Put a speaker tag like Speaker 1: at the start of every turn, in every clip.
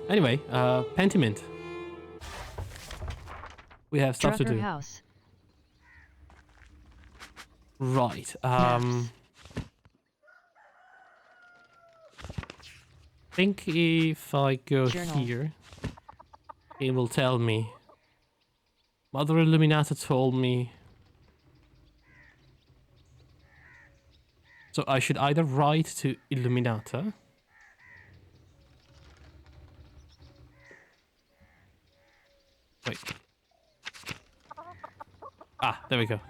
Speaker 1: Anyway, Pentiment. We have stuff to
Speaker 2: Drucker
Speaker 1: do.
Speaker 2: House.
Speaker 1: Right.
Speaker 2: Maps.
Speaker 1: Think if I go
Speaker 2: Journal.
Speaker 1: here, it will tell me. Mother Illuminata told me. So I should either write to Illuminata. Wait. Ah, there we go.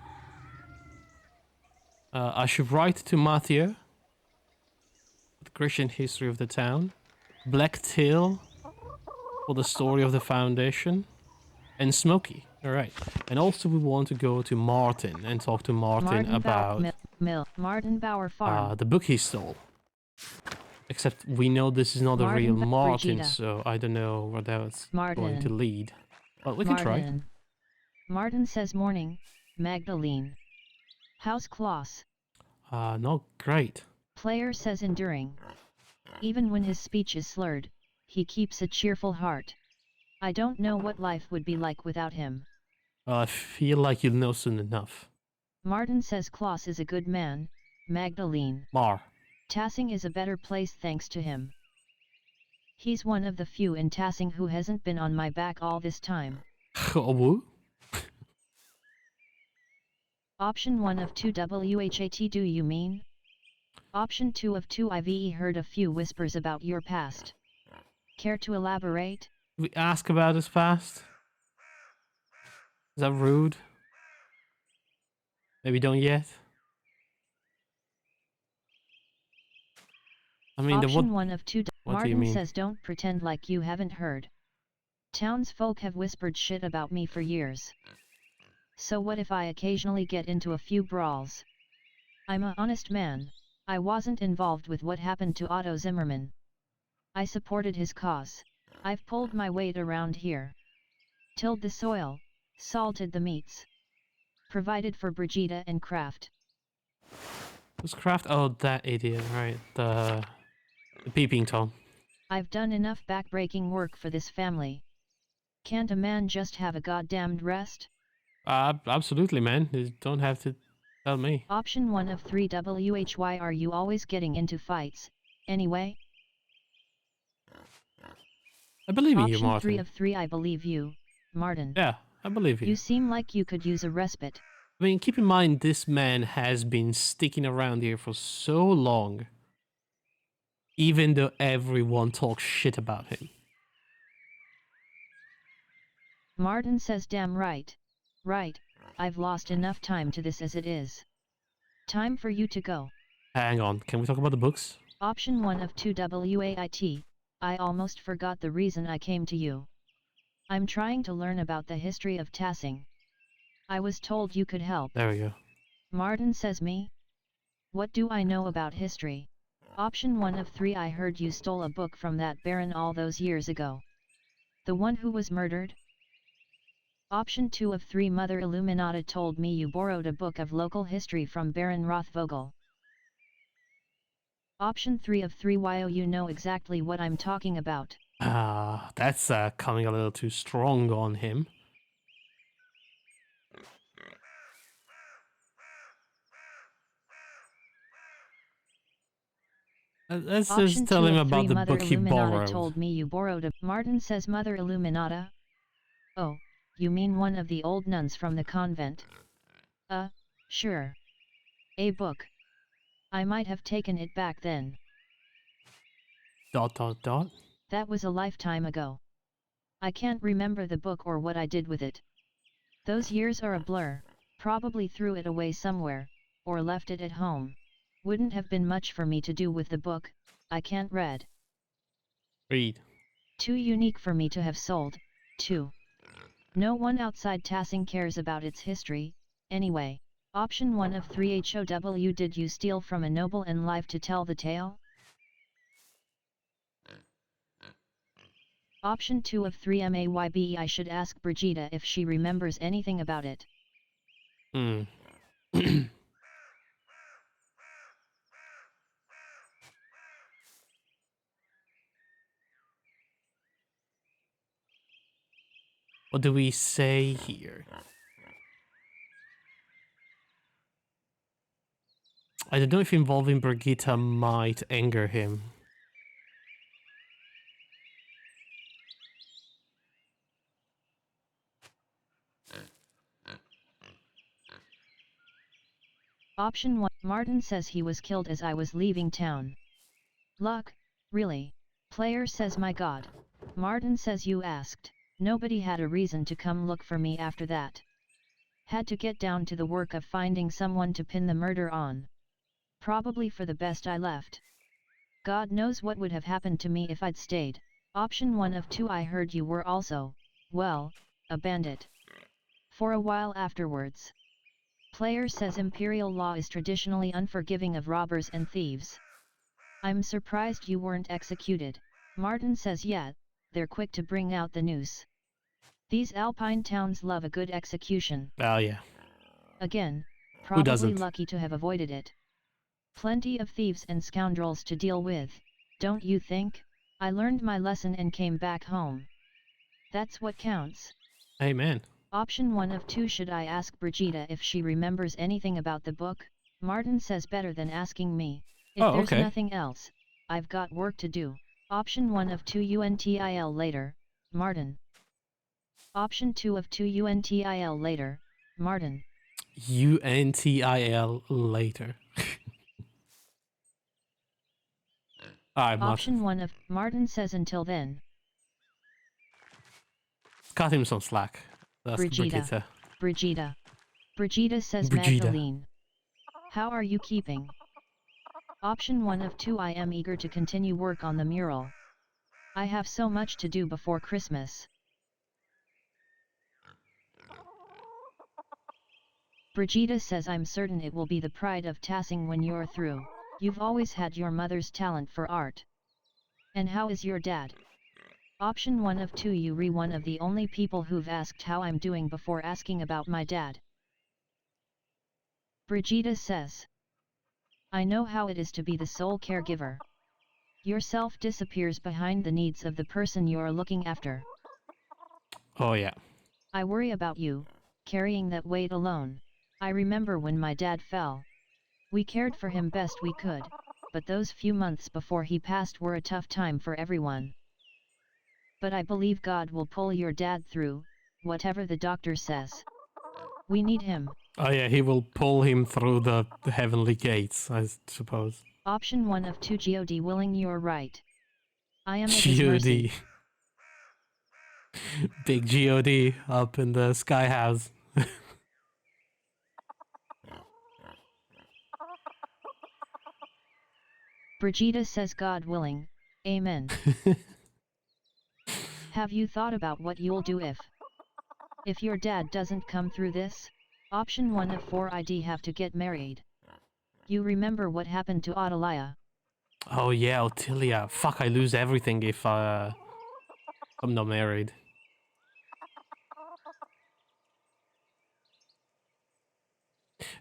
Speaker 1: I should write to Matthew. The Christian history of the town. Black Tail for the story of the foundation. And Smokey. Alright. And also we want to go to Martin and talk to Martin about
Speaker 2: Martin Bauer Farm.
Speaker 1: the book he stole. Except we know this is not a real Martin,
Speaker 2: Brigida.
Speaker 1: so I don't know where that's going to
Speaker 2: Martin.
Speaker 1: lead. But we can try.
Speaker 2: Martin says morning, Magdalene. House Klaus.
Speaker 1: Not great.
Speaker 2: Player says enduring. Even when his speech is slurred, he keeps a cheerful heart. I don't know what life would be like without him.
Speaker 1: I feel like you'll know soon enough.
Speaker 2: Martin says Klaus is a good man, Magdalene.
Speaker 1: Mar.
Speaker 2: Tassing is a better place thanks to him. He's one of the few in Tassing who hasn't been on my back all this time.
Speaker 1: Woo?
Speaker 2: Option 1 of 2 WHAT do you mean? Option 2 of 2 I've heard a few whispers about your past. Care to elaborate?
Speaker 1: We ask about his past? Is that rude? Maybe don't yet? I mean,
Speaker 2: Option 1 of 2
Speaker 1: what do you mean?
Speaker 2: Martin says don't pretend like you haven't heard. Townsfolk have whispered shit about me for years. So what if I occasionally get into a few brawls? I'm an honest man. I wasn't involved with what happened to Otto Zimmerman. I supported his cause. I've pulled my weight around here. Tilled the soil, salted the meats. Provided for Brigida and Kraft.
Speaker 1: Who's Kraft? Oh, that idiot, right. The peeping Tom.
Speaker 2: I've done enough backbreaking work for this family. Can't a man just have a goddamned rest?
Speaker 1: Absolutely, man. You don't have to tell me.
Speaker 2: Option 1 of 3 WHY are you always getting into fights, anyway?
Speaker 1: I believe in you,
Speaker 2: Option
Speaker 1: Martin.
Speaker 2: 3 of 3 I believe you, Martin.
Speaker 1: Yeah, I believe you.
Speaker 2: You seem like you could use a respite.
Speaker 1: I mean, keep in mind, this man has been sticking around here for so long. Even though everyone talks shit about him.
Speaker 2: Martin says damn right. Right, I've lost enough time to this as it is. Time for you to go.
Speaker 1: Hang on, can we talk about the books?
Speaker 2: Option 1 of 2 WAIT, I almost forgot the reason I came to you. I'm trying to learn about the history of Tassing. I was told you could help.
Speaker 1: There we go.
Speaker 2: Martin says me? What do I know about history? Option 1 of 3 I heard you stole a book from that baron all those years ago. The one who was murdered? Option 2 of 3 Mother Illuminata told me you borrowed a book of local history from Baron Rothvogel. Option 3 of 3 Why you know exactly what I'm talking about.
Speaker 1: That's coming a little too strong on him. Let's just tell him about the book he borrowed.
Speaker 2: Told me you borrowed a... Martin says Mother Illuminata? Oh, you mean one of the old nuns from the convent? Sure. A book. I might have taken it back then. ... That was a lifetime ago. I can't remember the book or what I did with it. Those years are a blur, probably threw it away somewhere, or left it at home. Wouldn't have been much for me to do with the book, I can't read.
Speaker 1: Read.
Speaker 2: Too unique for me to have sold, too. No one outside Tassing cares about its history, anyway. Option 1 of 3 HOW Did you steal from a noble and live to tell the tale? Option 2 of 3 MAYBE I should ask Brigida if she remembers anything about it.
Speaker 1: What do we say here? I don't know if involving Brigitte might anger him.
Speaker 2: Option 1. Martin says he was killed as I was leaving town. Luck, really? Player says my god. Martin says you asked. Nobody had a reason to come look for me after that. Had to get down to the work of finding someone to pin the murder on. Probably for the best I left. God knows what would have happened to me if I'd stayed. Option 1 of 2. I heard you were also, well, a bandit. For a while afterwards. Player says Imperial law is traditionally unforgiving of robbers and thieves. I'm surprised you weren't executed. Martin says yeah, they're quick to bring out the noose. These Alpine towns love a good execution.
Speaker 1: Oh yeah.
Speaker 2: Again,
Speaker 1: Who
Speaker 2: probably
Speaker 1: doesn't?
Speaker 2: lucky to have avoided it. Plenty of thieves and scoundrels to deal with, don't you think? I learned my lesson and came back home. That's what counts.
Speaker 1: Amen.
Speaker 2: Option 1 of 2. Should I ask Brigitte if she remembers anything about the book? Martin says better than asking me. If
Speaker 1: Oh,
Speaker 2: there's
Speaker 1: okay.
Speaker 2: nothing else, I've got work to do. Option 1 of 2. Until later, Martin. Option 2 of 2. Until later, Martin.
Speaker 1: UNTIL later. Alright, Martin.
Speaker 2: Option 1 of Martin says until then.
Speaker 1: Cut him some slack. That's
Speaker 2: Brigitte. Brigitte. Brigitte says
Speaker 1: Brigitte.
Speaker 2: Magdalene. How are you keeping? Option 1 of 2. I am eager to continue work on the mural. I have so much to do before Christmas. Brigitte says I'm certain it will be the pride of Tassing when you're through. You've always had your mother's talent for art. And how is your dad? Option 1 of 2. You're one of the only people who've asked how I'm doing before asking about my dad. Brigitte says. I know how it is to be the sole caregiver. Yourself disappears behind the needs of the person you're looking after.
Speaker 1: Oh yeah.
Speaker 2: I worry about you, carrying that weight alone. I remember when my dad fell. We cared for him best we could, but those few months before he passed were a tough time for everyone. But I believe God will pull your dad through, whatever the doctor says. We need him.
Speaker 1: Oh yeah, he will pull him through the heavenly gates, I suppose.
Speaker 2: Option 1 of 2. God willing, you're right. I am at his mercy.
Speaker 1: Big God up in the sky house.
Speaker 2: Brigitte says God willing, amen. Have you thought about what you'll do if your dad doesn't come through this? Option 1 of 4. I'd have to get married. You remember what happened to Otilia?
Speaker 1: Oh yeah, Otilia. Fuck, I lose everything if I'm not married.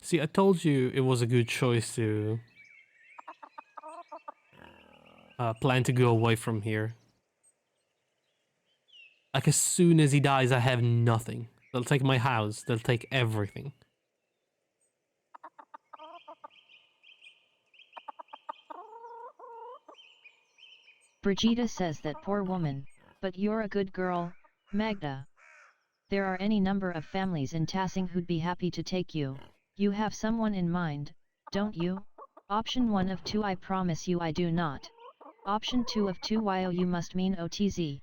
Speaker 1: See, I told you it was a good choice to plan to go away from here. Like, as soon as he dies, I have nothing. They'll take my house. They'll take everything.
Speaker 2: Brigitte says that poor woman, but you're a good girl, Magda. There are any number of families in Tassing who'd be happy to take you. You have someone in mind, don't you? Option 1 of 2. I promise you I do not. Option 2 of 2. You must mean OTZ.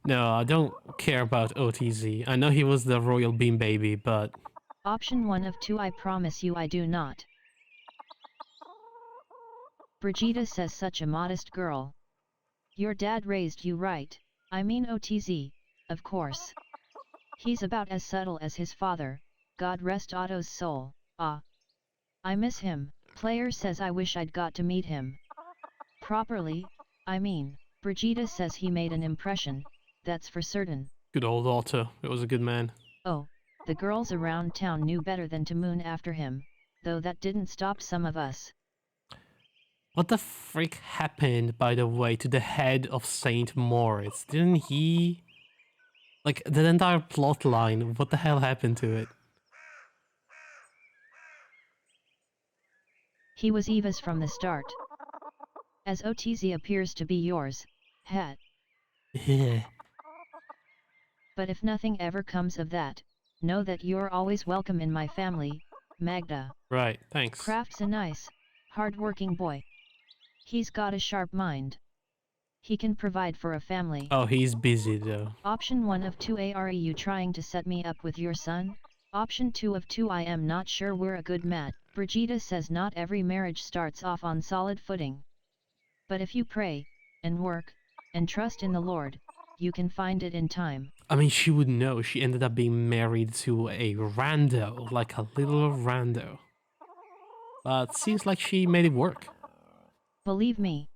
Speaker 1: No, I don't care about OTZ. I know he was the royal bean baby, but...
Speaker 2: Option 1 of 2. I promise you I do not. Brigitte says such a modest girl. Your dad raised you right, I mean OTZ, of course. He's about as subtle as his father, God rest Otto's soul. Ah. I miss him. Player says I wish I'd got to meet him. Properly, I mean. Brigitte says he made an impression, that's for certain.
Speaker 1: Good old Otto, it was a good man.
Speaker 2: Oh, the girls around town knew better than to moon after him, though that didn't stop some of us.
Speaker 1: What the frick happened, by the way, to the head of Saint Moritz? Didn't he Like, the entire plot line, what the hell happened to it?
Speaker 2: He was Eva's from the start. As OTZ appears to be yours, het.
Speaker 1: Yeah.
Speaker 2: But if nothing ever comes of that, know that you're always welcome in my family, Magda.
Speaker 1: Right, thanks.
Speaker 2: Kraft's a nice, hard-working boy. He's got a sharp mind. He can provide for a family.
Speaker 1: Oh, he's busy though.
Speaker 2: Option 1 of 2. Are you trying to set me up with your son? Option 2 of 2. I am not sure we're a good match. Brigida says not every marriage starts off on solid footing. But if you pray, and work, and trust in the Lord, you can find it in time.
Speaker 1: I mean, she would know. She ended up being married to a rando, like a little rando. But seems like she made it work.
Speaker 2: Believe me.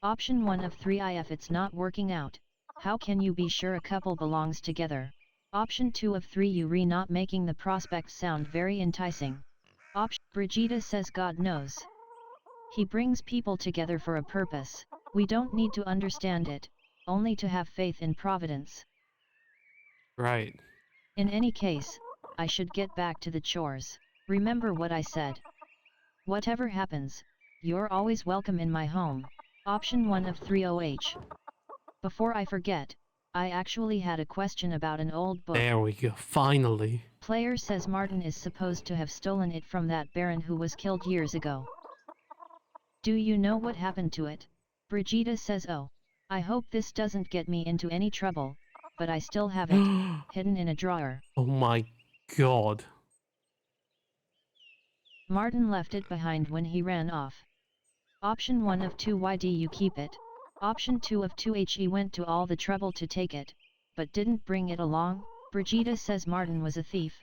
Speaker 2: Option 1 of 3. If it's not working out, how can you be sure a couple belongs together? Option 2 of 3. You not making the prospects sound very enticing. Brigida says God knows. He brings people together for a purpose. We don't need to understand it, only to have faith in providence.
Speaker 1: Right.
Speaker 2: In any case, I should get back to the chores. Remember what I said. Whatever happens, you're always welcome in my home. Option 1 of 3. Before I forget, I actually had a question about an old book.
Speaker 1: There we go, finally.
Speaker 2: Player says Martin is supposed to have stolen it from that baron who was killed years ago. Do you know what happened to it? Brigida says, oh, I hope this doesn't get me into any trouble, but I still have it, hidden in a drawer.
Speaker 1: Oh my god.
Speaker 2: Martin left it behind when he ran off. Option 1 of 2. Why do you keep it? Option 2 of 2. He went to all the trouble to take it, but didn't bring it along. Brigida says Martin was a thief,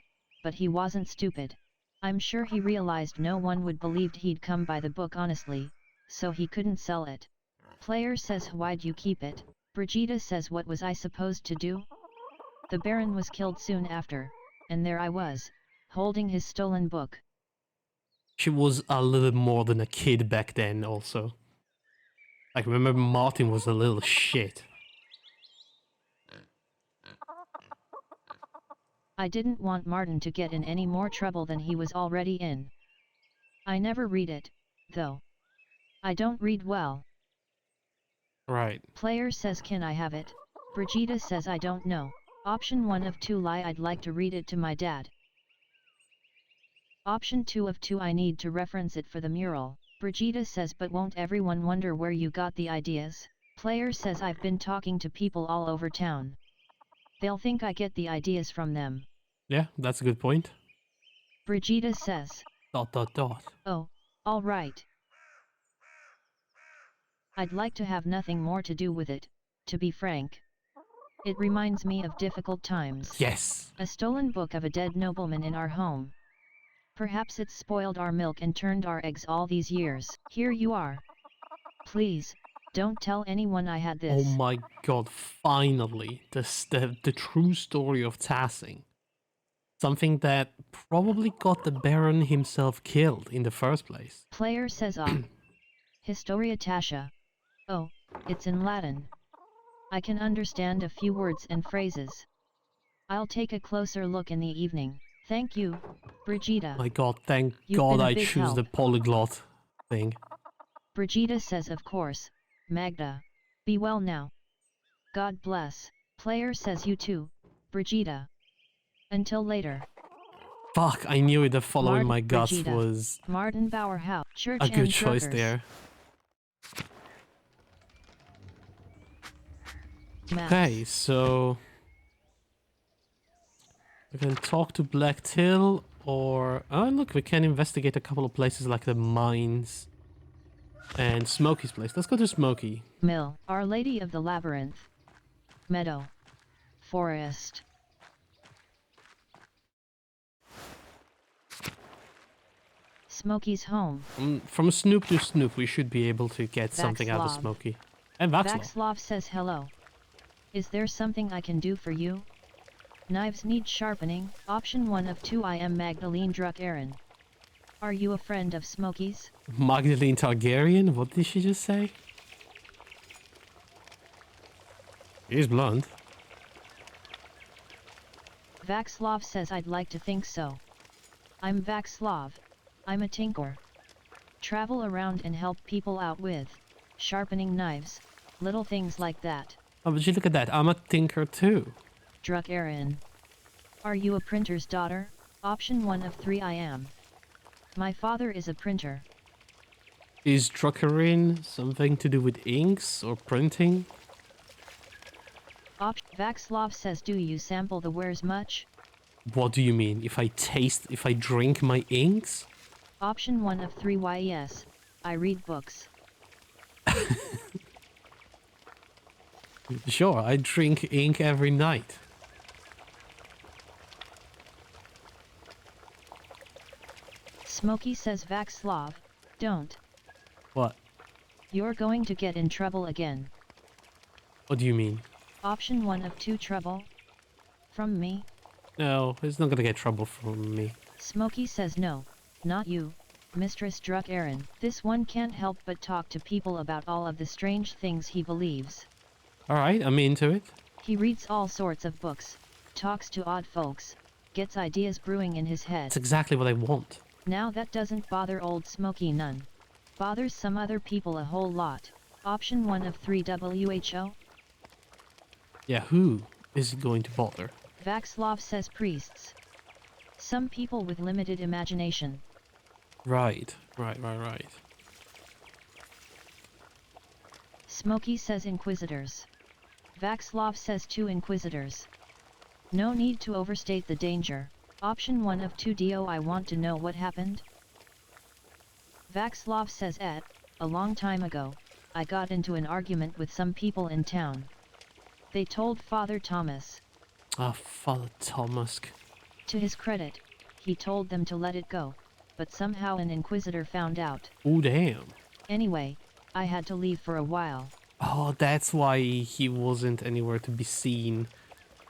Speaker 2: but he wasn't stupid. I'm sure he realized no one would believe he'd come by the book honestly, so he couldn't sell it. Player says why'd you keep it? Brigida says what was I supposed to do? The Baron was killed soon after, and there I was, holding his stolen book.
Speaker 1: She was a little more than a kid back then also. Like, remember Martin was a little shit.
Speaker 2: I didn't want Martin to get in any more trouble than he was already in. I never read it, though. I don't read well.
Speaker 1: Right.
Speaker 2: Player says can I have it? Brigida says I don't know. Option 1 of 2. Lie, I'd like to read it to my dad. Option 2 of 2. I need to reference it for the mural. Brigida says but won't everyone wonder where you got the ideas? Player says I've been talking to people all over town. They'll think I get the ideas from them.
Speaker 1: Yeah, that's a good point.
Speaker 2: Brigida says. ...
Speaker 1: Oh,
Speaker 2: all right. I'd like to have nothing more to do with it, to be frank. It reminds me of difficult times.
Speaker 1: Yes.
Speaker 2: A stolen book of a dead nobleman in our home. Perhaps it's spoiled our milk and turned our eggs all these years. Here you are. Please, don't tell anyone I had this.
Speaker 1: Oh my god, finally. The true story of Tassing. Something that probably got the Baron himself killed in the first place.
Speaker 2: Player says Historia Tasha. Oh, it's in Latin. I can understand a few words and phrases. I'll take a closer look in the evening. Thank you, Brigida.
Speaker 1: My god, thank
Speaker 2: You've
Speaker 1: god
Speaker 2: been a
Speaker 1: I
Speaker 2: big
Speaker 1: choose
Speaker 2: help.
Speaker 1: the polyglot thing.
Speaker 2: Brigida says of course, Magda. Be well now. God bless. Player says you too, Brigida. Until later.
Speaker 1: Fuck, I knew it, that following my guts
Speaker 2: Brigida.
Speaker 1: was
Speaker 2: Martin Bauerhaus. Church
Speaker 1: a good
Speaker 2: and
Speaker 1: choice
Speaker 2: Druckers.
Speaker 1: there.
Speaker 2: Maps.
Speaker 1: Okay, so we can talk to Black Till, or oh look, we can investigate a couple of places like the mines and Smokey's place. Let's go to Smokey.
Speaker 2: Mill. Our Lady of the Labyrinth. Meadow. Forest. Smokey's home.
Speaker 1: From Snoop to Snoop, we should be able to get something out of
Speaker 2: Vaxlov.
Speaker 1: Smokey. And Vaxlov.
Speaker 2: Vaxlov says hello. Is there something I can do for you? Knives need sharpening. Option 1 of 2. I am Magdalene Druck-Aaron. Are you a friend of Smokey's?
Speaker 1: Magdalene Targaryen? What did she just say? She's blonde.
Speaker 2: Vaxlov says I'd like to think so. I'm Vaxlov. I'm a tinker. Travel around and help people out with sharpening knives, little things like that.
Speaker 1: Oh, but you look at that. I'm a tinker too.
Speaker 2: Druk Aaron. Are you a printer's daughter? Option 1 of 3 I am. My father is a printer.
Speaker 1: Is Druckerin something to do with inks or printing?
Speaker 2: Vaxlov says do you sample the wares much?
Speaker 1: What do you mean? If I drink my inks?
Speaker 2: Option 1 of 3 yes. I read books.
Speaker 1: Sure, I drink ink every night.
Speaker 2: Smokey says Vaxlov, don't.
Speaker 1: What?
Speaker 2: You're going to get in trouble again.
Speaker 1: What do you mean?
Speaker 2: Option 1 of 2 trouble? From me?
Speaker 1: No, it's not gonna get trouble from me.
Speaker 2: Smokey says no, not you, Mistress Druk Aaron. This one can't help but talk to people about all of the strange things he believes.
Speaker 1: Alright, I'm into it.
Speaker 2: He reads all sorts of books, talks to odd folks, gets ideas brewing in his head.
Speaker 1: That's exactly what I want.
Speaker 2: Now that doesn't bother old Smokey none. Bothers some other people a whole lot. Option 1 of 3 WHO?
Speaker 1: Yeah, who is it going to bother?
Speaker 2: Vaxlov says priests. Some people with limited imagination.
Speaker 1: Right.
Speaker 2: Smokey says inquisitors. Vaxlov says 2 inquisitors. No need to overstate the danger. Option 1 of 2 Do I want to know what happened? Vaxlov says a long time ago, I got into an argument with some people in town. They told Father Thomas.
Speaker 1: Ah, Father Thomas.
Speaker 2: To his credit, he told them to let it go, but somehow an inquisitor found out.
Speaker 1: Oh, damn.
Speaker 2: Anyway, I had to leave for a while.
Speaker 1: Oh, that's why he wasn't anywhere to be seen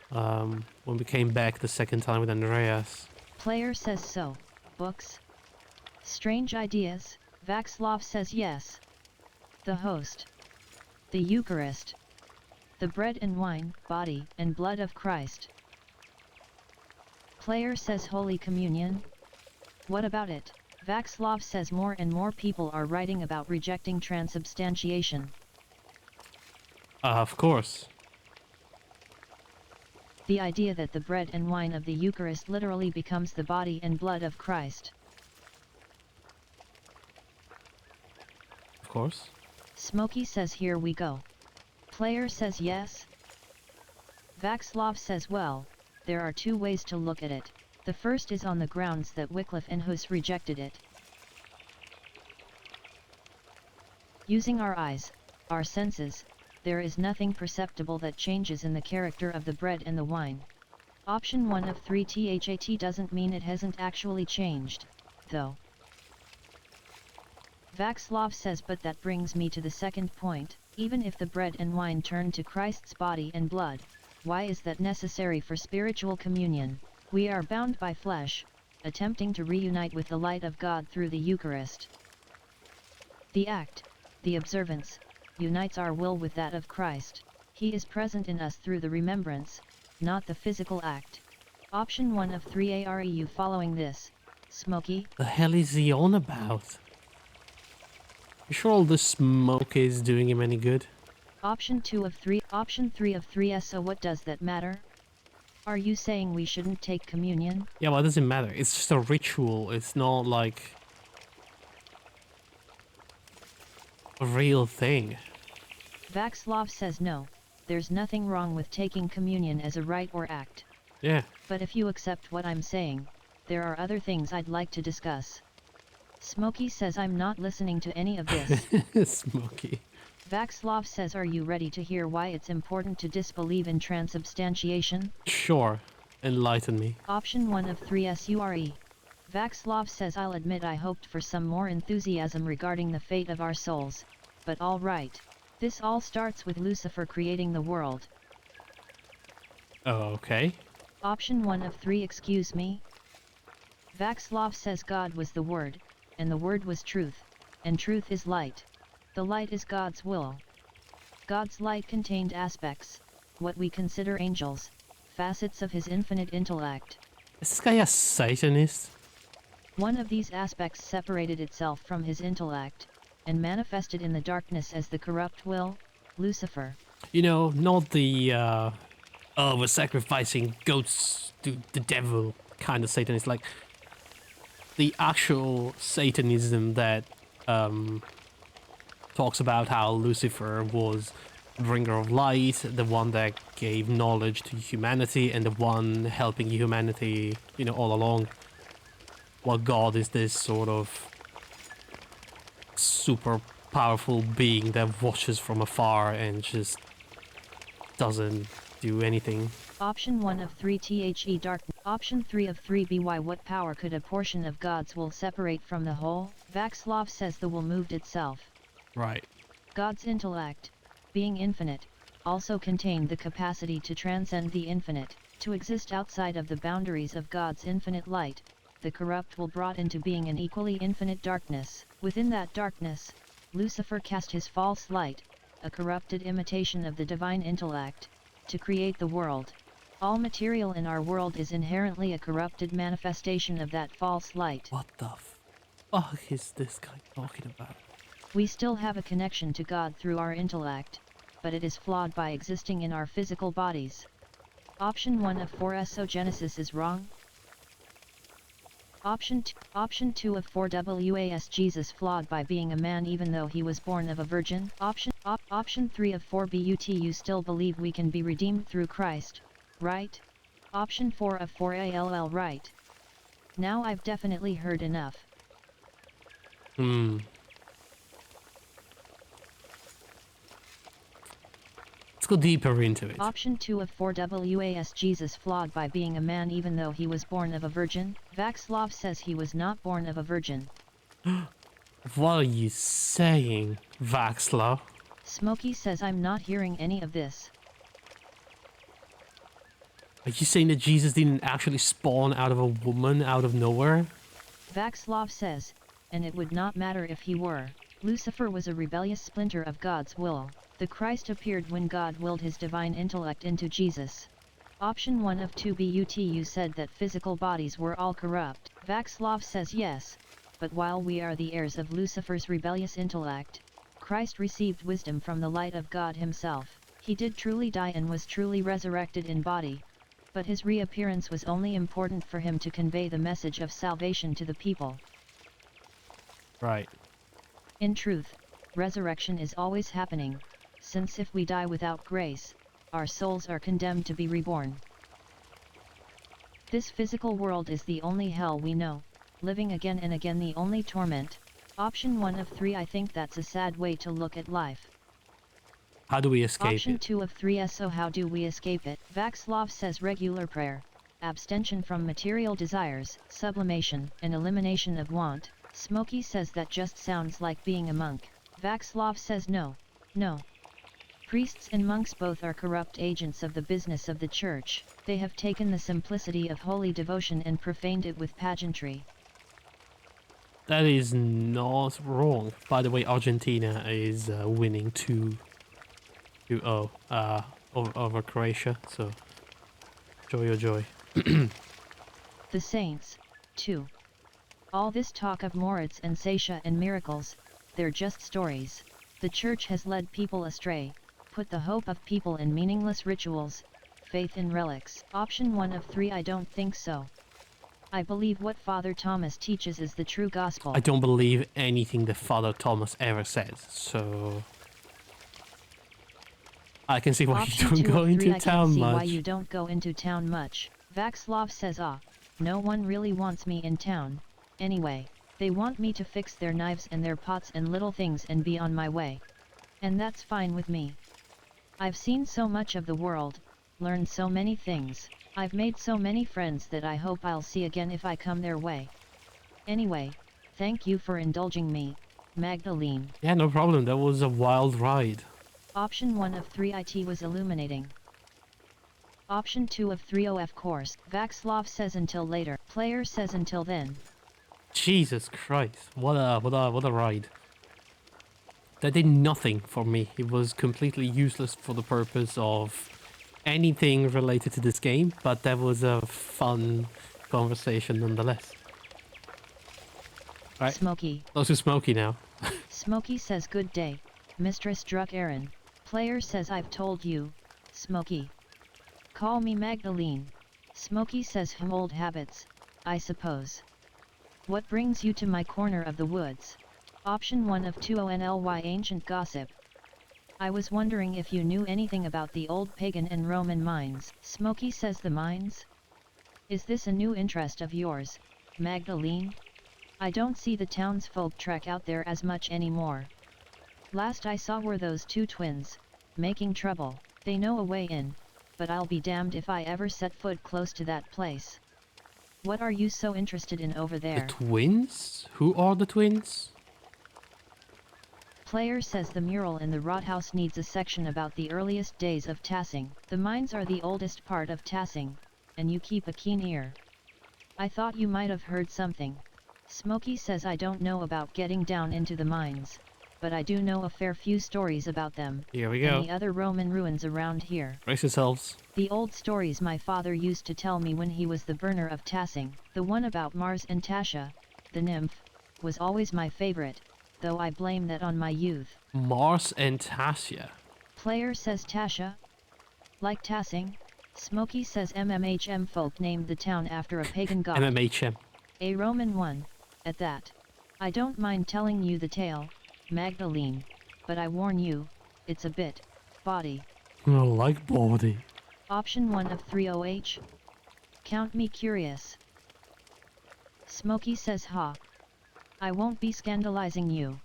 Speaker 1: when we came back the second time with Andreas.
Speaker 2: Player says so. Books? Strange ideas? Vaxlov says yes. The host. The Eucharist. The bread and wine, body and blood of Christ. Player says Holy Communion? What about it? Vaxlov says more and more people are writing about rejecting transubstantiation.
Speaker 1: Of course.
Speaker 2: The idea that the bread and wine of the Eucharist literally becomes the body and blood of Christ.
Speaker 1: Of course.
Speaker 2: Smokey says here we go. Player says yes. Vaxlov says well, there are 2 ways to look at it. The first is on the grounds that Wycliffe and Hus rejected it. Using our eyes, our senses, there is nothing perceptible that changes in the character of the bread and the wine. Option 1 of 3 THAT doesn't mean it hasn't actually changed, though. Vaxlov says but that brings me to the second point, even if the bread and wine turn to Christ's body and blood, why is that necessary for spiritual communion? We are bound by flesh, attempting to reunite with the light of God through the Eucharist. The act, the observance, unites our will with that of Christ. He is present in us through the remembrance, not the physical act. Option 1 of 3 Are you following this, Smokey?
Speaker 1: The hell is he on about? You sure all the smoke is doing him any good?
Speaker 2: Option 2 of 3. Option 3 of 3 So what does that matter? Are you saying we shouldn't take communion?
Speaker 1: Yeah, well, it doesn't matter. It's just a ritual. It's not like a real thing.
Speaker 2: Vaxlov says no, there's nothing wrong with taking communion as a rite or act.
Speaker 1: Yeah.
Speaker 2: But if you accept what I'm saying, there are other things I'd like to discuss. Smokey says I'm not listening to any of this.
Speaker 1: Smokey.
Speaker 2: Vaxlov says are you ready to hear why it's important to disbelieve in transubstantiation?
Speaker 1: Sure. Enlighten me.
Speaker 2: Option 1 of 3 SURE. Vaxlov says I'll admit I hoped for some more enthusiasm regarding the fate of our souls, but all right. This all starts with Lucifer creating the world.
Speaker 1: Oh, okay.
Speaker 2: Option 1 of 3 Excuse me? Vaxlov says God was the Word, and the Word was truth, and truth is light. The light is God's will. God's light contained aspects, what we consider angels, facets of his infinite intellect.
Speaker 1: Is this guy a Satanist?
Speaker 2: One of these aspects separated itself from his intellect, and manifested in the darkness as the corrupt will, Lucifer.
Speaker 1: You know, not the, oh, we're sacrificing goats to the devil kind of Satanist. Like, the actual Satanism that, talks about how Lucifer was the bringer of light, the one that gave knowledge to humanity, and the one helping humanity, you know, all along. While God is this sort of super powerful being that watches from afar and just doesn't do anything.
Speaker 2: Option 1 of 3 The darkness. Option 3 of 3 By what power could a portion of God's will separate from the whole? Vaclav says the will moved itself.
Speaker 1: Right.
Speaker 2: God's intellect, being infinite, also contained the capacity to transcend the infinite, to exist outside of the boundaries of God's infinite light. The corrupt will brought into being an equally infinite darkness. Within that darkness, Lucifer cast his false light, a corrupted imitation of the divine intellect, to create the world. All material in our world is inherently a corrupted manifestation of that false light.
Speaker 1: What the fuck is this guy talking about?
Speaker 2: We still have a connection to God through our intellect, but it is flawed by existing in our physical bodies. Option 1 of 4 Genesis is wrong. Option 2 of 4 Was Jesus flawed by being a man even though he was born of a virgin. Option 3 of 4 But you still believe we can be redeemed through Christ, right? Option 4 of 4 All right. Now I've definitely heard enough.
Speaker 1: Let's go deeper into it.
Speaker 2: Option 2 of 4 Was Jesus flawed by being a man even though he was born of a virgin. Vaclav says he was not born of a virgin.
Speaker 1: What are you saying, Vaclav?
Speaker 2: Smokey says I'm not hearing any of this.
Speaker 1: Are you saying that Jesus didn't actually spawn out of a woman out of nowhere?
Speaker 2: Vaclav says, and it would not matter if he were. Lucifer was a rebellious splinter of God's will. The Christ appeared when God willed his divine intellect into Jesus. Option 1 of 2 But you said that physical bodies were all corrupt. Vaclav says yes, but while we are the heirs of Lucifer's rebellious intellect, Christ received wisdom from the light of God himself. He did truly die and was truly resurrected in body, but his reappearance was only important for him to convey the message of salvation to the people.
Speaker 1: Right.
Speaker 2: In truth, resurrection is always happening, since if we die without grace, our souls are condemned to be reborn. This physical world is the only hell we know, living again and again the only torment. Option 1 of 3 I think that's a sad way to look at life.
Speaker 1: How do we escape
Speaker 2: Option
Speaker 1: it?
Speaker 2: 2 of 3 So how do we escape it? Vaclav says regular prayer, abstention from material desires, sublimation and elimination of want. Smokey says that just sounds like being a monk. Vaclav says no. Priests and monks both are corrupt agents of the business of the church. They have taken the simplicity of holy devotion and profaned it with pageantry.
Speaker 1: That is not wrong. By the way, Argentina is winning 2-0 over Croatia, so joy or joy.
Speaker 2: The saints, too. All this talk of Moritz and Sasha and miracles, they're just stories. The church has led people astray, put the hope of people in meaningless rituals, faith in relics. Option 1 of 3 I don't think so. I believe what Father Thomas teaches is the true gospel.
Speaker 1: I don't believe anything that Father Thomas ever says, so I can see why
Speaker 2: Option
Speaker 1: you don't
Speaker 2: 2
Speaker 1: go
Speaker 2: of 3
Speaker 1: into
Speaker 2: I
Speaker 1: town
Speaker 2: can see
Speaker 1: much.
Speaker 2: why you don't go into town much. Vaclav says no one really wants me in town, anyway. They want me to fix their knives and their pots and little things and be on my way. And that's fine with me. I've seen so much of the world, learned so many things, I've made so many friends that I hope I'll see again if I come their way. Anyway, thank you for indulging me, Magdalene.
Speaker 1: Yeah, no problem. That was a wild ride.
Speaker 2: Option 1 of 3 IT was illuminating. Option 2 of 3 of course. Vaclav says until later. Player says until then.
Speaker 1: Jesus Christ, what a ride. That did nothing for me. It was completely useless for the purpose of anything related to this game, but that was a fun conversation nonetheless. Right?
Speaker 2: Smokey.
Speaker 1: Close to Smokey now.
Speaker 2: Smokey says good day, Mistress Druck Aaron. Player says I've told you, Smokey. Call me Magdalene. Smokey says old habits, I suppose. What brings you to my corner of the woods? Option 1 of 2only ancient gossip. I was wondering if you knew anything about the old pagan and Roman mines. Smokey says the mines? Is this a new interest of yours, Magdalene? I don't see the townsfolk trek out there as much anymore. Last I saw were those two twins, making trouble. They know a way in, but I'll be damned if I ever set foot close to that place. What are you so interested in over there?
Speaker 1: The twins? Who are the twins?
Speaker 2: Player says the mural in the Rathaus needs a section about the earliest days of Tassing. The mines are the oldest part of Tassing, and you keep a keen ear. I thought you might have heard something. Smokey says I don't know about getting down into the mines, but I do know a fair few stories about them.
Speaker 1: Here we go.
Speaker 2: And the other Roman ruins around here.
Speaker 1: Brace yourselves.
Speaker 2: The old stories my father used to tell me when he was the burner of Tassing. The one about Mars and Tasha, the nymph, was always my favorite, though I blame that on my youth.
Speaker 1: Mars and Tasha.
Speaker 2: Player says Tasha. Like Tassing? Smokey says MMHM folk named the town after a pagan god.
Speaker 1: MMHM.
Speaker 2: A Roman one, at that. I don't mind telling you the tale, Magdalene, but I warn you, it's a bit bawdy.
Speaker 1: I like bawdy.
Speaker 2: Option 1 of 30H? Count me curious. Smokey says ha. I won't be scandalizing you.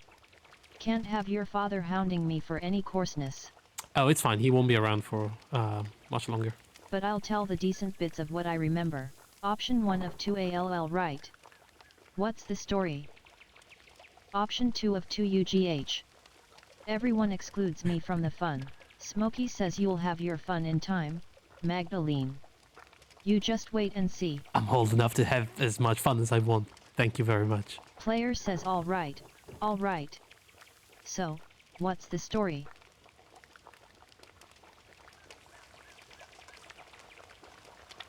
Speaker 2: Can't have your father hounding me for any coarseness.
Speaker 1: Oh, it's fine. He won't be around for much longer.
Speaker 2: But I'll tell the decent bits of what I remember. Option 1 of 2ALL right. What's the story? Option 2 of 2UGH. Everyone excludes me from the fun. Smokey says you'll have your fun in time, Magdalene. You just wait and see.
Speaker 1: I'm old enough to have as much fun as I want. Thank you very much.
Speaker 2: Player says all right, all right. So, what's the story?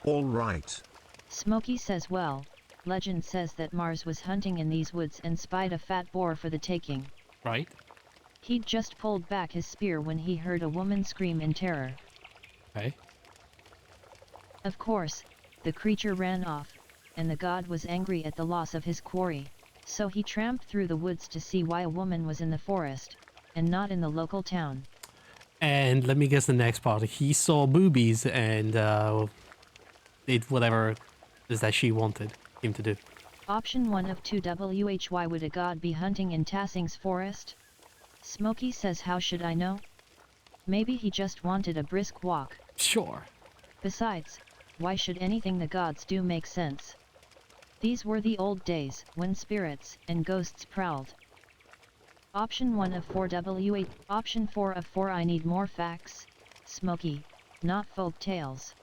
Speaker 3: All right.
Speaker 2: Smokey says well, legend says that Mars was hunting in these woods and spied a fat boar for the taking.
Speaker 1: Right?
Speaker 2: He'd just pulled back his spear when he heard a woman scream in terror.
Speaker 1: Okay.
Speaker 2: Of course, the creature ran off, and the god was angry at the loss of his quarry, so he tramped through the woods to see why a woman was in the forest, and not in the local town.
Speaker 1: And let me guess the next part. He saw boobies and did whatever is that she wanted him to do.
Speaker 2: Option 1 of 2WH. Why would a god be hunting in Tassing's forest? Smokey says how should I know? Maybe he just wanted a brisk walk.
Speaker 1: Sure.
Speaker 2: Besides, why should anything the gods do make sense? These were the old days when spirits and ghosts prowled. Option 1 of 4WH. Option 4 of 4. I need more facts. Smokey, not folk tales.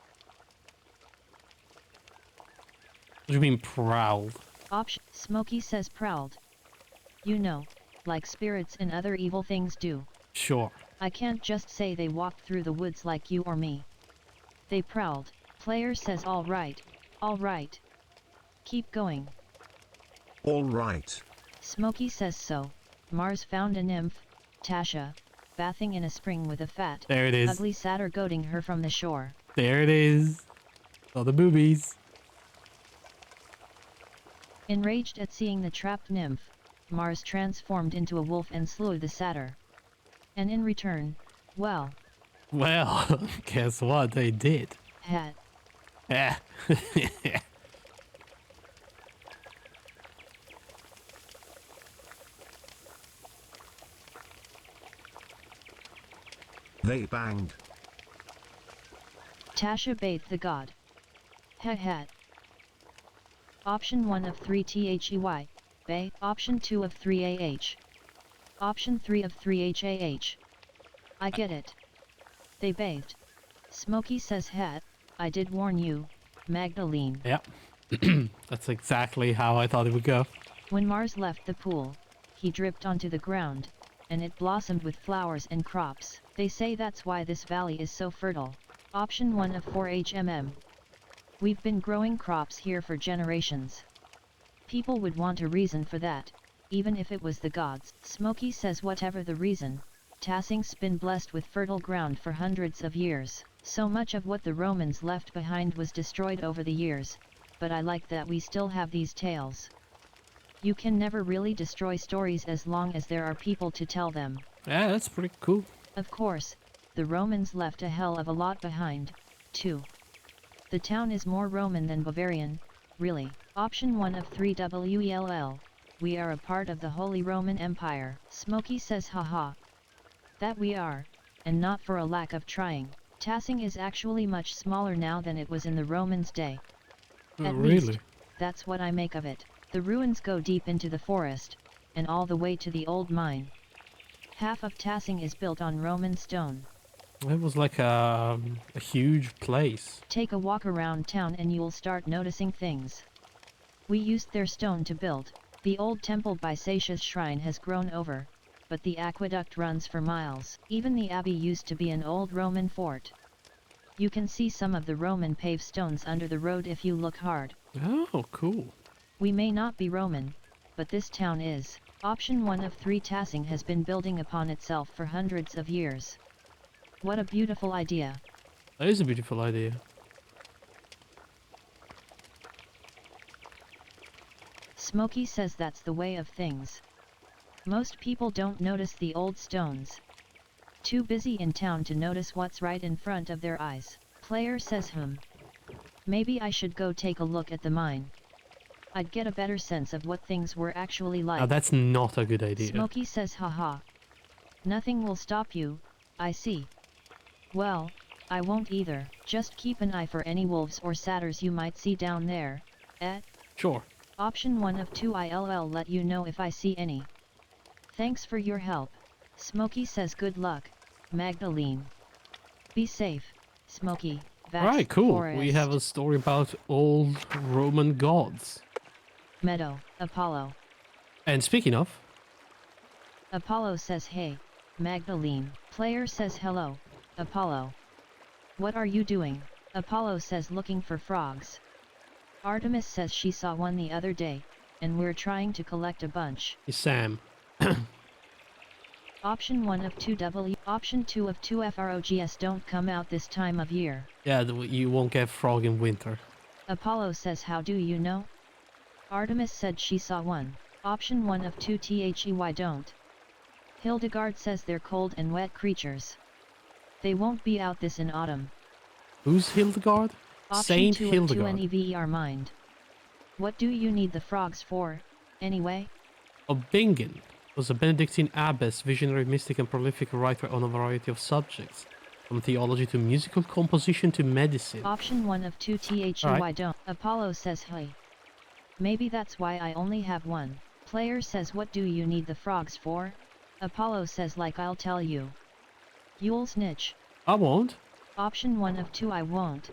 Speaker 1: What do you mean prowled?
Speaker 2: Option. Smokey says prowled. You know, like spirits and other evil things do.
Speaker 1: Sure.
Speaker 2: I can't just say they walked through the woods like you or me. They prowled. Player says all right, all right. Keep going.
Speaker 3: All right.
Speaker 2: Smokey says so. Mars found a nymph, Tasha, bathing in a spring with a fat,
Speaker 1: There it is.
Speaker 2: ugly satyr goading her from the shore.
Speaker 1: There it is. All the boobies.
Speaker 2: Enraged at seeing the trapped nymph, Mars transformed into a wolf and slew the satyr. And in return, well,
Speaker 1: Well, guess what they did?
Speaker 2: had.
Speaker 1: Yeah.
Speaker 3: They banged.
Speaker 2: Tasha bathed the god. Had. Option 1 of 3 THEY, Bay. Option 2 of 3 AH. Option 3 of 3 HAH. I get it. They bathed. Smokey says had. I did warn you, Magdalene.
Speaker 1: Yeah. That's exactly how I thought it would go.
Speaker 2: When Mars left the pool, he dripped onto the ground, and it blossomed with flowers and crops. They say that's why this valley is so fertile. Option 1 of 4 We've been growing crops here for generations. People would want a reason for that, even if it was the gods. Smokey says whatever the reason, Tassing's been blessed with fertile ground for hundreds of years. So much of what the Romans left behind was destroyed over the years, but I like that we still have these tales. You can never really destroy stories as long as there are people to tell them.
Speaker 1: Yeah, that's pretty cool.
Speaker 2: Of course, the Romans left a hell of a lot behind, too. The town is more Roman than Bavarian, really. Option 1 of 3 WELL. We are a part of the Holy Roman Empire. Smokey says haha. That we are, and not for a lack of trying. Tassing is actually much smaller now than it was in the Romans' day.
Speaker 1: Oh,
Speaker 2: At
Speaker 1: really?
Speaker 2: least, that's what I make of it. The ruins go deep into the forest, and all the way to the old mine. Half of Tassing is built on Roman stone.
Speaker 1: It was like a huge place.
Speaker 2: Take a walk around town and you'll start noticing things. We used their stone to build. The old temple by Satia's shrine has grown over, but the aqueduct runs for miles. Even the abbey used to be an old Roman fort. You can see some of the Roman paved stones under the road if you look hard.
Speaker 1: Oh, cool.
Speaker 2: We may not be Roman, but this town is. Option 1 of 3 Tassing has been building upon itself for hundreds of years. What a beautiful idea.
Speaker 1: That is a beautiful idea.
Speaker 2: Smokey says that's the way of things. Most people don't notice the old stones. Too busy in town to notice what's right in front of their eyes. Player says maybe I should go take a look at the mine. I'd get a better sense of what things were actually like.
Speaker 1: Now that's not a good idea.
Speaker 2: Smokey says haha. Nothing will stop you, I see. Well, I won't either. Just keep an eye for any wolves or satyrs you might see down there, eh?
Speaker 1: Sure.
Speaker 2: Option 1 of 2 I'll let you know if I see any. Thanks for your help. Smokey says good luck, Magdalene. Be safe, Smokey.
Speaker 1: Alright, cool.
Speaker 2: Forest.
Speaker 1: We have a story about old Roman gods.
Speaker 2: Meadow, Apollo.
Speaker 1: And speaking of,
Speaker 2: Apollo says hey, Magdalene. Player says hello, Apollo. What are you doing? Apollo says looking for frogs. Artemis says she saw one the other day, and we're trying to collect a bunch.
Speaker 1: Sam.
Speaker 2: Option 1 of 2 W. Option 2 of 2 FROGS don't come out this time of year.
Speaker 1: Yeah, you won't get frog in winter.
Speaker 2: Apollo says how do you know? Artemis said she saw one. Option 1 of 2 THEY don't. Hildegard says they're cold and wet creatures. They won't be out this in autumn.
Speaker 1: Who's Hildegard?
Speaker 2: Option
Speaker 1: Saint
Speaker 2: 2
Speaker 1: Hildegard.
Speaker 2: of 2 NEVER mind. What do you need the frogs for, anyway?
Speaker 1: Bingen was a Benedictine abbess, visionary, mystic, and prolific writer on a variety of subjects, from theology to musical composition to medicine.
Speaker 2: Option 1 of 2 THEY
Speaker 1: Alright.
Speaker 2: don't. Apollo says hey. Maybe that's why I only have one. Player says what do you need the frogs for? Apollo says like I'll tell you. You'll snitch.
Speaker 1: I won't.
Speaker 2: Option 1 of 2 I won't.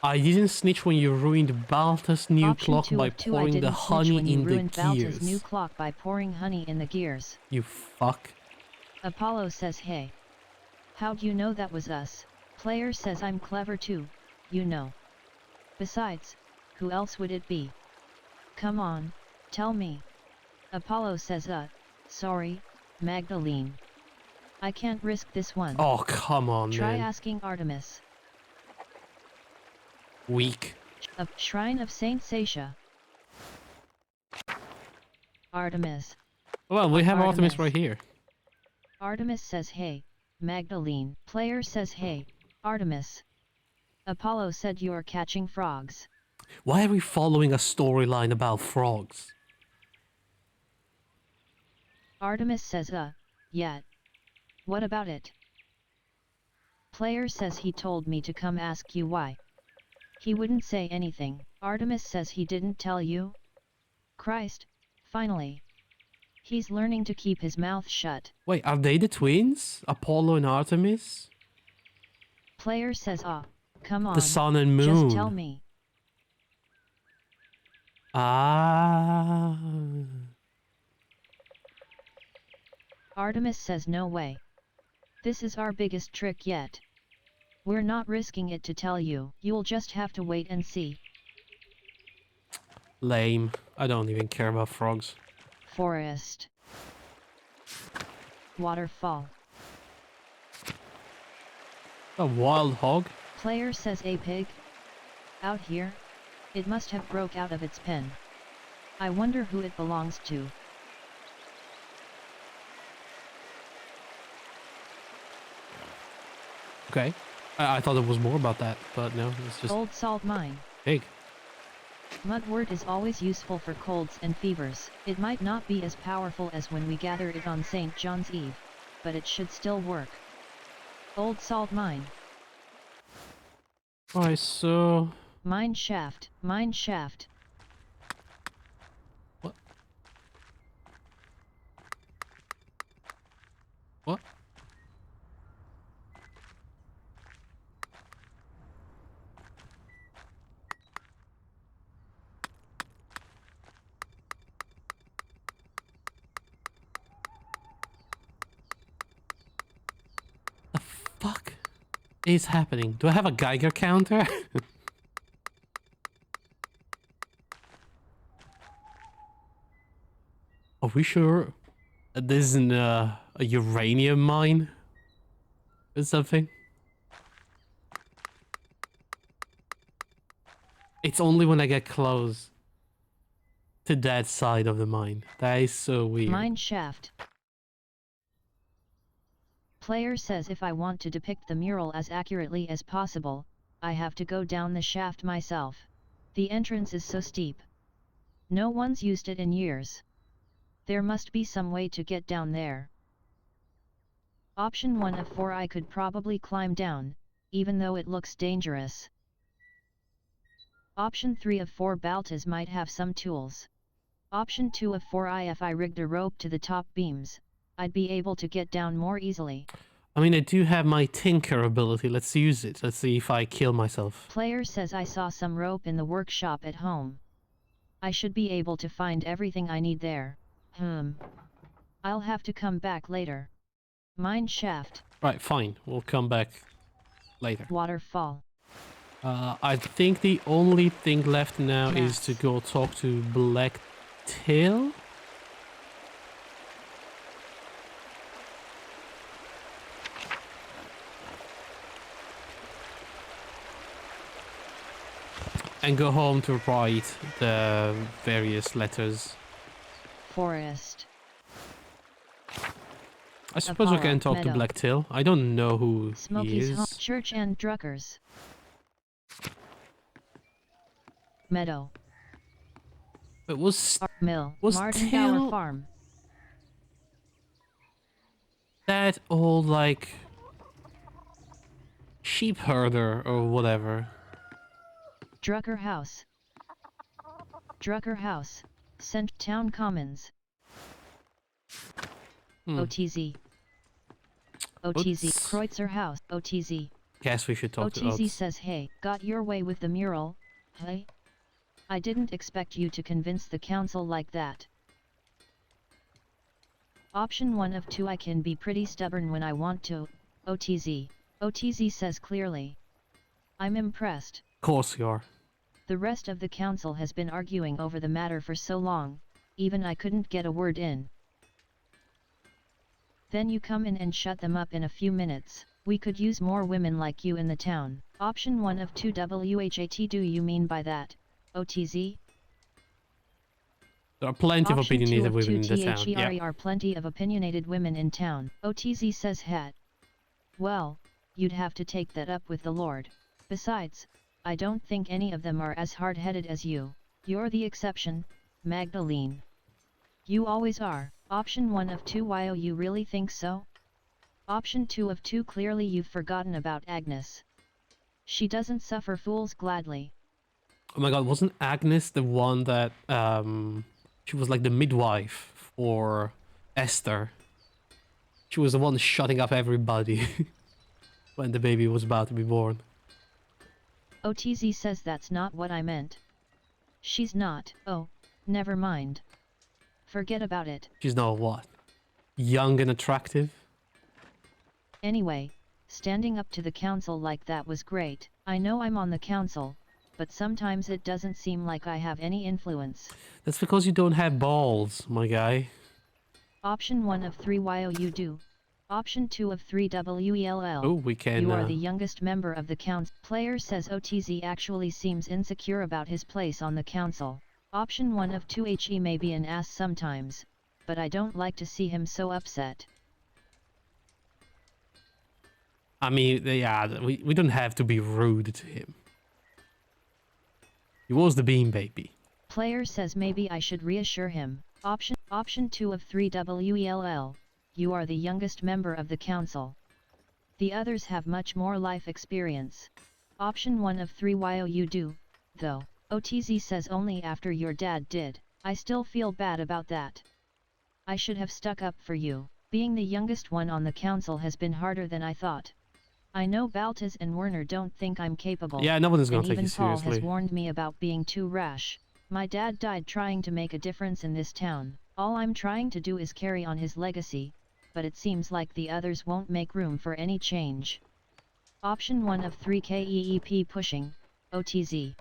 Speaker 1: I didn't snitch when you ruined Balta's new
Speaker 2: Option
Speaker 1: clock
Speaker 2: 2
Speaker 1: by
Speaker 2: of 2 I
Speaker 1: pouring the
Speaker 2: didn't snitch
Speaker 1: honey
Speaker 2: when you
Speaker 1: in the
Speaker 2: ruined Balta's
Speaker 1: gears.
Speaker 2: new clock by pouring honey in the gears.
Speaker 1: You fuck.
Speaker 2: Apollo says hey. How'd you know that was us? Player says I'm clever too, you know. Besides, who else would it be? Come on, tell me. Apollo says sorry, Magdalene. I can't risk this one.
Speaker 1: Oh, come on,
Speaker 2: Try
Speaker 1: man.
Speaker 2: asking Artemis.
Speaker 1: Weak.
Speaker 2: A shrine of Saint Satia. Artemis.
Speaker 1: Well, we have Artemis
Speaker 2: Artemis.
Speaker 1: right here.
Speaker 2: Artemis says hey, Magdalene. Player says hey, Artemis. Apollo said you're catching frogs.
Speaker 1: Why are we following a storyline about frogs?
Speaker 2: Artemis says yeah. What about it? Player says he told me to come ask you why. He wouldn't say anything. Artemis says he didn't tell you? Christ, finally. He's learning to keep his mouth shut.
Speaker 1: Wait, are they the twins? Apollo and Artemis?
Speaker 2: Player says come on.
Speaker 1: The sun and moon.
Speaker 2: Just tell me.
Speaker 1: Ah.
Speaker 2: Artemis says no way. This is our biggest trick yet. We're not risking it to tell you. You'll just have to wait and see.
Speaker 1: Lame. I don't even care about frogs.
Speaker 2: Forest. Waterfall.
Speaker 1: A wild hog?
Speaker 2: Player says a pig. Out here? It must have broke out of its pen. I wonder who it belongs to.
Speaker 1: Okay. I thought there was more about that, but no, it's just
Speaker 2: Old salt mine.
Speaker 1: pig.
Speaker 2: Mudwort is always useful for colds and fevers. It might not be as powerful as when we gathered it on St. John's Eve, but it should still work. Old salt mine.
Speaker 1: Alright, so...
Speaker 2: Mine shaft. Mine shaft.
Speaker 1: What? What? The fuck is happening? Do I have a Geiger counter? Are we sure this isn't a uranium mine or something? It's only when I get close to that side of the mine. That is so weird.
Speaker 2: Mine shaft. Player says if I want to depict the mural as accurately as possible, I have to go down the shaft myself. The entrance is so steep. No one's used it in years. There must be some way to get down there. Option 1 of 4 I could probably climb down, even though it looks dangerous. Option 3 of 4 Baltas might have some tools. Option 2 of 4 if I rigged a rope to the top beams, I'd be able to get down more easily.
Speaker 1: I mean, I do have my tinker ability. Let's use it. Let's see if I kill myself.
Speaker 2: Player says I saw some rope in the workshop at home. I should be able to find everything I need there. I'll have to come back later. Mine shaft.
Speaker 1: Right, fine. We'll come back later.
Speaker 2: Waterfall.
Speaker 1: I think the only thing left now is to go talk to Black Tail. And go home to write the various letters.
Speaker 2: Forest.
Speaker 1: I suppose we
Speaker 2: Apollo,
Speaker 1: can talk to
Speaker 2: Meadow.
Speaker 1: Black Tail. I don't know who he
Speaker 2: Smoky's home.
Speaker 1: is.
Speaker 2: Church and Druckers. Meadow.
Speaker 1: It was
Speaker 2: Mill.
Speaker 1: Was
Speaker 2: Martin
Speaker 1: Tail-
Speaker 2: Gower Farm.
Speaker 1: that old, like, sheep herder or whatever.
Speaker 2: Drucker House. Drucker House. Cent Town Commons. OTZ. OTZ.
Speaker 1: Oops.
Speaker 2: Kreutzer House. OTZ.
Speaker 1: Guess we should talk to
Speaker 2: OTZ
Speaker 1: Oats.
Speaker 2: says hey, got your way with the mural, hey? I didn't expect you to convince the council like that. Option 1 of 2 I can be pretty stubborn when I want to, OTZ. OTZ says clearly. I'm impressed.
Speaker 1: Of course you are.
Speaker 2: The rest of the council has been arguing over the matter for so long, even I couldn't get a word in. Then you come in and shut them up in a few minutes. We could use more women like you in the town. Option 1 of 2 WHAT. Do you mean by that, OTZ?
Speaker 1: There are plenty of
Speaker 2: Option 2
Speaker 1: opinionated
Speaker 2: of
Speaker 1: women
Speaker 2: 2
Speaker 1: in the town.
Speaker 2: THERE
Speaker 1: Yeah.
Speaker 2: are plenty of opinionated women in town. OTZ says hat. Well, you'd have to take that up with the Lord. Besides, I don't think any of them are as hard-headed as you. You're the exception, Magdalene. You always are. Option 1 of 2 Why you really think so? Option 2 of 2 Clearly you've forgotten about Agnes. She doesn't suffer fools gladly.
Speaker 1: Oh my god, wasn't Agnes the one that, she was like the midwife for Esther? She was the one shutting up everybody when the baby was about to be born.
Speaker 2: OTZ says that's not what I meant. She's not. Oh, never mind. Forget about it.
Speaker 1: She's not what? Young and attractive?
Speaker 2: Anyway, standing up to the council like that was great. I know I'm on the council, but sometimes it doesn't seem like I have any influence.
Speaker 1: That's because you don't have balls, my guy.
Speaker 2: Option 1 of 3 YO you do. Option 2 of 3 WELL.
Speaker 1: Oh, we can...
Speaker 2: You are the youngest member of the council. Player says OTZ actually seems insecure about his place on the council. Option 1 of 2 HE may be an ass sometimes, but I don't like to see him so upset.
Speaker 1: I mean, yeah, we don't have to be rude to him. He was the bean baby.
Speaker 2: Player says maybe I should reassure him. Option 2 of 3 WELL. You are the youngest member of the council. The others have much more life experience. Option 1 of 3 YO you do, though. OTZ says only after your dad did. I still feel bad about that. I should have stuck up for you. Being the youngest one on the council has been harder than I thought. I know Baltaz and Werner don't think I'm capable.
Speaker 1: Yeah, no one is gonna
Speaker 2: and
Speaker 1: take you
Speaker 2: even Paul
Speaker 1: seriously.
Speaker 2: has warned me about being too rash. My dad died trying to make a difference in this town. All I'm trying to do is carry on his legacy, but it seems like the others won't make room for any change. Option 1 of 3 KEEP pushing, OTZ.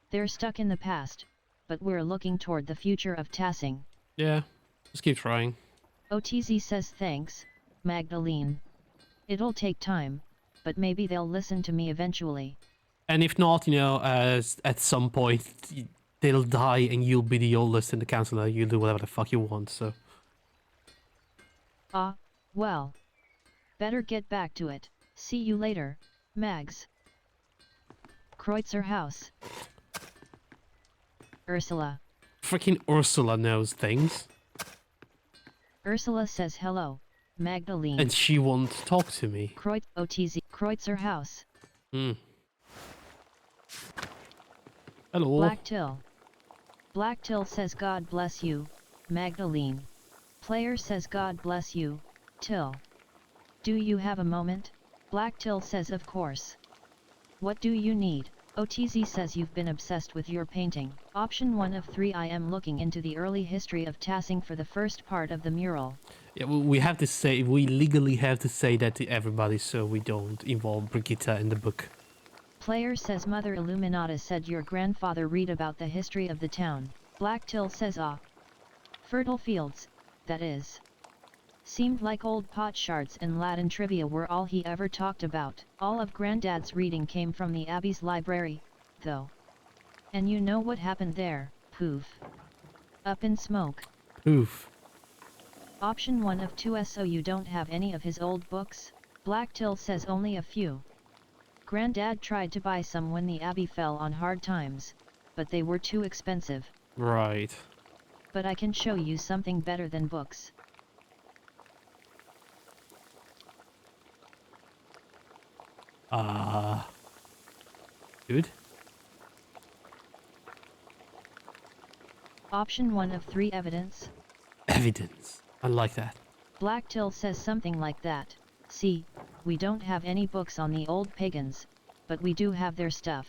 Speaker 2: They're stuck in the past, but we're looking toward the future of Tassing.
Speaker 1: Yeah, just keep trying.
Speaker 2: OTZ says thanks, Magdalene. It'll take time, but maybe they'll listen to me eventually.
Speaker 1: And if not, you know, at some point they'll die and you'll be the oldest in the council and you'll do whatever the fuck you want, so...
Speaker 2: Well. Better get back to it. See you later, Mags. Kreutzer House. Ursula.
Speaker 1: Freaking Ursula knows things.
Speaker 2: Ursula says hello, Magdalene.
Speaker 1: And she won't talk to me.
Speaker 2: OTZ. Kreutzer House.
Speaker 1: Hmm. Hello.
Speaker 2: Black Till. Black Till says God bless you, Magdalene. Player says God bless you, Till. Do you have a moment? Black Till says of course. What do you need? OTZ says you've been obsessed with your painting. Option 1 of 3 I am looking into the early history of Tassing for the first part of the mural.
Speaker 1: Yeah, we have to say, we legally have to say that to everybody so we don't involve Brigitte in the book.
Speaker 2: Player says Mother Illuminata said your grandfather read about the history of the town. Black Till says fertile fields, that is. Seemed like old pot shards and Latin trivia were all he ever talked about. All of Granddad's reading came from the Abbey's library, though. And you know what happened there, poof. Up in smoke.
Speaker 1: Oof.
Speaker 2: Option 1 of 2 so you don't have any of his old books? Black Till says only a few. Granddad tried to buy some when the Abbey fell on hard times, but they were too expensive.
Speaker 1: Right.
Speaker 2: But I can show you something better than books.
Speaker 1: Good.
Speaker 2: Option 1 of 3 evidence.
Speaker 1: Evidence. I like that.
Speaker 2: Black Till says something like that. See, we don't have any books on the old pagans, but we do have their stuff.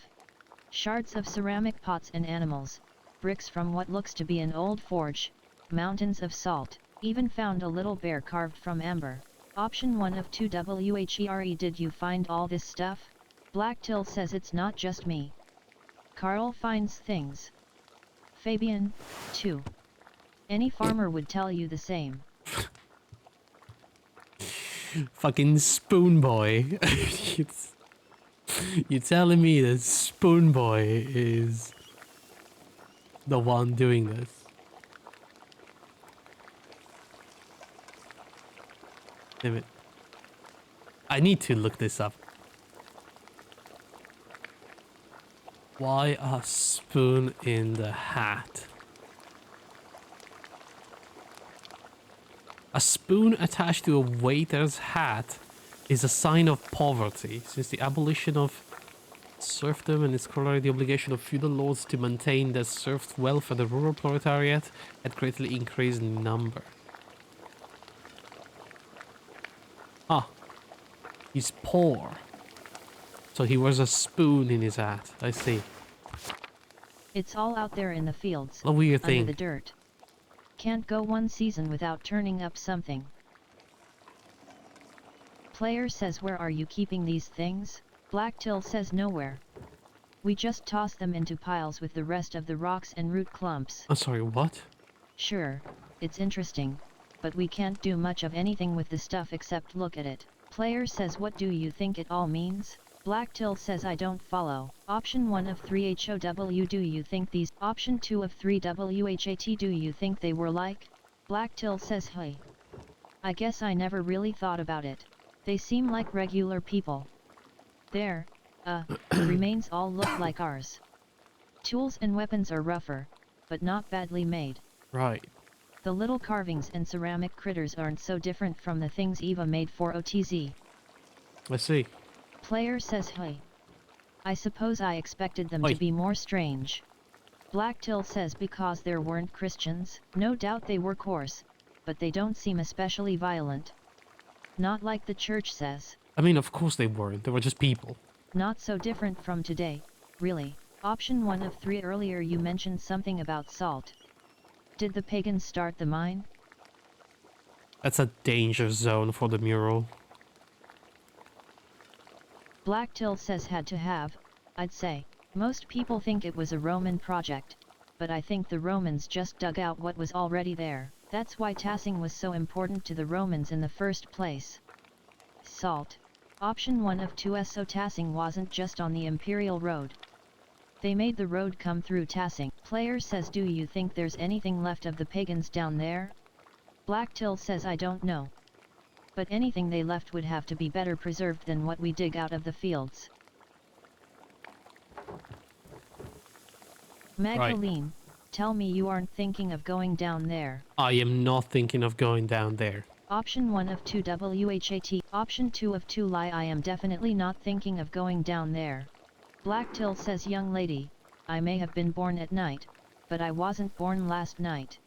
Speaker 2: Shards of ceramic pots and animals, bricks from what looks to be an old forge, mountains of salt, even found a little bear carved from amber. Option 1 of 2 WHERE. Did you find all this stuff? Black Till says it's not just me. Carl finds things. Fabian, too. Any farmer would tell you the same.
Speaker 1: Fucking Spoon Boy. You're telling me that Spoon Boy is the one doing this? Damn it. I need to look this up. Why a spoon in the hat? A spoon attached to a waiter's hat is a sign of poverty. Since the abolition of serfdom and its corollary, the obligation of feudal lords to maintain their serfs' welfare, the rural proletariat had greatly increased in number. Ah, he's poor. So he wears a spoon in his hat. I see.
Speaker 2: It's all out there in the fields,
Speaker 1: A weird
Speaker 2: under
Speaker 1: thing.
Speaker 2: the dirt. Can't go one season without turning up something. Player says where are you keeping these things? Blacktill says nowhere. We just toss them into piles with the rest of the rocks and root clumps.
Speaker 1: I'm sorry, what?
Speaker 2: Sure, it's interesting, but we can't do much of anything with the stuff except look at it. Player says what do you think it all means? Blacktill says I don't follow. Option 1 of 3 HOW do you think these? Option 2 of 3 WHAT do you think they were like? Blacktill says hey. I guess I never really thought about it. They seem like regular people. Their remains all look like ours. Tools and weapons are rougher, but not badly made.
Speaker 1: Right.
Speaker 2: The little carvings and ceramic critters aren't so different from the things Eva made for OTZ.
Speaker 1: Let's see.
Speaker 2: Player says hey. I suppose I expected them
Speaker 1: Oi.
Speaker 2: to be more strange. Blacktill says because there weren't Christians, no doubt they were coarse, but they don't seem especially violent. Not like the church says.
Speaker 1: I mean, of course they weren't. They were just people.
Speaker 2: Not so different from today, really. Option 1 of 3 earlier you mentioned something about salt. Did the pagans start the mine?
Speaker 1: That's a danger zone for the mural.
Speaker 2: Blacktill says had to have, I'd say. Most people think it was a Roman project, but I think the Romans just dug out what was already there. That's why tassing was so important to the Romans in the first place. Salt. Option 1 of 2 so tassing wasn't just on the Imperial Road. They made the road come through tassing. Player says do you think there's anything left of the pagans down there? Blacktill says I don't know. But anything they left would have to be better preserved than what we dig out of the fields. Magdalene, tell me you aren't thinking of going down there.
Speaker 1: I am not thinking of going down there.
Speaker 2: Option 1 of 2 WHAT. Option 2 of 2 lie. I am definitely not thinking of going down there. Blacktill says young lady, I may have been born at night, but I wasn't born last night.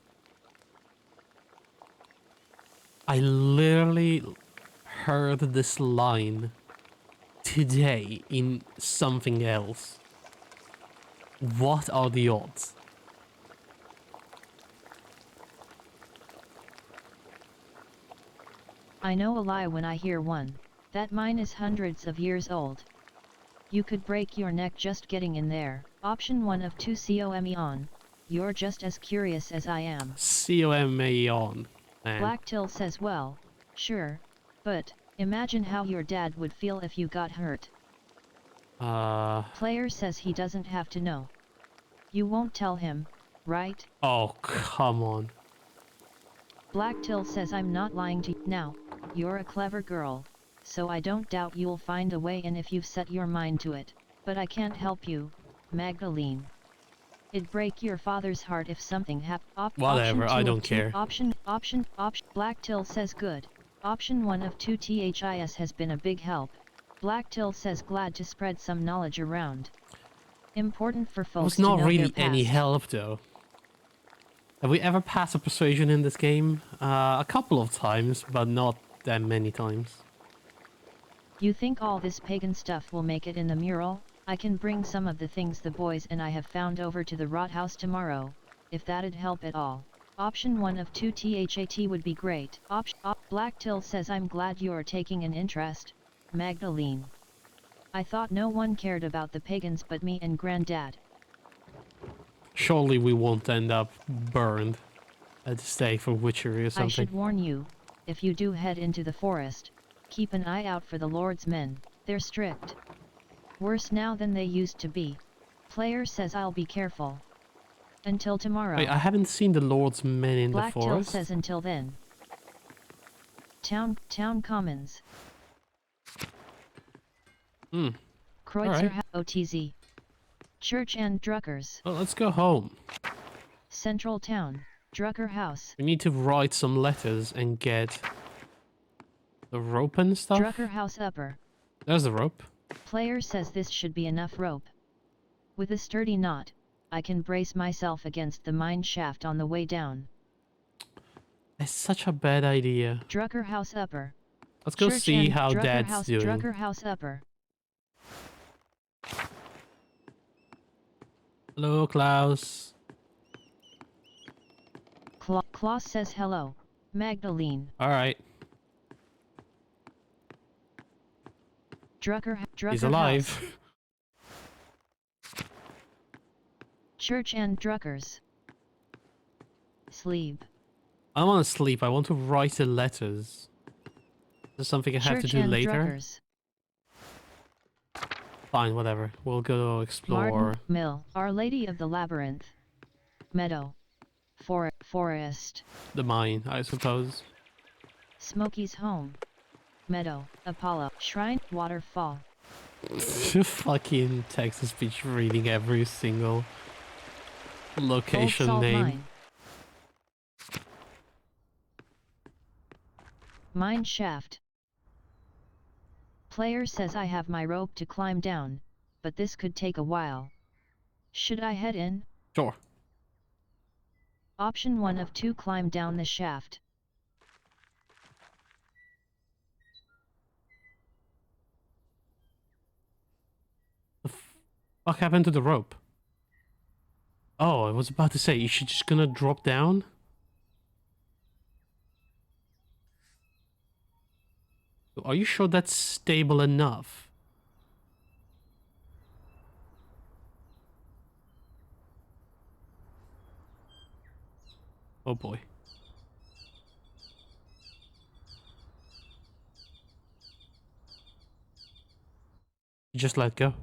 Speaker 1: I literally heard this line today in something else. What are the odds?
Speaker 2: I know a lie when I hear one. That mine is hundreds of years old. You could break your neck just getting in there. Option 1 of 2 COME on. You're just as curious as I am.
Speaker 1: COMA on. Man.
Speaker 2: Blacktill says well, sure, but imagine how your dad would feel if you got hurt. Player says he doesn't have to know. You won't tell him, right?
Speaker 1: Oh, come on.
Speaker 2: Blacktill says I'm not lying to you. Now, you're a clever girl, so I don't doubt you'll find a way in if you've set your mind to it. But I can't help you, Magdalene. It'd break your father's heart if something happened.
Speaker 1: Whatever, I don't care.
Speaker 2: Option. Blacktill says good. Option 1 of 2 THIS has been a big help. Blacktill says glad to spread some knowledge around. Important for
Speaker 1: It
Speaker 2: folks
Speaker 1: was
Speaker 2: to know
Speaker 1: not really
Speaker 2: their
Speaker 1: any
Speaker 2: past.
Speaker 1: help, though. Have we ever passed a persuasion in this game? A couple of times, but not that many times.
Speaker 2: You think all this pagan stuff will make it in the mural? I can bring some of the things the boys and I have found over to the rot house tomorrow, if that'd help at all. Option 1 of 2 THAT would be great. Blacktill says I'm glad you're taking an interest, Magdalene. I thought no one cared about the pagans but me and Granddad.
Speaker 1: Surely we won't end up burned at the stake for witchery or
Speaker 2: I
Speaker 1: something.
Speaker 2: should warn you, if you do head into the forest, keep an eye out for the Lord's men. They're strict. Worse now than they used to be. Player says I'll be careful. Until tomorrow.
Speaker 1: Wait, I haven't seen the Lord's men in the
Speaker 2: Blacktill
Speaker 1: forest.
Speaker 2: says until then. Town Commons. Kreutzer
Speaker 1: Alright.
Speaker 2: OTZ. Church and Druckers.
Speaker 1: Well, let's go home.
Speaker 2: Central Town, Drucker House.
Speaker 1: We need to write some letters and get the rope and stuff.
Speaker 2: Drucker House Upper.
Speaker 1: There's the rope.
Speaker 2: Player says this should be enough rope. With a sturdy knot, I can brace myself against the mine shaft on the way down.
Speaker 1: It's such a bad idea.
Speaker 2: Drucker House Upper.
Speaker 1: Let's go
Speaker 2: Church
Speaker 1: see
Speaker 2: and
Speaker 1: how
Speaker 2: Drucker
Speaker 1: Dad's
Speaker 2: House,
Speaker 1: doing.
Speaker 2: Drucker House Upper.
Speaker 1: Hello, Klaus.
Speaker 2: Klaus says hello, Magdalene.
Speaker 1: Alright. He's
Speaker 2: Drucker
Speaker 1: alive.
Speaker 2: House. Church and Druckers. Sleep.
Speaker 1: I don't want to sleep. I want to write the letters. Is this something I have to
Speaker 2: Church
Speaker 1: do
Speaker 2: and
Speaker 1: later?
Speaker 2: Druckers.
Speaker 1: Fine, whatever. We'll go explore.
Speaker 2: Martin Mill. Our Lady of the Labyrinth. Meadow. Forest.
Speaker 1: The mine, I suppose.
Speaker 2: Smokey's home. Meadow. Apollo. Shrine. Waterfall.
Speaker 1: Fucking text-to-speech reading every single
Speaker 2: Old
Speaker 1: location
Speaker 2: Salt
Speaker 1: name.
Speaker 2: Mine. Mine shaft. Player says I have my rope to climb down, but this could take a while. Should I head in?
Speaker 1: Sure.
Speaker 2: Option 1 of 2 climb down the shaft.
Speaker 1: What happened to the rope? Oh, I was about to say, is she just gonna drop down? Are you sure that's stable enough? Oh boy. Just let go.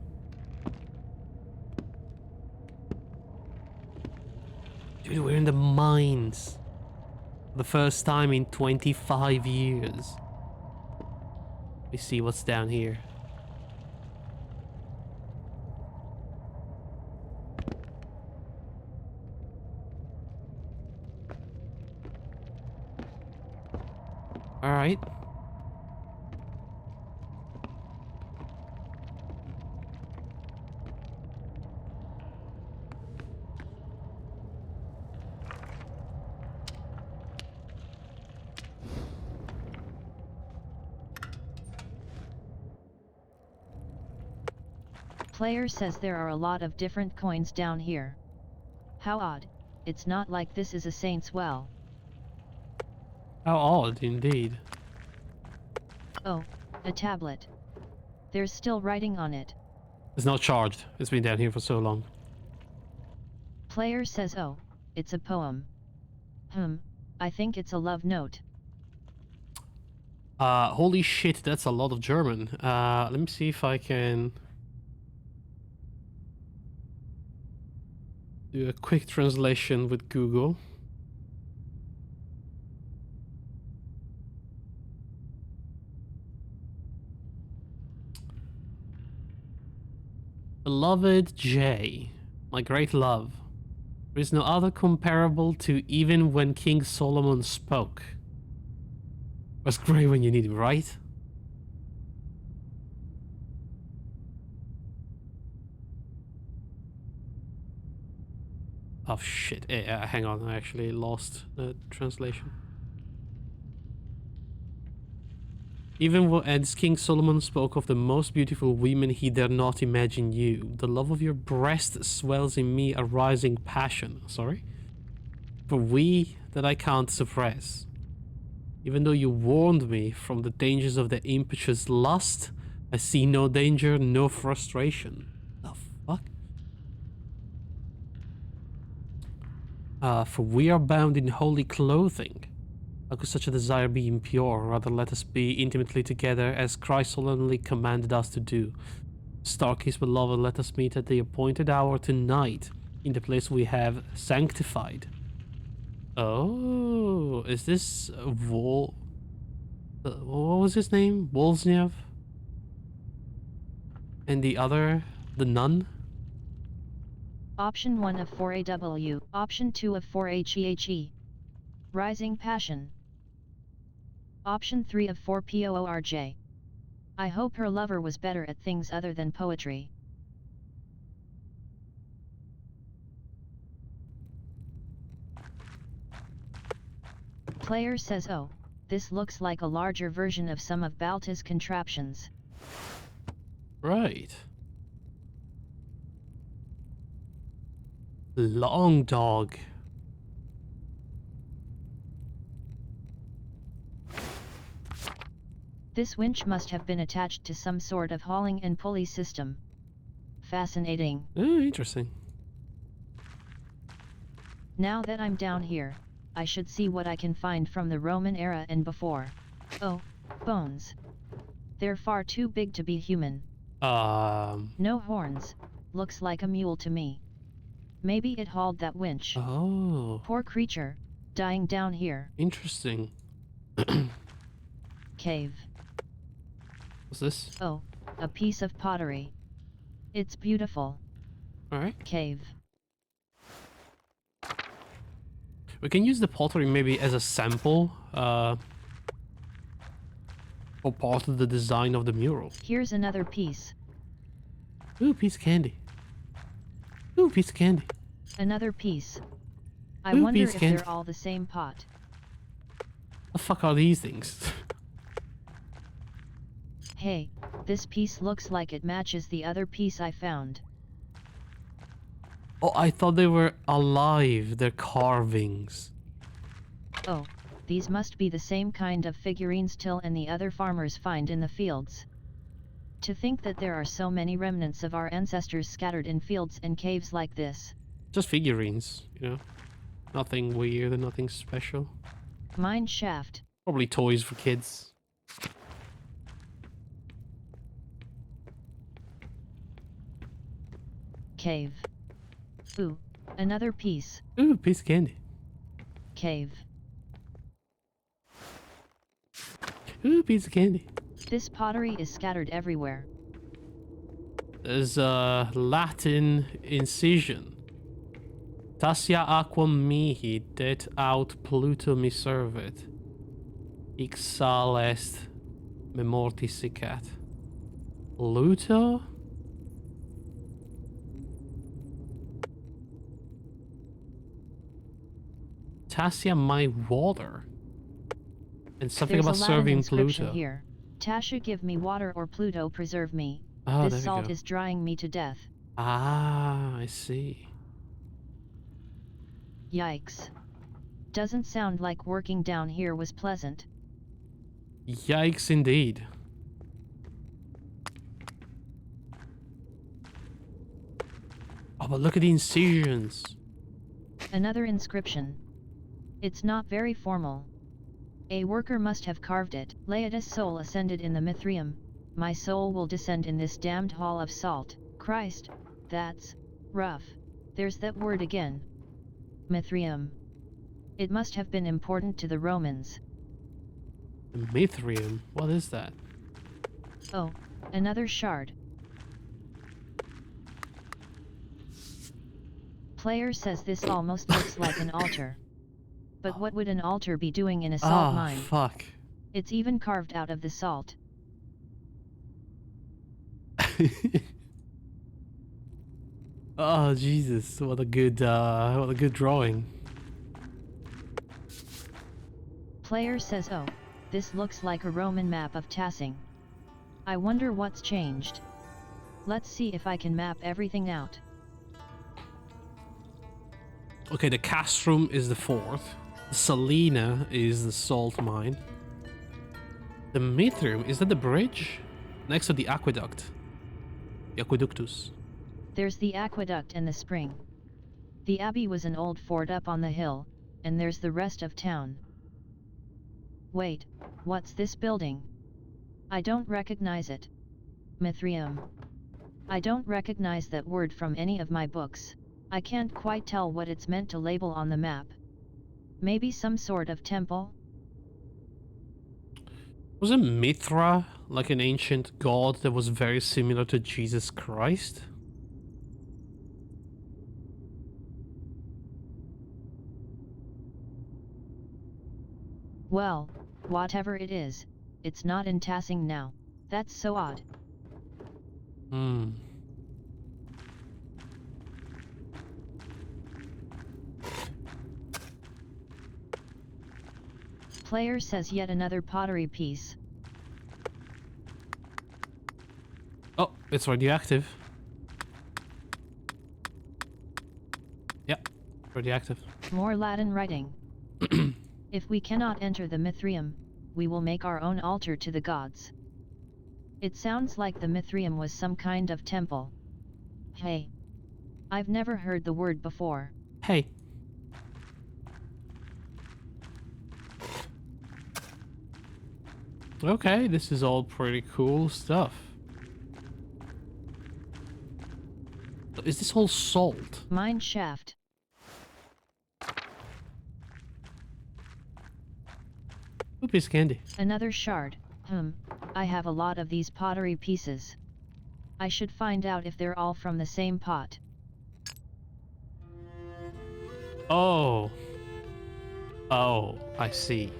Speaker 1: Dude, we're in the mines. For the first time in 25 years. Let me see what's down here. Alright.
Speaker 2: Player says there are a lot of different coins down here. How odd, it's not like this is a saint's well.
Speaker 1: How odd, indeed.
Speaker 2: Oh, a tablet. There's still writing on it.
Speaker 1: It's not charged. It's been down here for so long.
Speaker 2: Player says oh, it's a poem. I think it's a love note.
Speaker 1: Holy shit, that's a lot of German. Let me see if I can do a quick translation with Google. Beloved J, my great love, there is no other comparable to even when King Solomon spoke. Was great when you need it, right? Oh shit, hang on, I actually lost the translation. Even as King Solomon spoke of the most beautiful women, he dare not imagine you. The love of your breast swells in me a rising passion. Sorry? For we that I can't suppress. Even though you warned me from the dangers of the impetuous lust, I see no danger, no frustration. The fuck? For we are bound in holy clothing. How could such a desire be impure? Rather let us be intimately together as Christ solemnly commanded us to do. Starkey's beloved, let us meet at the appointed hour tonight in the place we have sanctified. Oh, is this what was his name? Wolznev? And the other, the nun?
Speaker 2: Option 1 of 4AW. Option 2 of 4HEHE. Rising passion. Option 3 of 4POORJ. I hope her lover was better at things other than poetry. Player says oh, this looks like a larger version of some of Balta's contraptions.
Speaker 1: Right. Long dog.
Speaker 2: This winch must have been attached to some sort of hauling and pulley system. Fascinating.
Speaker 1: Oh, interesting.
Speaker 2: Now that I'm down here, I should see what I can find from the Roman era and before. Oh, bones. They're far too big to be human. No horns, looks like a mule to me. Maybe it hauled that winch.
Speaker 1: Oh.
Speaker 2: Poor creature, dying down here.
Speaker 1: Interesting.
Speaker 2: Cave.
Speaker 1: What's this?
Speaker 2: Oh, a piece of pottery. It's beautiful.
Speaker 1: Alright.
Speaker 2: Cave.
Speaker 1: We can use the pottery maybe as a sample for part of the design of the mural.
Speaker 2: Here's another piece.
Speaker 1: Ooh, piece of candy. Ooh, piece of candy.
Speaker 2: Another piece. I
Speaker 1: Ooh,
Speaker 2: wonder
Speaker 1: piece
Speaker 2: if
Speaker 1: of candy.
Speaker 2: they're all the same pot.
Speaker 1: The fuck are these things?
Speaker 2: Hey, this piece looks like it matches the other piece I found.
Speaker 1: Oh, I thought they were alive. They're carvings.
Speaker 2: Oh, these must be the same kind of figurines Till and the other farmers find in the fields. To think that there are so many remnants of our ancestors scattered in fields and caves like this.
Speaker 1: Just figurines, you know? Nothing weird and nothing special.
Speaker 2: Mine shaft.
Speaker 1: Probably toys for kids.
Speaker 2: Cave. Ooh, another piece.
Speaker 1: Ooh, piece of candy.
Speaker 2: Cave.
Speaker 1: Ooh, piece of candy.
Speaker 2: This pottery is scattered everywhere.
Speaker 1: There's a Latin incision. Tassia aquam mihi det aut Pluto mi servet. Ixal est me mortis sicat. Pluto? Tassia my water. And something
Speaker 2: There's
Speaker 1: about
Speaker 2: a Latin
Speaker 1: serving
Speaker 2: inscription
Speaker 1: Pluto.
Speaker 2: here. Tasha give me water or Pluto preserve me.
Speaker 1: Oh, there
Speaker 2: This
Speaker 1: we
Speaker 2: salt
Speaker 1: go.
Speaker 2: is drying me to death.
Speaker 1: Ah, I see.
Speaker 2: Yikes. Doesn't sound like working down here was pleasant.
Speaker 1: Yikes indeed. Oh, but look at the incisions.
Speaker 2: Another inscription. It's not very formal. A worker must have carved it. Laetus soul ascended in the Mithrium. My soul will descend in this damned hall of salt. Christ, that's rough. There's that word again. Mithrium. It must have been important to the Romans.
Speaker 1: Mithrium? What is that?
Speaker 2: Oh, another shard. Player says this almost looks like an altar. But what would an altar be doing in a salt mine?
Speaker 1: Fuck.
Speaker 2: It's even carved out of the salt.
Speaker 1: Oh, Jesus. What a good drawing.
Speaker 2: Player says, oh, this looks like a Roman map of Tassing. I wonder what's changed. Let's see if I can map everything out.
Speaker 1: Okay, the castrum is the fourth. Salina is the salt mine. The Mithrium, is that the bridge? Next to the aqueduct. The aqueductus.
Speaker 2: There's the aqueduct and the spring. The abbey was an old fort up on the hill, and there's the rest of town. Wait, what's this building? I don't recognize it. Mithrium. I don't recognize that word from any of my books. I can't quite tell what it's meant to label on the map. Maybe some sort of temple?
Speaker 1: Wasn't Mithra like an ancient god that was very similar to Jesus Christ?
Speaker 2: Well, whatever it is, it's not in Tassing now. That's so odd.
Speaker 1: Hmm.
Speaker 2: Player says yet another pottery piece.
Speaker 1: Oh, it's radioactive. Yep, radioactive.
Speaker 2: More Latin writing. If we cannot enter the Mithrium, we will make our own altar to the gods. It sounds like the Mithraeum was some kind of temple. Hey. I've never heard the word before.
Speaker 1: Hey. Okay, this is all pretty cool stuff. Is this all salt?
Speaker 2: Mine shaft.
Speaker 1: Ooh, piece of candy.
Speaker 2: Another shard. I have a lot of these pottery pieces. I should find out if they're all from the same pot.
Speaker 1: Oh. Oh, I see.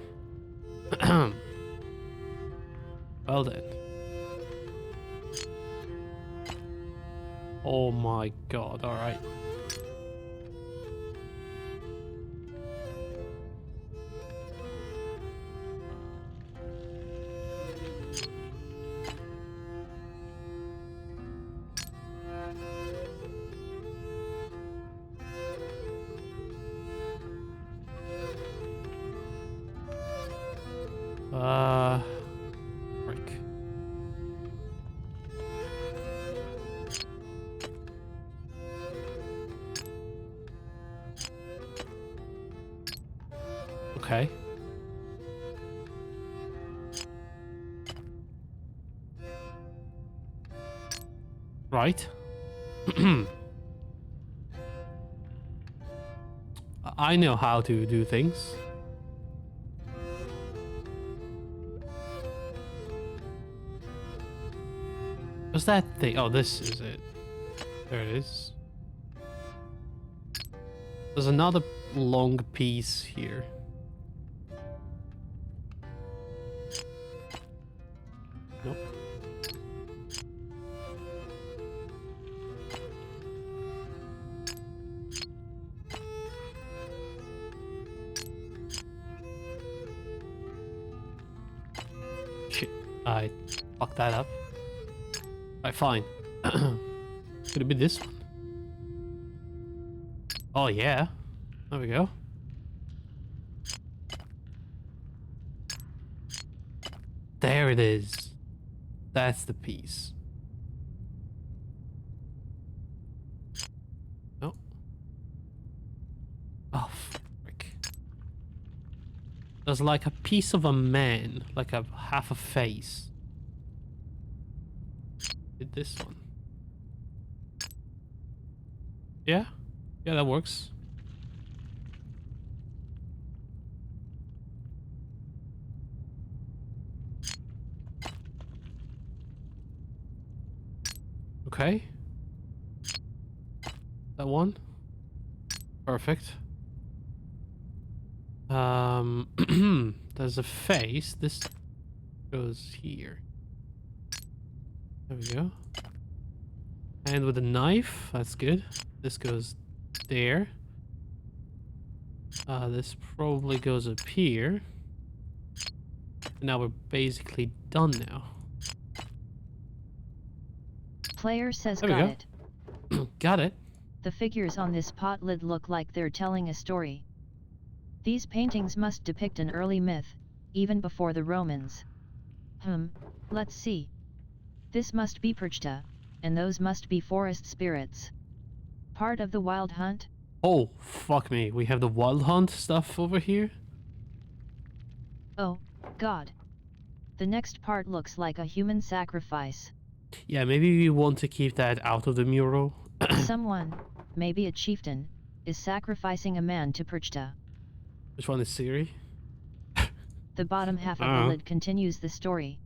Speaker 1: Well then. Oh my god, alright. Frick. Okay. Right. I know how to do things. What's that thing? Oh, this is it. There it is. There's another long piece here. Nope. Shit. I fucked that up. Alright, fine. Could it be this one? Oh, yeah. There we go. There it is. That's the piece. No. Oh, frick. There's like a piece of a man, like a half a face. Did this one? Yeah? Yeah, that works. Okay. That one. Perfect. There's a face. This goes here. There we go. And with a knife, that's good. This goes there. This probably goes up here. Now we're basically done now.
Speaker 2: Player says
Speaker 1: There we
Speaker 2: got
Speaker 1: go.
Speaker 2: it.
Speaker 1: Got it.
Speaker 2: The figures on this pot lid look like they're telling a story. These paintings must depict an early myth, even before the Romans. Let's see. This must be Perchta, and those must be forest spirits. Part of the wild hunt?
Speaker 1: Oh, fuck me. We have the wild hunt stuff over here.
Speaker 2: Oh, God. The next part looks like a human sacrifice.
Speaker 1: Yeah, maybe we want to keep that out of the mural.
Speaker 2: Someone, maybe a chieftain, is sacrificing a man to Perchta.
Speaker 1: Which one is Siri?
Speaker 2: The bottom half of the lid continues the story.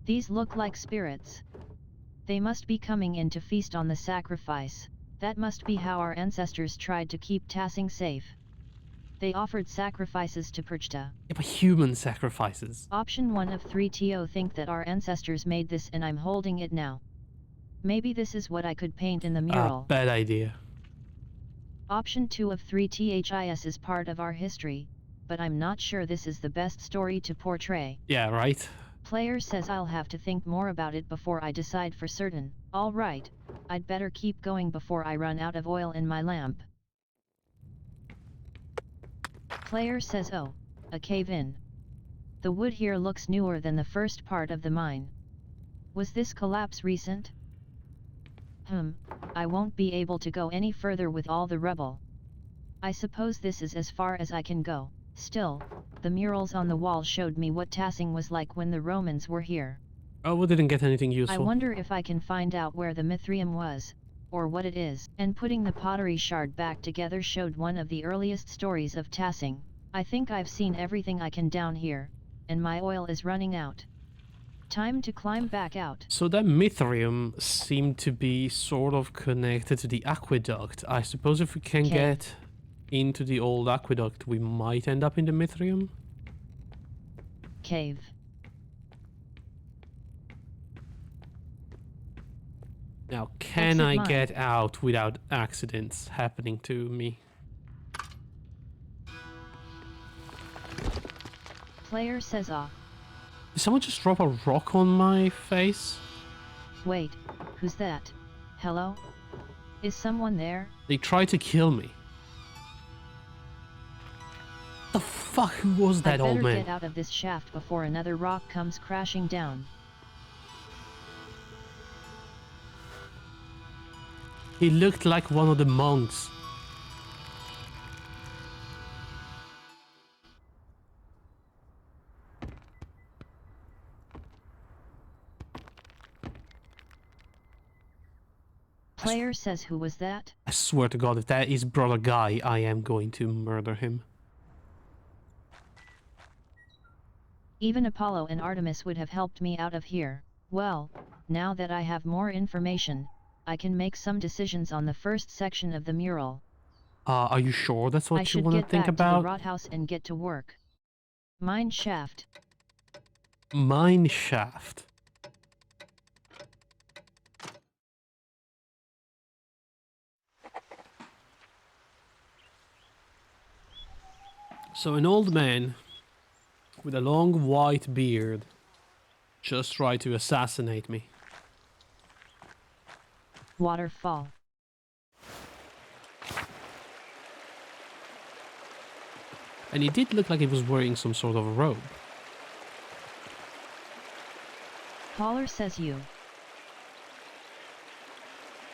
Speaker 2: These look like spirits. They must be coming in to feast on the sacrifice. That must be how our ancestors tried to keep Tassing safe. They offered sacrifices to Perchta.
Speaker 1: Yeah, but human sacrifices.
Speaker 2: Option 1 of 3TO think that our ancestors made this and I'm holding it now. Maybe this is what I could paint in the mural.
Speaker 1: Bad idea.
Speaker 2: Option 2 of 3THIS is part of our history, but I'm not sure this is the best story to portray.
Speaker 1: Yeah, right.
Speaker 2: Player says I'll have to think more about it before I decide for certain. Alright, I'd better keep going before I run out of oil in my lamp. Player says oh, a cave-in. The wood here looks newer than the first part of the mine. Was this collapse recent? I won't be able to go any further with all the rubble. I suppose this is as far as I can go. Still, the murals on the wall showed me what tassing was like when the Romans were here.
Speaker 1: Oh, we didn't get anything
Speaker 2: I
Speaker 1: useful.
Speaker 2: wonder if I can find out where the Mithrium was, or what it is. And putting the pottery shard back together showed one of the earliest stories of tassing. I think I've seen everything I can down here, and my oil is running out. Time to climb back out.
Speaker 1: So that Mithrium seemed to be sort of connected to the aqueduct. I suppose if we can get into the old aqueduct, we might end up in the Mithrium.
Speaker 2: Cave.
Speaker 1: Now, can
Speaker 2: Exit
Speaker 1: I
Speaker 2: mine.
Speaker 1: get out without accidents happening to me?
Speaker 2: Player says ah.
Speaker 1: Did someone just drop a rock on my face?
Speaker 2: Wait, who's that? Hello? Is someone there?
Speaker 1: They tried to kill me. The fuck, who was that old
Speaker 2: I'd
Speaker 1: man?
Speaker 2: better get out of this shaft before another rock comes crashing down.
Speaker 1: He looked like one of the monks.
Speaker 2: Player says who was that?
Speaker 1: I swear to God, if that is Brother Guy, I am going to murder him.
Speaker 2: Even Apollo and Artemis would have helped me out of here. Well, now that I have more information, I can make some decisions on the first section of the mural.
Speaker 1: Are you sure that's
Speaker 2: I
Speaker 1: what you
Speaker 2: should
Speaker 1: want to
Speaker 2: get
Speaker 1: think
Speaker 2: back to
Speaker 1: about?
Speaker 2: the rot house and get to work. Mine shaft.
Speaker 1: Mine shaft. So an old man with a long white beard just tried to assassinate me.
Speaker 2: Waterfall.
Speaker 1: And he did look like he was wearing some sort of robe.
Speaker 2: Holler says you.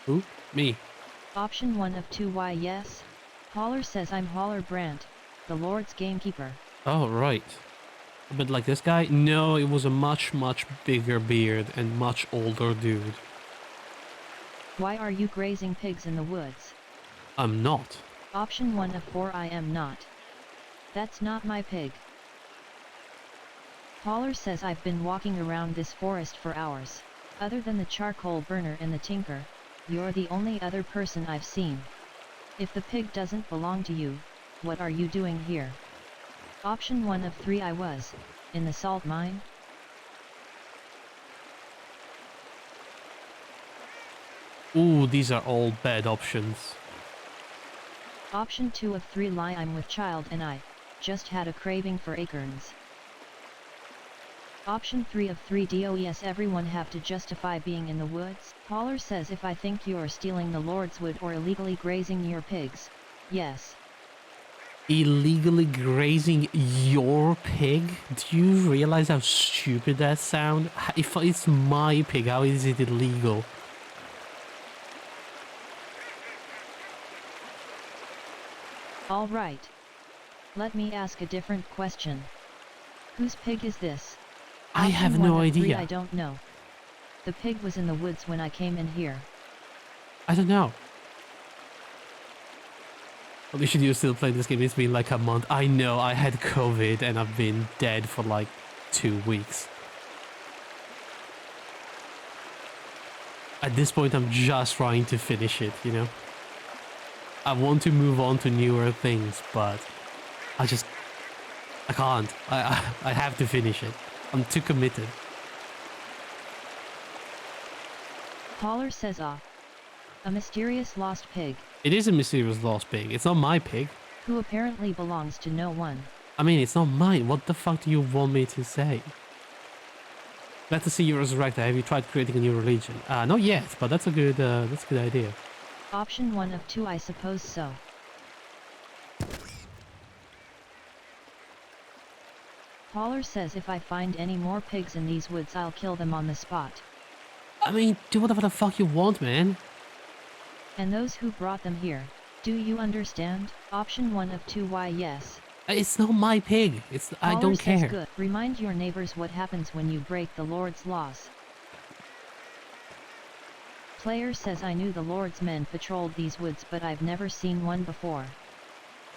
Speaker 1: Who? Me.
Speaker 2: Option 1 of 2. Why yes? Holler says I'm Holler Brandt, the Lord's gamekeeper.
Speaker 1: Oh, right. A bit like this guy? No, it was a much, much bigger beard and much older dude.
Speaker 2: Why are you grazing pigs in the woods?
Speaker 1: I'm not.
Speaker 2: Option 1 of 4. I am not. That's not my pig. Holler says I've been walking around this forest for hours. Other than the charcoal burner and the tinker, you're the only other person I've seen. If the pig doesn't belong to you, what are you doing here? Option 1 of 3. I was in the salt mine.
Speaker 1: Ooh, these are all bad options.
Speaker 2: Option 2 of 3. Lie. I'm with child and I just had a craving for acorns. Option 3 of 3. DOES. Everyone have to justify being in the woods? Holler says if I think you're stealing the Lord's wood or illegally grazing your pigs, yes.
Speaker 1: Illegally grazing your pig? Do you realize how stupid that sounds? If it's my pig, how is it illegal?
Speaker 2: Alright. Let me ask a different question. Whose pig is this?
Speaker 1: I have
Speaker 2: Option
Speaker 1: no
Speaker 2: 1 of 3.
Speaker 1: idea.
Speaker 2: I don't know. The pig was in the woods when I came in here.
Speaker 1: I don't know. At least you're still playing this game. It's been like a month. I know, I had COVID and I've been dead for like 2 weeks. At this point, I'm just trying to finish it, you know? I want to move on to newer things, but I can't. I have to finish it. I'm too committed.
Speaker 2: Holler says ah. A mysterious lost pig,
Speaker 1: It is a mysterious lost pig. It's not my pig.
Speaker 2: who apparently belongs to no one.
Speaker 1: I mean, it's not mine. What the fuck do you want me to say? Glad to see you resurrected. Have you tried creating a new religion? Not yet, but that's a good idea.
Speaker 2: Option 1 of 2. I suppose so. Pauler says if I find any more pigs in these woods I'll kill them on the spot.
Speaker 1: I mean, do whatever the fuck you want, man.
Speaker 2: And those who brought them here, do you understand? Option 1 of 2 why yes.
Speaker 1: It's not my pig. I
Speaker 2: Pauler
Speaker 1: don't
Speaker 2: says
Speaker 1: care.
Speaker 2: good. Remind your neighbors what happens when you break the Lord's laws. Player says I knew the Lord's men patrolled these woods but I've never seen one before.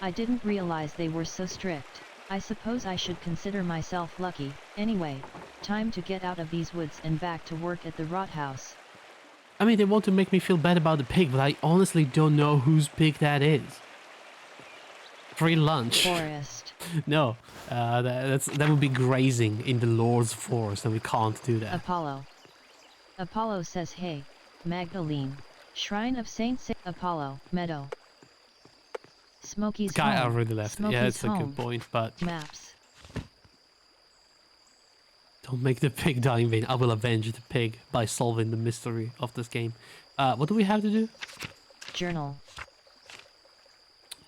Speaker 2: I didn't realize they were so strict. I suppose I should consider myself lucky. Anyway, time to get out of these woods and back to work at the rot house.
Speaker 1: I mean, they want to make me feel bad about the pig, but I honestly don't know whose pig that is. Free lunch.
Speaker 2: Forest.
Speaker 1: No, that would be grazing in the Lord's forest, and we can't do that.
Speaker 2: Apollo. Apollo says hey, Magdalene, Shrine of Saint Apollo, Meadow. Smokey's
Speaker 1: The guy
Speaker 2: home.
Speaker 1: already left.
Speaker 2: Smokey's
Speaker 1: Yeah, it's a
Speaker 2: home.
Speaker 1: good point, but
Speaker 2: Maps.
Speaker 1: don't make the pig die in vain. I will avenge the pig by solving the mystery of this game. What do we have to do?
Speaker 2: Journal.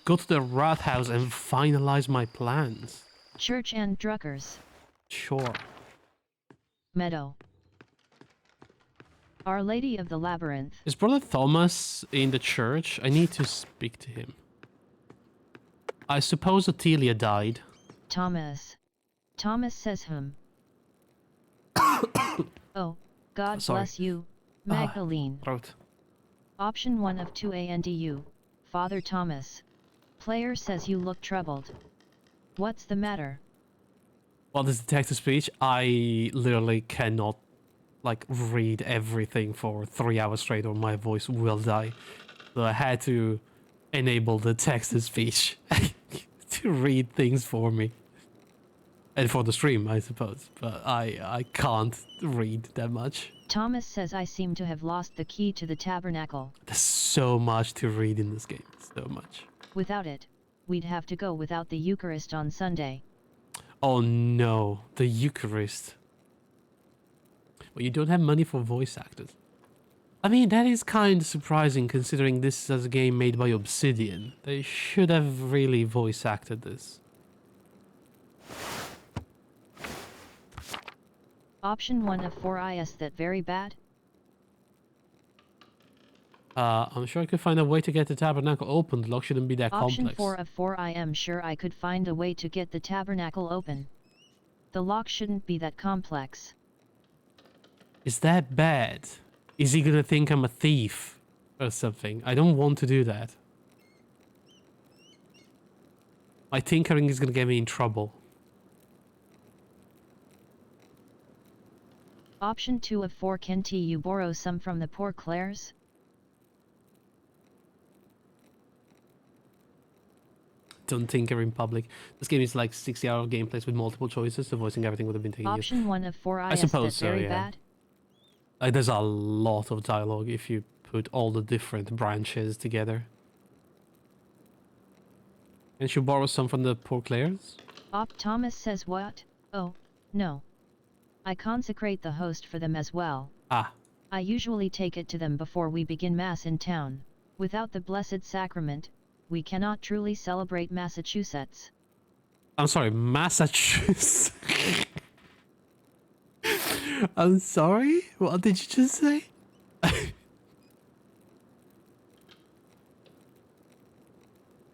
Speaker 1: Go to the rat house and finalize my plans.
Speaker 2: Church and Druckers.
Speaker 1: Sure.
Speaker 2: Meadow. Our Lady of the Labyrinth.
Speaker 1: Is Brother Thomas in the church? I need to speak to him. I suppose Otelia died.
Speaker 2: Thomas. Thomas says Oh, God
Speaker 1: Sorry.
Speaker 2: bless you, Magdalene.
Speaker 1: Throat.
Speaker 2: Option 1 of 2 ANDU, Father Thomas. Player says you look troubled. What's the matter?
Speaker 1: Well, this is text-to-speech. I literally cannot, like, read everything for 3 hours straight or my voice will die. So I had to enable the text-to-speech to read things for me. And for the stream, I suppose. But I can't read that much.
Speaker 2: Thomas says I seem to have lost the key to the tabernacle.
Speaker 1: There's so much to read in this game. So much.
Speaker 2: Without it, we'd have to go without the Eucharist on Sunday.
Speaker 1: Oh no, the Eucharist. Well, you don't have money for voice actors. I mean, that is kind of surprising considering this is a game made by Obsidian. They should have really voice acted this.
Speaker 2: Option 1 of 4 is that very bad?
Speaker 1: I'm sure I could find a way to get the tabernacle open. The lock shouldn't be that
Speaker 2: Option
Speaker 1: complex.
Speaker 2: 4 of 4 I am sure I could find a way to get the tabernacle open. The lock shouldn't be that complex.
Speaker 1: Is that bad? Is he gonna think I'm a thief or something? I don't want to do that. My tinkering is gonna get me in trouble.
Speaker 2: Option 2 of 4 can you borrow some from the poor Clares?
Speaker 1: Don't tinker in public. This game is like 60-hour gameplays with multiple choices, so voicing everything would have been taking years.
Speaker 2: Option 1 of 4
Speaker 1: I suppose
Speaker 2: that
Speaker 1: so,
Speaker 2: very
Speaker 1: yeah.
Speaker 2: bad?
Speaker 1: Like, there's a lot of dialogue if you put all the different branches together. And you borrow some from the poor Clares?
Speaker 2: Thomas says what? Oh, no. I consecrate the host for them as well.
Speaker 1: Ah.
Speaker 2: I usually take it to them before we begin Mass in town. Without the Blessed Sacrament, we cannot truly celebrate Massachusetts.
Speaker 1: I'm sorry, Massachusetts. I'm sorry? What did you just say?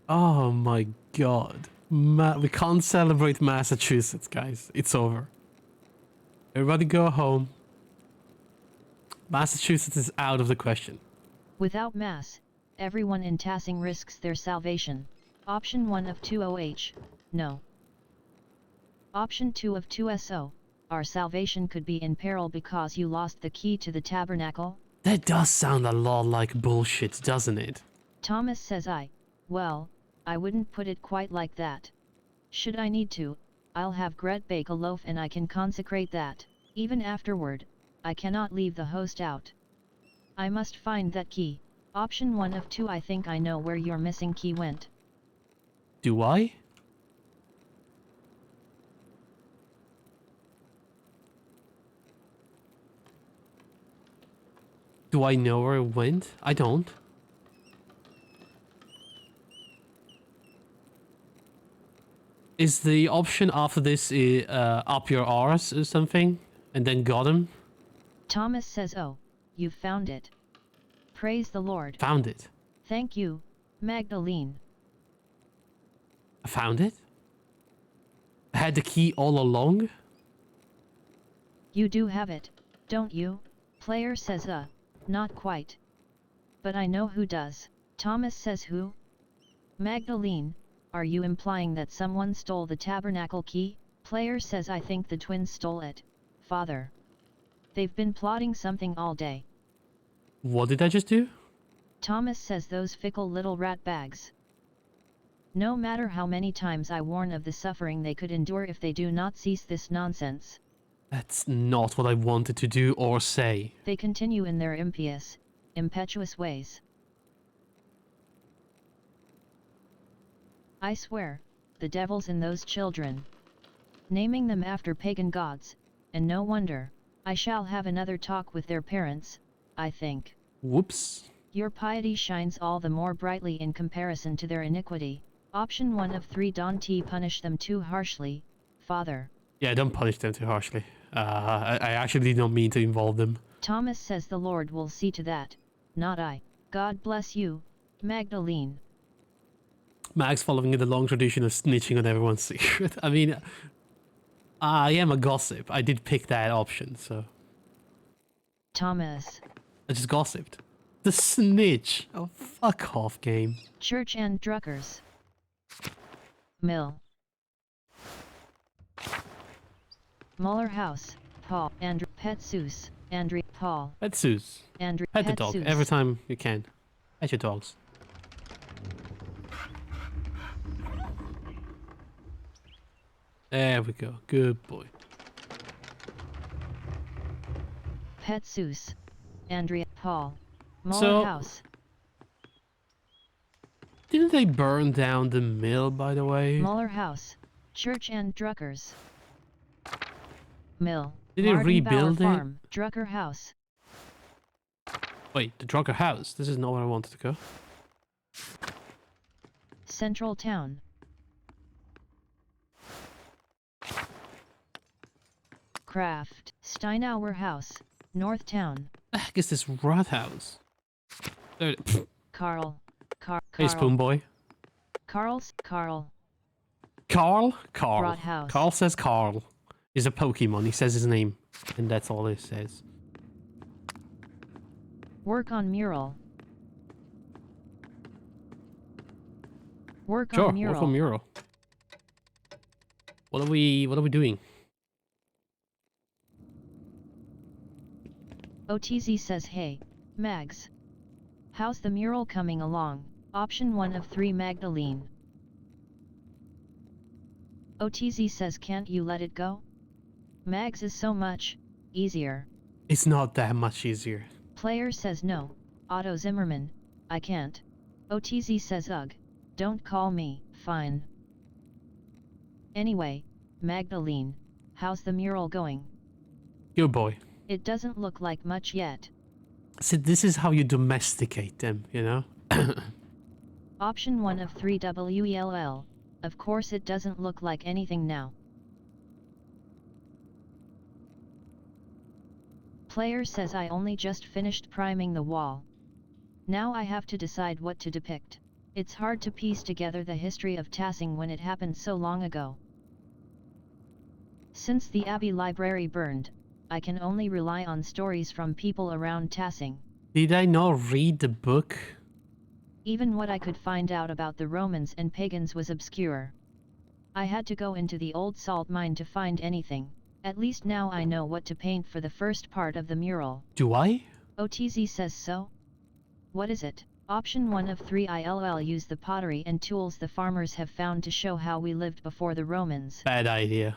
Speaker 1: Oh my god. We can't celebrate Massachusetts, guys. It's over. Everybody go home. Massachusetts is out of the question.
Speaker 2: Without Mass, everyone in Tassing risks their salvation. Option 1 of 2 OH, no. Option 2 of 2 SO, our salvation could be in peril because you lost the key to the tabernacle?
Speaker 1: That does sound a lot like bullshit, doesn't it?
Speaker 2: Thomas says well, I wouldn't put it quite like that. Should I need to, I'll have Gret bake a loaf and I can consecrate that. Even afterward, I cannot leave the host out. I must find that key. Option 1 of 2 I think I know where your missing key went.
Speaker 1: Do I? Do I know where it went? I don't. Is the option after this up your arse or something? And then got him?
Speaker 2: Thomas says, oh, you found it. Praise the Lord.
Speaker 1: Found it.
Speaker 2: Thank you, Magdalene.
Speaker 1: I found it? I had the key all along?
Speaker 2: You do have it, don't you? Player says, not quite. But I know who does. Thomas says, who? Magdalene, are you implying that someone stole the tabernacle key? Player says, I think the twins stole it, father. They've been plotting something all day.
Speaker 1: What did I just do?
Speaker 2: Thomas says, those fickle little rat bags. No matter how many times I warn of the suffering they could endure if they do not cease this nonsense.
Speaker 1: That's not what I wanted to do or say.
Speaker 2: They continue in their impetuous ways. I swear, the devil's in those children. Naming them after pagan gods, and no wonder, I shall have another talk with their parents, I think.
Speaker 1: Whoops.
Speaker 2: Your piety shines all the more brightly in comparison to their iniquity. Option 1 of 3. Don't punish them too harshly, father.
Speaker 1: Yeah, don't punish them too harshly. I actually don't mean to involve them.
Speaker 2: Thomas says the Lord will see to that, not I. God bless you, Magdalene.
Speaker 1: Max following in the long tradition of snitching on everyone's secret. I mean, I am a gossip. I did pick that option, so...
Speaker 2: Thomas.
Speaker 1: I just gossiped. The snitch. Oh, fuck off, game.
Speaker 2: Church and Druckers. Mill. Muller House, Paul, Andrew, Pet Seuss, Andrew, Paul.
Speaker 1: Pet Seuss.
Speaker 2: Andrew,
Speaker 1: Pet the
Speaker 2: Pet
Speaker 1: dog
Speaker 2: Seuss.
Speaker 1: every time you can. Pet your dogs. There we go. Good boy.
Speaker 2: Pet Seuss, Andrea, Paul. Muller
Speaker 1: So-
Speaker 2: House,
Speaker 1: Didn't they burn down the mill, by the way?
Speaker 2: Muller House, Church and Druckers. Mill.
Speaker 1: Did they
Speaker 2: Martin
Speaker 1: rebuild
Speaker 2: Bauer
Speaker 1: it?
Speaker 2: Farm, Drucker House.
Speaker 1: Wait, the Drucker house. This is not where I wanted to go.
Speaker 2: Central Town. Kraft, Steinauer House, North Town.
Speaker 1: The heck is this rat house? There,
Speaker 2: Carl.
Speaker 1: hey, Spoon Boy.
Speaker 2: Carl.
Speaker 1: Carl?
Speaker 2: Rat house.
Speaker 1: Carl says Carl is a Pokemon. He says his name, and that's all he says.
Speaker 2: Work on mural. Work
Speaker 1: Sure,
Speaker 2: on mural.
Speaker 1: work on mural. What are we doing?
Speaker 2: OTZ says, hey, Mags. How's the mural coming along? Option 1 of 3. Magdalene. OTZ says, can't you let it go? Mags is so much easier.
Speaker 1: It's not that much easier.
Speaker 2: Player says no, Otto Zimmerman, I can't. OTZ says ugh, don't call me, fine. Anyway, Magdalene, how's the mural going?
Speaker 1: Good boy.
Speaker 2: It doesn't look like much yet.
Speaker 1: So this is how you domesticate them, you know?
Speaker 2: Option 1 of 3. WELL, of course it doesn't look like anything now. Player says I only just finished priming the wall. Now I have to decide what to depict. It's hard to piece together the history of Tassing when it happened so long ago. Since the Abbey Library burned, I can only rely on stories from people around Tassing.
Speaker 1: Did I not read the book?
Speaker 2: Even what I could find out about the Romans and pagans was obscure. I had to go into the old salt mine to find anything. At least now I know what to paint for the first part of the mural.
Speaker 1: Do I?
Speaker 2: OTZ says so? What is it? Option 1 of 3. ILL use the pottery and tools the farmers have found to show how we lived before the Romans.
Speaker 1: Bad idea.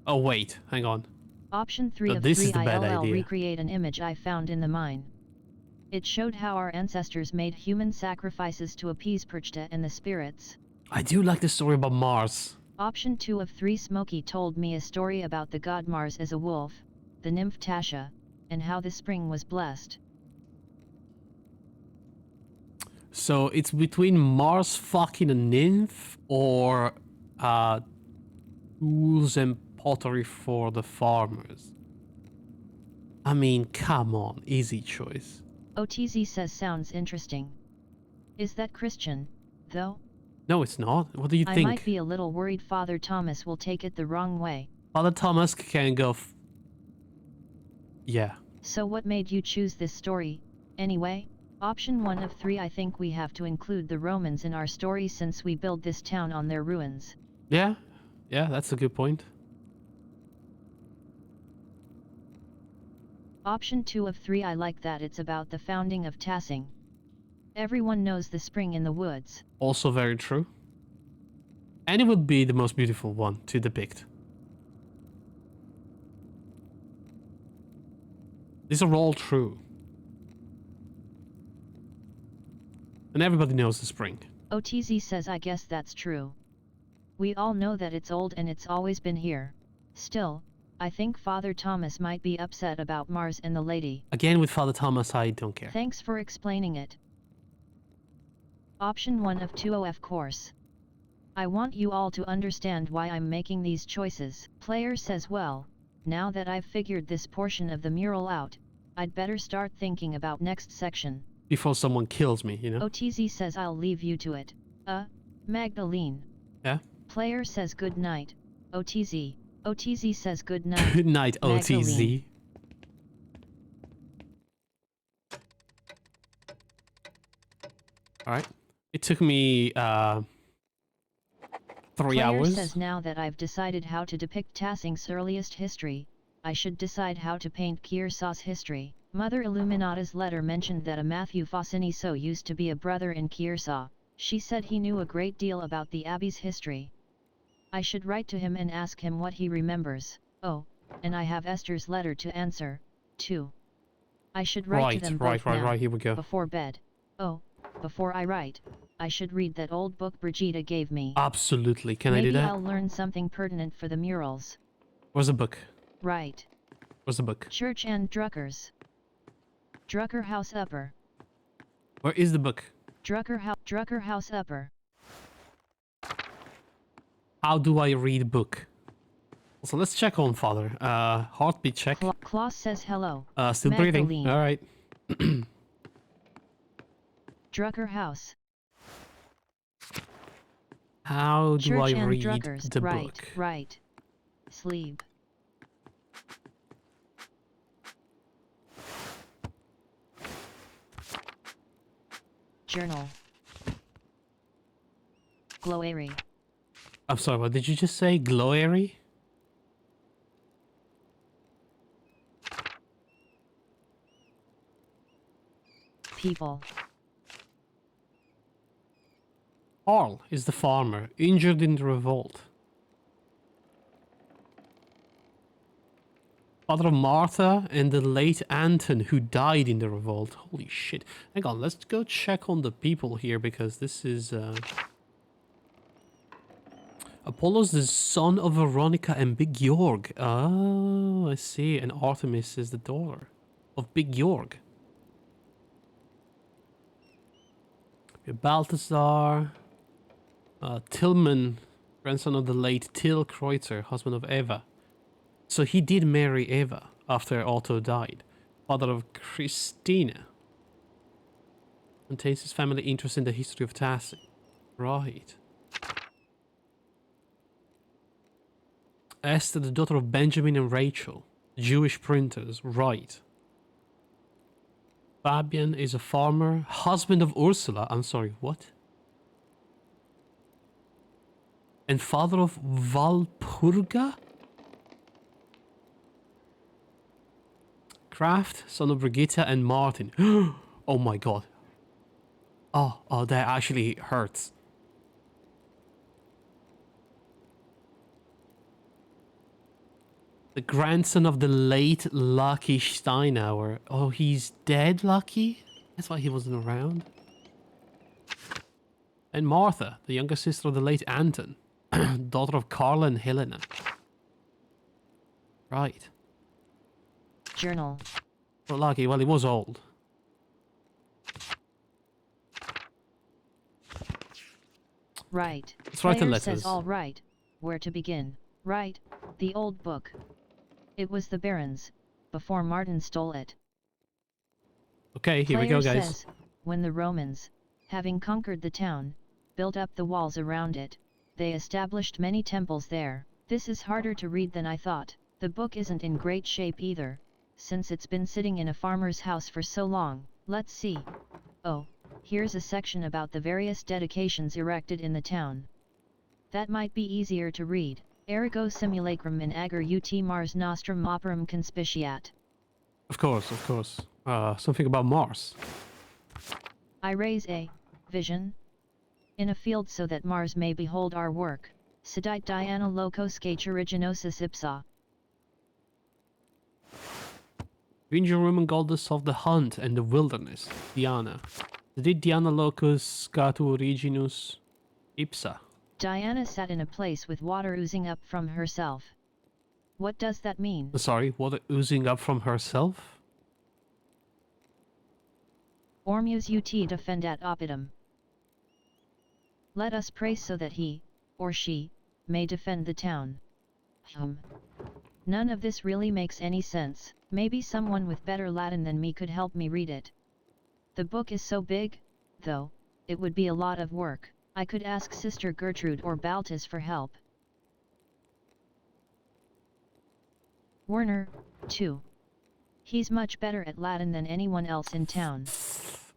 Speaker 1: Oh wait, hang on.
Speaker 2: Option 3
Speaker 1: So
Speaker 2: of
Speaker 1: this
Speaker 2: 3.
Speaker 1: is the bad
Speaker 2: ILL
Speaker 1: idea.
Speaker 2: recreate an image I found in the mine. It showed how our ancestors made human sacrifices to appease Perchta and the spirits.
Speaker 1: I do like the story about Mars.
Speaker 2: Option 2 of 3. Smokey told me a story about the god Mars as a wolf, the nymph Tasha, and how the spring was blessed.
Speaker 1: So it's between Mars fucking a nymph or tools and pottery for the farmers. I mean, come on, easy choice.
Speaker 2: OTZ says sounds interesting. Is that Christian, though?
Speaker 1: No, it's not. What do you
Speaker 2: I
Speaker 1: think?
Speaker 2: might be a little worried Father Thomas will take it the wrong way.
Speaker 1: Father Thomas can go yeah.
Speaker 2: So what made you choose this story, anyway? Option 1 of 3. I think we have to include the Romans in our story since we build this town on their ruins.
Speaker 1: Yeah, that's a good point.
Speaker 2: Option 2 of 3. I like that it's about the founding of Tassing. Everyone knows the spring in the woods.
Speaker 1: Also very true. And it would be the most beautiful one to depict. These are all true. And everybody knows the spring.
Speaker 2: OTZ says I guess that's true. We all know that it's old and it's always been here. Still, I think Father Thomas might be upset about Mars and the lady.
Speaker 1: Again, with Father Thomas, I don't care.
Speaker 2: Thanks for explaining it. Option 1 of 2. Of course. I want you all to understand why I'm making these choices. Player says, well, now that I've figured this portion of the mural out, I'd better start thinking about next section.
Speaker 1: Before someone kills me, you know?
Speaker 2: OTZ says I'll leave you to it. Magdalene.
Speaker 1: Yeah?
Speaker 2: Player says good night. OTZ. OTZ says good night.
Speaker 1: Good night, OTZ.
Speaker 2: Magdalene.
Speaker 1: Alright. It took me 3
Speaker 2: Player
Speaker 1: hours.
Speaker 2: says now that I've decided how to depict Tassing's earliest history, I should decide how to paint Kearsaw's history. Mother Illuminata's letter mentioned that a Matthew Fossiniso used to be a brother in Kearsaw. She said he knew a great deal about the Abbey's history. I should write to him and ask him what he remembers. Oh, and I have Esther's letter to answer, too. I should write to them both now,
Speaker 1: right, here we go.
Speaker 2: before bed. Oh, before I write, I should read that old book Brigida gave me.
Speaker 1: Absolutely. Can I do
Speaker 2: Maybe
Speaker 1: that?
Speaker 2: I'll learn something pertinent for the murals.
Speaker 1: Where's the book?
Speaker 2: Right.
Speaker 1: Where's the book?
Speaker 2: Church and Druckers. Drucker House Upper.
Speaker 1: Where is the book?
Speaker 2: Drucker House Upper.
Speaker 1: How do I read book? So let's check on father. Heartbeat check.
Speaker 2: Klaus says hello.
Speaker 1: Still
Speaker 2: Magdalene.
Speaker 1: breathing. Alright.
Speaker 2: Drucker House.
Speaker 1: How do
Speaker 2: Church
Speaker 1: I
Speaker 2: and
Speaker 1: read
Speaker 2: Druckers.
Speaker 1: the
Speaker 2: Right,
Speaker 1: book?
Speaker 2: right. Sleep. Journal. Glowery.
Speaker 1: I'm sorry, what did you just say? Glowery?
Speaker 2: People.
Speaker 1: Arl is the farmer, injured in the revolt. Father of Martha and the late Anton who died in the revolt. Holy shit. Hang on, let's go check on the people here because this is... Apollo's the son of Veronica and Big Georg. Oh, I see. And Artemis is the daughter of Big Georg. Balthazar. Tillman, grandson of the late Till Kreutzer, husband of Eva. So he did marry Eva after Otto died. Father of Christina. Contains his family interest in the history of Tassing. Right. Esther, the daughter of Benjamin and Rachel. Jewish printers. Right. Fabian is a farmer. Husband of Ursula. I'm sorry, what? And father of Valpurga? Kraft, son of Brigitta and Martin. Oh my god. Oh, that actually hurts. The grandson of the late Lucky Steinauer. Oh, he's dead, Lucky? That's why he wasn't around. And Martha, the younger sister of the late Anton. Daughter of Carla and Helena. Right.
Speaker 2: Journal.
Speaker 1: Well, Lucky, well, he was old.
Speaker 2: Right.
Speaker 1: Let's write the
Speaker 2: Player
Speaker 1: letters.
Speaker 2: says all right. Where to begin? Right. The old book. It was the Baron's, before Martin stole it.
Speaker 1: Okay, here we
Speaker 2: Player
Speaker 1: go, guys.
Speaker 2: says, when the Romans, having conquered the town, built up the walls around it, they established many temples there. This is harder to read than I thought. The book isn't in great shape either, since it's been sitting in a farmer's house for so long. Let's see. Oh, here's a section about the various dedications erected in the town. That might be easier to read. Ergo simulacrum in ager ut Mars nostrum operum conspiciat.
Speaker 1: Of course. Something about Mars.
Speaker 2: I raise a vision in a field so that Mars may behold our work. Sedite Diana loco scache originosis ipsa.
Speaker 1: Ranger Roman goddess of the hunt and the wilderness, Diana. Did Diana locus scatu originus ipsa?
Speaker 2: Diana sat in a place with water oozing up from herself. What does that mean?
Speaker 1: Sorry, water oozing up from herself?
Speaker 2: Ormus ut defendat oppidum. Let us pray so that he, or she, may defend the town. None of this really makes any sense. Maybe someone with better Latin than me could help me read it. The book is so big, though, it would be a lot of work. I could ask Sister Gertrude or Baltus for help. Werner, too. He's much better at Latin than anyone else in town.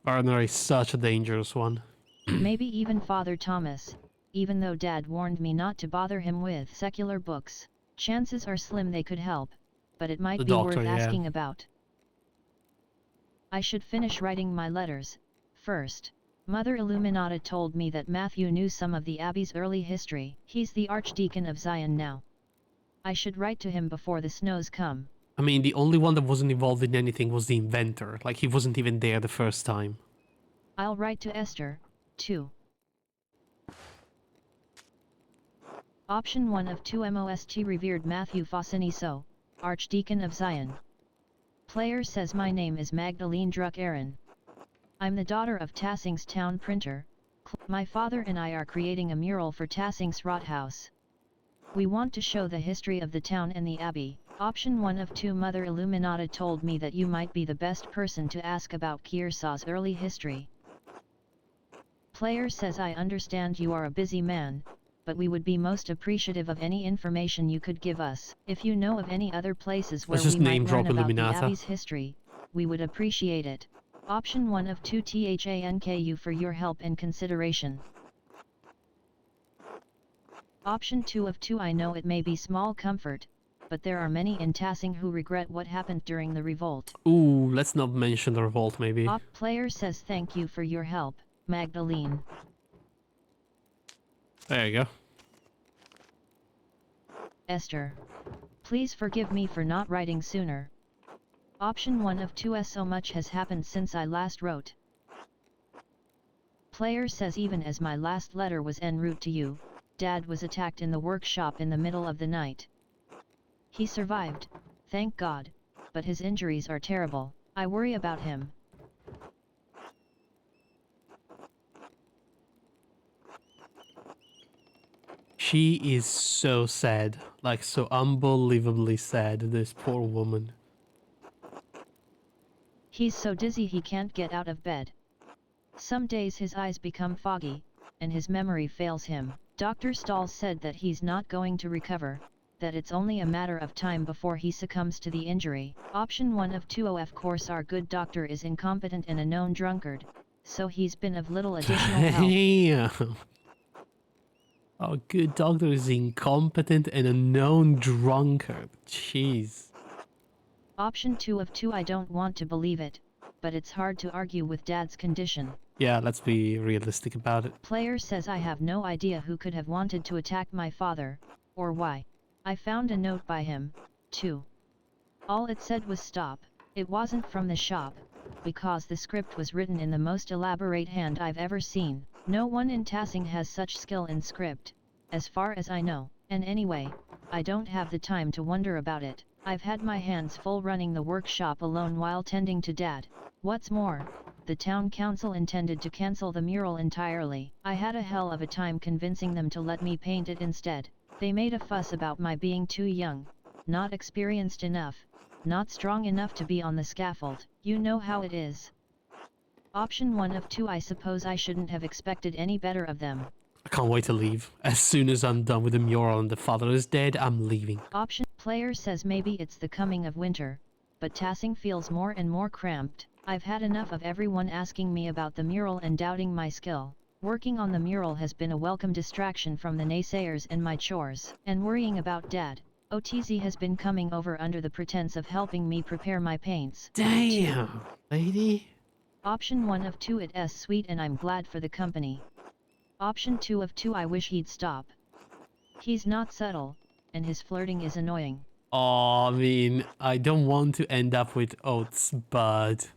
Speaker 1: Arner is such a dangerous one.
Speaker 2: Maybe even Father Thomas, even though Dad warned me not to bother him with secular books. Chances are slim they could help, but it might
Speaker 1: The
Speaker 2: be
Speaker 1: doctor,
Speaker 2: worth
Speaker 1: yeah.
Speaker 2: asking about. I should finish writing my letters first. Mother Illuminata told me that Matthew knew some of the Abbey's early history. He's the Archdeacon of Zion now. I should write to him before the snows come.
Speaker 1: I mean, the only one that wasn't involved in anything was the inventor. Like, he wasn't even there the first time.
Speaker 2: I'll write to Esther, too. Option 1 of 2 Most Revered Matthew Fauciniso, Archdeacon of Zion. Player says my name is Magdalene Druck Aaron. I'm the daughter of Tassing's town printer. My father and I are creating a mural for Tassing's Rathaus. We want to show the history of the town and the abbey. Option 1 of 2 Mother Illuminata told me that you might be the best person to ask about Kearsaw's early history. Player says I understand you are a busy man, but we would be most appreciative of any information you could give us. If you know of any other places where
Speaker 1: Let's just
Speaker 2: we
Speaker 1: name
Speaker 2: might
Speaker 1: drop
Speaker 2: learn about the
Speaker 1: Illuminata.
Speaker 2: abbey's history, we would appreciate it. Option 1 of 2 Thank you for your help and consideration. Option 2 of 2 I know it may be small comfort, but there are many in Tassing who regret what happened during the revolt.
Speaker 1: Ooh, let's not mention the revolt, maybe.
Speaker 2: Player says thank you for your help, Magdalene.
Speaker 1: There you go.
Speaker 2: Esther. Please forgive me for not writing sooner. Option 1 of 2 So much has happened since I last wrote. Player says even as my last letter was en route to you, Dad was attacked in the workshop in the middle of the night. He survived, thank God, but his injuries are terrible. I worry about him.
Speaker 1: She is so sad. Like, so unbelievably sad, this poor woman.
Speaker 2: He's so dizzy he can't get out of bed. Some days his eyes become foggy, and his memory fails him. Dr. Stahl said that he's not going to recover, that it's only a matter of time before he succumbs to the injury. Option 1 of 2 Of course our good doctor is incompetent and a known drunkard, so he's been of little additional help.
Speaker 1: Damn. Our good doctor is incompetent and a known drunkard. Jeez.
Speaker 2: Option 2 of 2 I don't want to believe it, but it's hard to argue with Dad's condition.
Speaker 1: Yeah, let's be realistic about it.
Speaker 2: Player says I have no idea who could have wanted to attack my father, or why. I found a note by him, too. All it said was stop. It wasn't from the shop, because the script was written in the most elaborate hand I've ever seen. No one in Tassing has such skill in script, as far as I know. And anyway, I don't have the time to wonder about it. I've had my hands full running the workshop alone while tending to Dad. What's more, the town council intended to cancel the mural entirely. I had a hell of a time convincing them to let me paint it instead. They made a fuss about my being too young, not experienced enough, not strong enough to be on the scaffold. You know how it is. Option 1 of 2. I suppose I shouldn't have expected any better of them.
Speaker 1: I can't wait to leave. As soon as I'm done with the mural and the father is dead, I'm leaving.
Speaker 2: Option player says maybe it's the coming of winter, but tassing feels more and more cramped. I've had enough of everyone asking me about the mural and doubting my skill. Working on the mural has been a welcome distraction from the naysayers and my chores. And worrying about Dad. OTZ has been coming over under the pretense of helping me prepare my paints.
Speaker 1: Damn, lady.
Speaker 2: Option 1 of 2. It's sweet and I'm glad for the company. Option 2 of 2. I wish he'd stop. He's not subtle, and his flirting is annoying.
Speaker 1: Oh, I mean, I don't want to end up with oats, but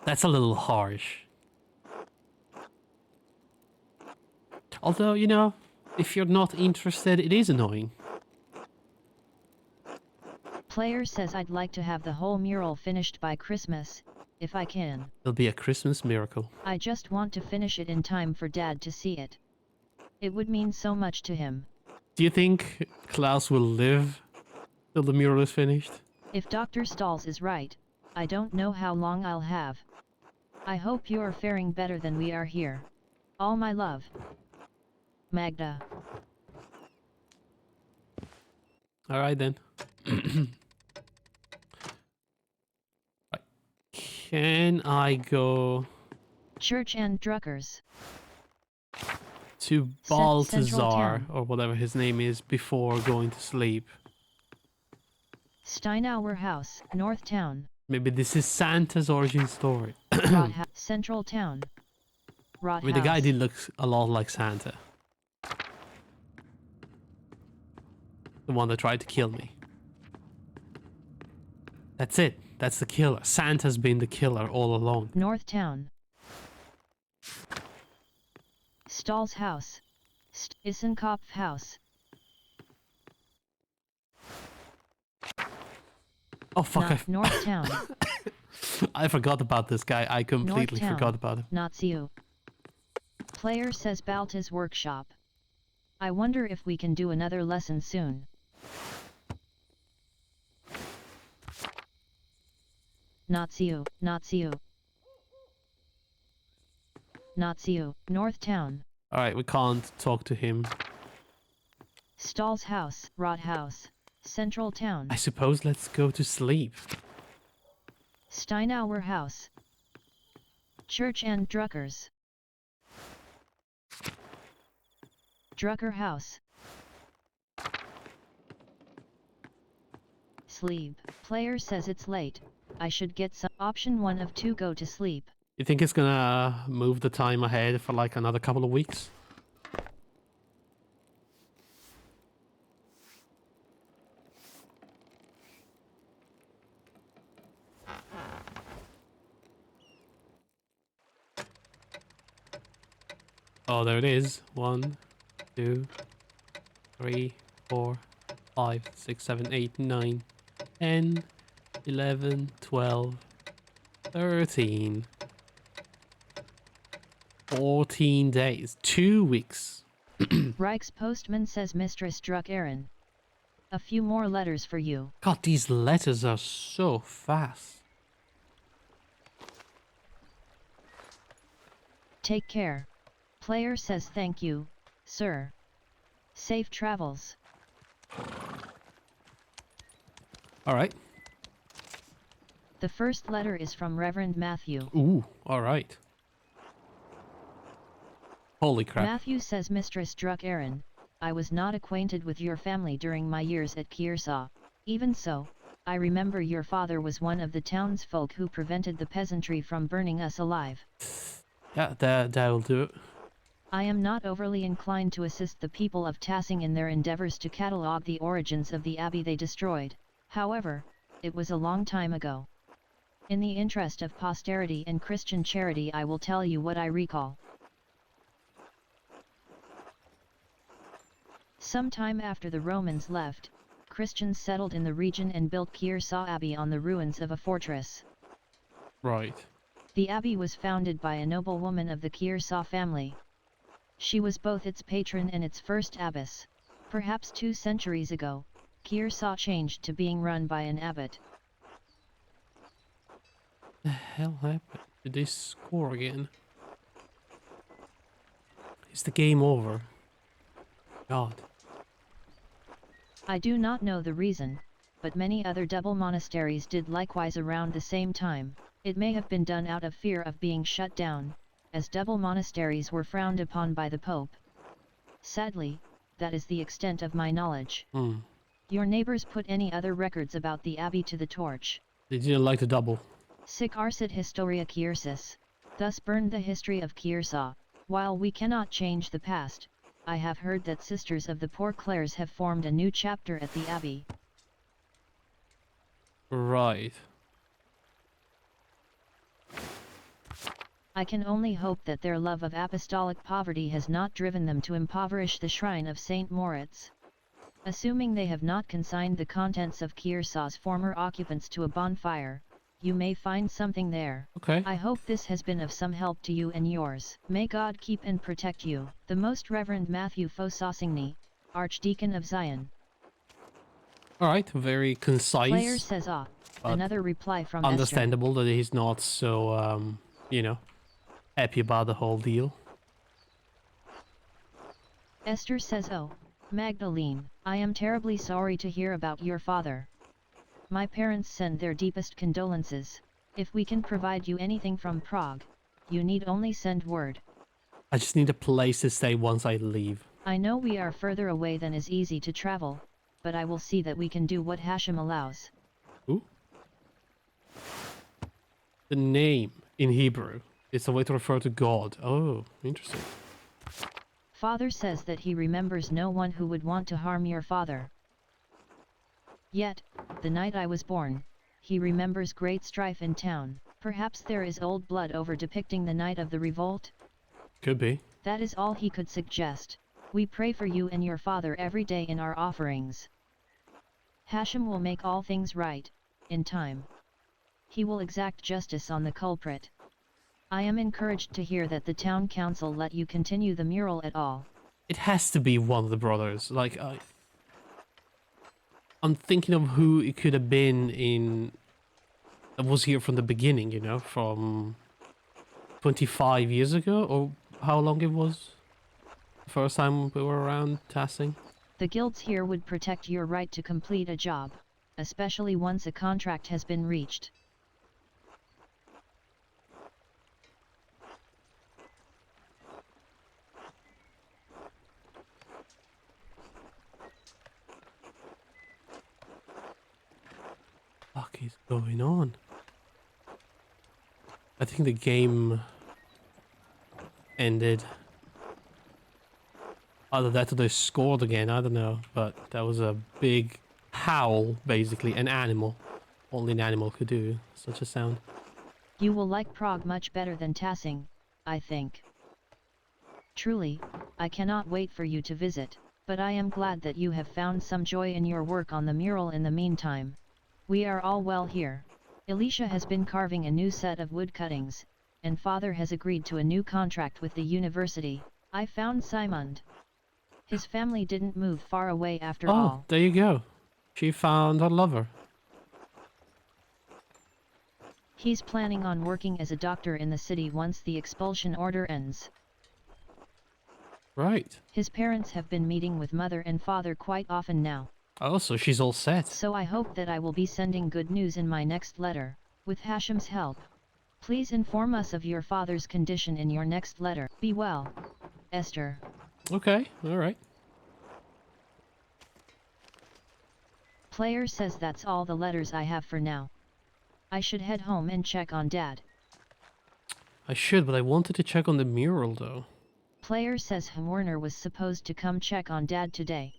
Speaker 1: that's a little harsh. Although, you know, if you're not interested, it is annoying.
Speaker 2: Player says I'd like to have the whole mural finished by Christmas, if I can.
Speaker 1: It'll be a Christmas miracle.
Speaker 2: I just want to finish it in time for Dad to see it. It would mean so much to him.
Speaker 1: Do you think Klaus will live till the mural is finished?
Speaker 2: If Dr. Stalls is right, I don't know how long I'll have. I hope you're faring better than we are here. All my love. Magda.
Speaker 1: Alright then. Right. Can I go
Speaker 2: Church and Druckers.
Speaker 1: to
Speaker 2: Central
Speaker 1: Balthazar,
Speaker 2: Town.
Speaker 1: or whatever his name is, before going to sleep?
Speaker 2: Steinauer House, North Town.
Speaker 1: Maybe this is Santa's origin story.
Speaker 2: Rothaus, Central Town.
Speaker 1: I mean, the guy
Speaker 2: Rothaus.
Speaker 1: did look a lot like Santa. The one that tried to kill me. That's it. That's the killer. Santa's been the killer all along.
Speaker 2: North Town. Stahl's House. Issenkopf House.
Speaker 1: Oh fuck!
Speaker 2: North Town.
Speaker 1: I forgot about this guy. I completely
Speaker 2: North Town.
Speaker 1: forgot about him.
Speaker 2: Naziu. Player says Balta's workshop. I wonder if we can do another lesson soon. Naziu, Naziu. Naziu, North Town.
Speaker 1: All right, we can't talk to him.
Speaker 2: Stahl's House, Rothaus. Central Town.
Speaker 1: I suppose let's go to sleep.
Speaker 2: Steinauer House. Church and Druckers. Drucker House. Sleep. Player says it's late. I should get some. Option 1 of 2. Go to sleep.
Speaker 1: You think it's gonna move the time ahead for like another couple of weeks? Oh, there it is. 1, 2, 3, 4, 5, 6, 7, 8, 9, 10, 11, 12, 13. 14 days. 2 weeks.
Speaker 2: Reich's postman says Mistress Druck Aaron. A few more letters for you.
Speaker 1: God, these letters are so fast.
Speaker 2: Take care. Player says thank you, sir. Safe travels.
Speaker 1: Alright.
Speaker 2: The first letter is from Reverend Matthew.
Speaker 1: Ooh, alright. Holy crap.
Speaker 2: Matthew says Mistress Druck Aaron, I was not acquainted with your family during my years at Kearsarge. Even so, I remember your father was one of the townsfolk who prevented the peasantry from burning us alive.
Speaker 1: Yeah, that'll do it.
Speaker 2: I am not overly inclined to assist the people of Tassing in their endeavors to catalogue the origins of the abbey they destroyed. However, it was a long time ago. In the interest of posterity and Christian charity, I will tell you what I recall. Sometime after the Romans left, Christians settled in the region and built Kearsarge Abbey on the ruins of a fortress.
Speaker 1: Right.
Speaker 2: The abbey was founded by a noblewoman of the Kearsarge family. She was both its patron and its first abbess. Perhaps 2 centuries ago, Kearsarge changed to being run by an abbot.
Speaker 1: The hell happened? Did they score again? Is the game over? God.
Speaker 2: I do not know the reason, but many other double monasteries did likewise around the same time. It may have been done out of fear of being shut down, as double monasteries were frowned upon by the Pope. Sadly, that is the extent of my knowledge. Your neighbors put any other records about the abbey to the torch.
Speaker 1: They didn't like the double.
Speaker 2: Sic arsit historia Kearsis, thus burned the history of Kearsarge. While we cannot change the past, I have heard that Sisters of the Poor Clares have formed a new chapter at the abbey.
Speaker 1: Right.
Speaker 2: I can only hope that their love of apostolic poverty has not driven them to impoverish the shrine of St. Moritz. Assuming they have not consigned the contents of Kearsarge's former occupants to a bonfire, you may find something there.
Speaker 1: Okay.
Speaker 2: I hope this has been of some help to you and yours. May God keep and protect you. The Most Reverend Matthew Fossossigny, Archdeacon of Zion.
Speaker 1: Alright, very concise.
Speaker 2: Player says another reply from
Speaker 1: understandable that he's not so, you know, happy about the whole deal.
Speaker 2: Esther says, "Oh, Magdalene, I am terribly sorry to hear about your father. My parents send their deepest condolences. If we can provide you anything from Prague, you need only send word.
Speaker 1: I just need a place to stay once I leave."
Speaker 2: I know we are further away than is easy to travel, but I will see that we can do what Hashem allows."
Speaker 1: Ooh. The name in Hebrew is a way to refer to God. Oh, interesting.
Speaker 2: Father says that he remembers no one who would want to harm your father. Yet, the night I was born, he remembers great strife in town. Perhaps there is old blood over depicting the night of the revolt?
Speaker 1: Could be.
Speaker 2: That is all he could suggest. We pray for you and your father every day in our offerings. Hashem will make all things right, in time. He will exact justice on the culprit. I am encouraged to hear that the town council let you continue the mural at all.
Speaker 1: It has to be one of the brothers. Like, I'm thinking of who it could have been in... that was here from the beginning, you know, from 25 years ago, or how long it was? The first time we were around tasking?
Speaker 2: The guilds here would protect your right to complete a job, especially once a contract has been reached.
Speaker 1: What is going on? I think the game ended. Either that or they scored again, I don't know. But that was a big howl, basically. An animal. Only an animal could do such a sound.
Speaker 2: You will like Prague much better than Tassing, I think. Truly, I cannot wait for you to visit, but I am glad that you have found some joy in your work on the mural in the meantime. We are all well here. Elisha has been carving a new set of wood cuttings, and Father has agreed to a new contract with the university. I found Simond. His family didn't move far away after all.
Speaker 1: Oh, there you go. She found her lover.
Speaker 2: He's planning on working as a doctor in the city once the expulsion order ends.
Speaker 1: Right.
Speaker 2: His parents have been meeting with Mother and Father quite often now.
Speaker 1: Oh, so she's all set.
Speaker 2: So I hope that I will be sending good news in my next letter, with Hashem's help. Please inform us of your father's condition in your next letter. Be well, Esther.
Speaker 1: Okay, alright.
Speaker 2: Player says that's all the letters I have for now. I should head home and check on Dad.
Speaker 1: I should, but I wanted to check on the mural, though.
Speaker 2: Player says Werner was supposed to come check on Dad today.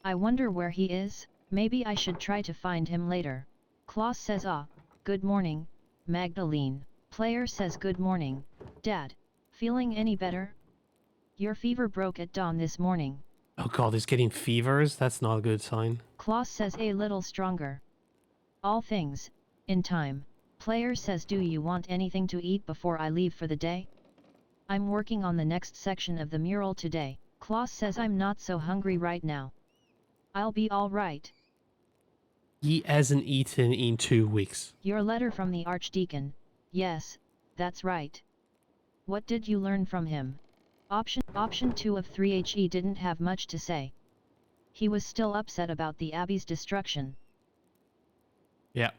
Speaker 2: I wonder where he is. Maybe I should try to find him later. Klaus says good morning, Magdalene. Player says good morning, Dad. Feeling any better? Your fever broke at dawn this morning.
Speaker 1: Oh god, he's getting fevers? That's not a good sign.
Speaker 2: Klaus says a little stronger. All things, in time. Player says, do you want anything to eat before I leave for the day? I'm working on the next section of the mural today. Klaus says, I'm not so hungry right now. I'll be alright.
Speaker 1: He hasn't eaten in 2 weeks.
Speaker 2: Your letter from the Archdeacon. Yes, that's right. What did you learn from him? Option 2 of 3. He didn't have much to say. He was still upset about the Abbey's destruction.
Speaker 1: Yeah.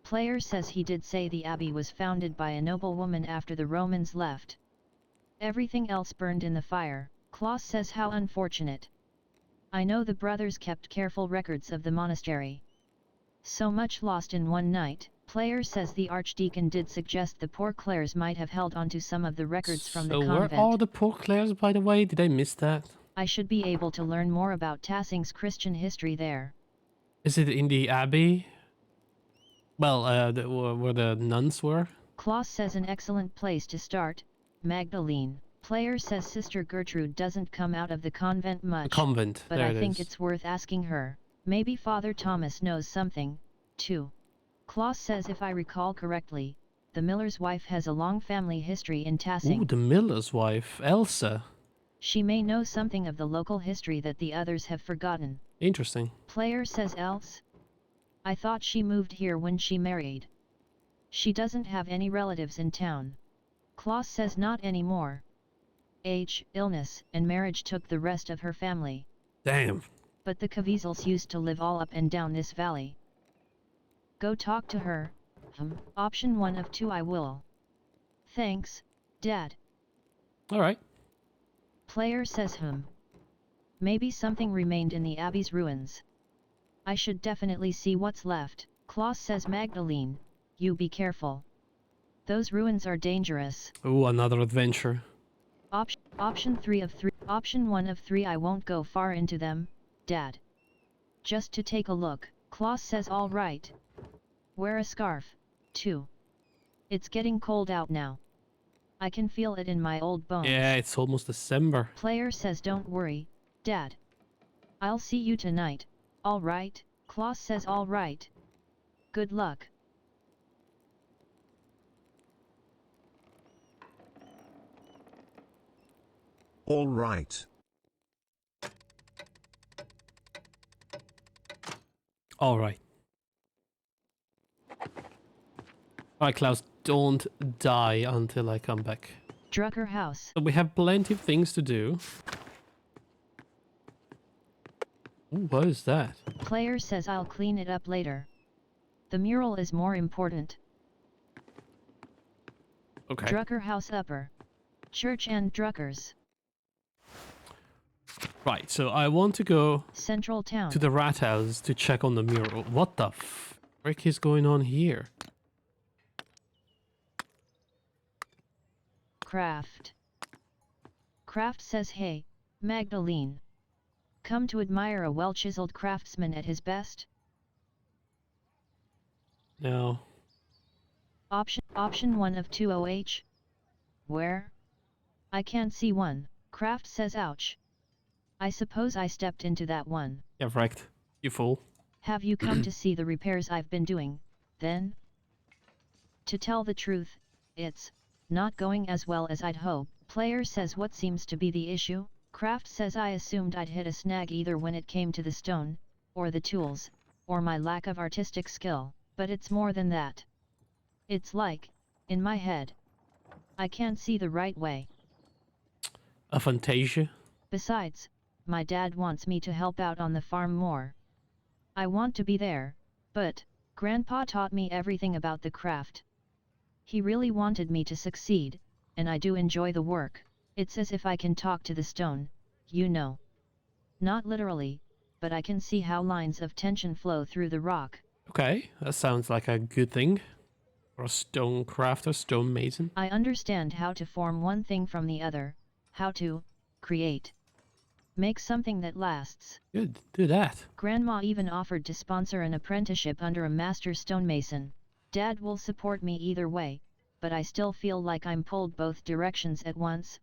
Speaker 2: Player says he did say the Abbey was founded by a noblewoman after the Romans left. Everything else burned in the fire. Klaus says, how unfortunate. I know the brothers kept careful records of the monastery. So much lost in one night. Player says the Archdeacon did suggest the poor Clares might have held onto some of the records from the convent.
Speaker 1: So where are the poor Clares, by the way? Did I miss that?
Speaker 2: I should be able to learn more about Tassing's Christian history there.
Speaker 1: Is it in the abbey? Well, where the nuns were?
Speaker 2: Klaus says an excellent place to start. Magdalene. Player says Sister Gertrude doesn't come out of the convent much.
Speaker 1: The convent.
Speaker 2: But
Speaker 1: there
Speaker 2: I
Speaker 1: it
Speaker 2: think
Speaker 1: is.
Speaker 2: it's worth asking her. Maybe Father Thomas knows something, too. Klaus says, if I recall correctly, the miller's wife has a long family history in Tassing.
Speaker 1: Ooh, the miller's wife, Elsa.
Speaker 2: She may know something of the local history that the others have forgotten.
Speaker 1: Interesting.
Speaker 2: Player says, else? I thought she moved here when she married. She doesn't have any relatives in town. Klaus says, not anymore. Illness and marriage took the rest of her family.
Speaker 1: Damn.
Speaker 2: But the Caviezel's used to live all up and down this valley. Go talk to her. Option 1 of 2. I will. Thanks, Dad.
Speaker 1: Alright.
Speaker 2: Player says, maybe something remained in the Abbey's ruins. I should definitely see what's left. Klaus says, Magdalene, you be careful. Those ruins are dangerous.
Speaker 1: Ooh, another adventure.
Speaker 2: Option 3 of 3. Option 1 of 3. I won't go far into them, Dad. Just to take a look. Klaus says, all right. Wear a scarf, too. It's getting cold out now. I can feel it in my old bones.
Speaker 1: Yeah, it's almost December.
Speaker 2: Player says, don't worry, Dad. I'll see you tonight, all right? Klaus says, all right. Good luck.
Speaker 3: All right.
Speaker 1: Alright. Alright, Klaus, don't die until I come back.
Speaker 2: Drucker House.
Speaker 1: So we have plenty of things to do. Ooh, what is that?
Speaker 2: Player says, I'll clean it up later. The mural is more important.
Speaker 1: Okay.
Speaker 2: Drucker House Upper. Church and Druckers.
Speaker 1: Right, so I want to go
Speaker 2: Central Town.
Speaker 1: to the rat house to check on the mural. What the frick is going on here?
Speaker 2: Craft. Craft says, hey, Magdalene. Come to admire a well-chiseled craftsman at his best?
Speaker 1: No.
Speaker 2: Option 1 of 2. OH? Where? I can't see one. Craft says, ouch. I suppose I stepped into that one.
Speaker 1: Yeah, wrecked. You fool.
Speaker 2: Have you come to see the repairs I've been doing, then? To tell the truth, it's not going as well as I'd hope. Player says, what seems to be the issue? Craft says, I assumed I'd hit a snag either when it came to the stone, or the tools, or my lack of artistic skill, but it's more than that. It's like, in my head, I can't see the right way.
Speaker 1: A Fantasia?
Speaker 2: Besides, my dad wants me to help out on the farm more. I want to be there, but Grandpa taught me everything about the craft. He really wanted me to succeed, and I do enjoy the work. It's as if I can talk to the stone, you know. Not literally, but I can see how lines of tension flow through the rock.
Speaker 1: Okay, that sounds like a good thing. For a stone crafter, stone mason.
Speaker 2: I understand how to form one thing from the other, how to create. Make something that lasts.
Speaker 1: Good, do that.
Speaker 2: Grandma even offered to sponsor an apprenticeship under a master stonemason. Dad will support me either way, but I still feel like I'm pulled both directions at once.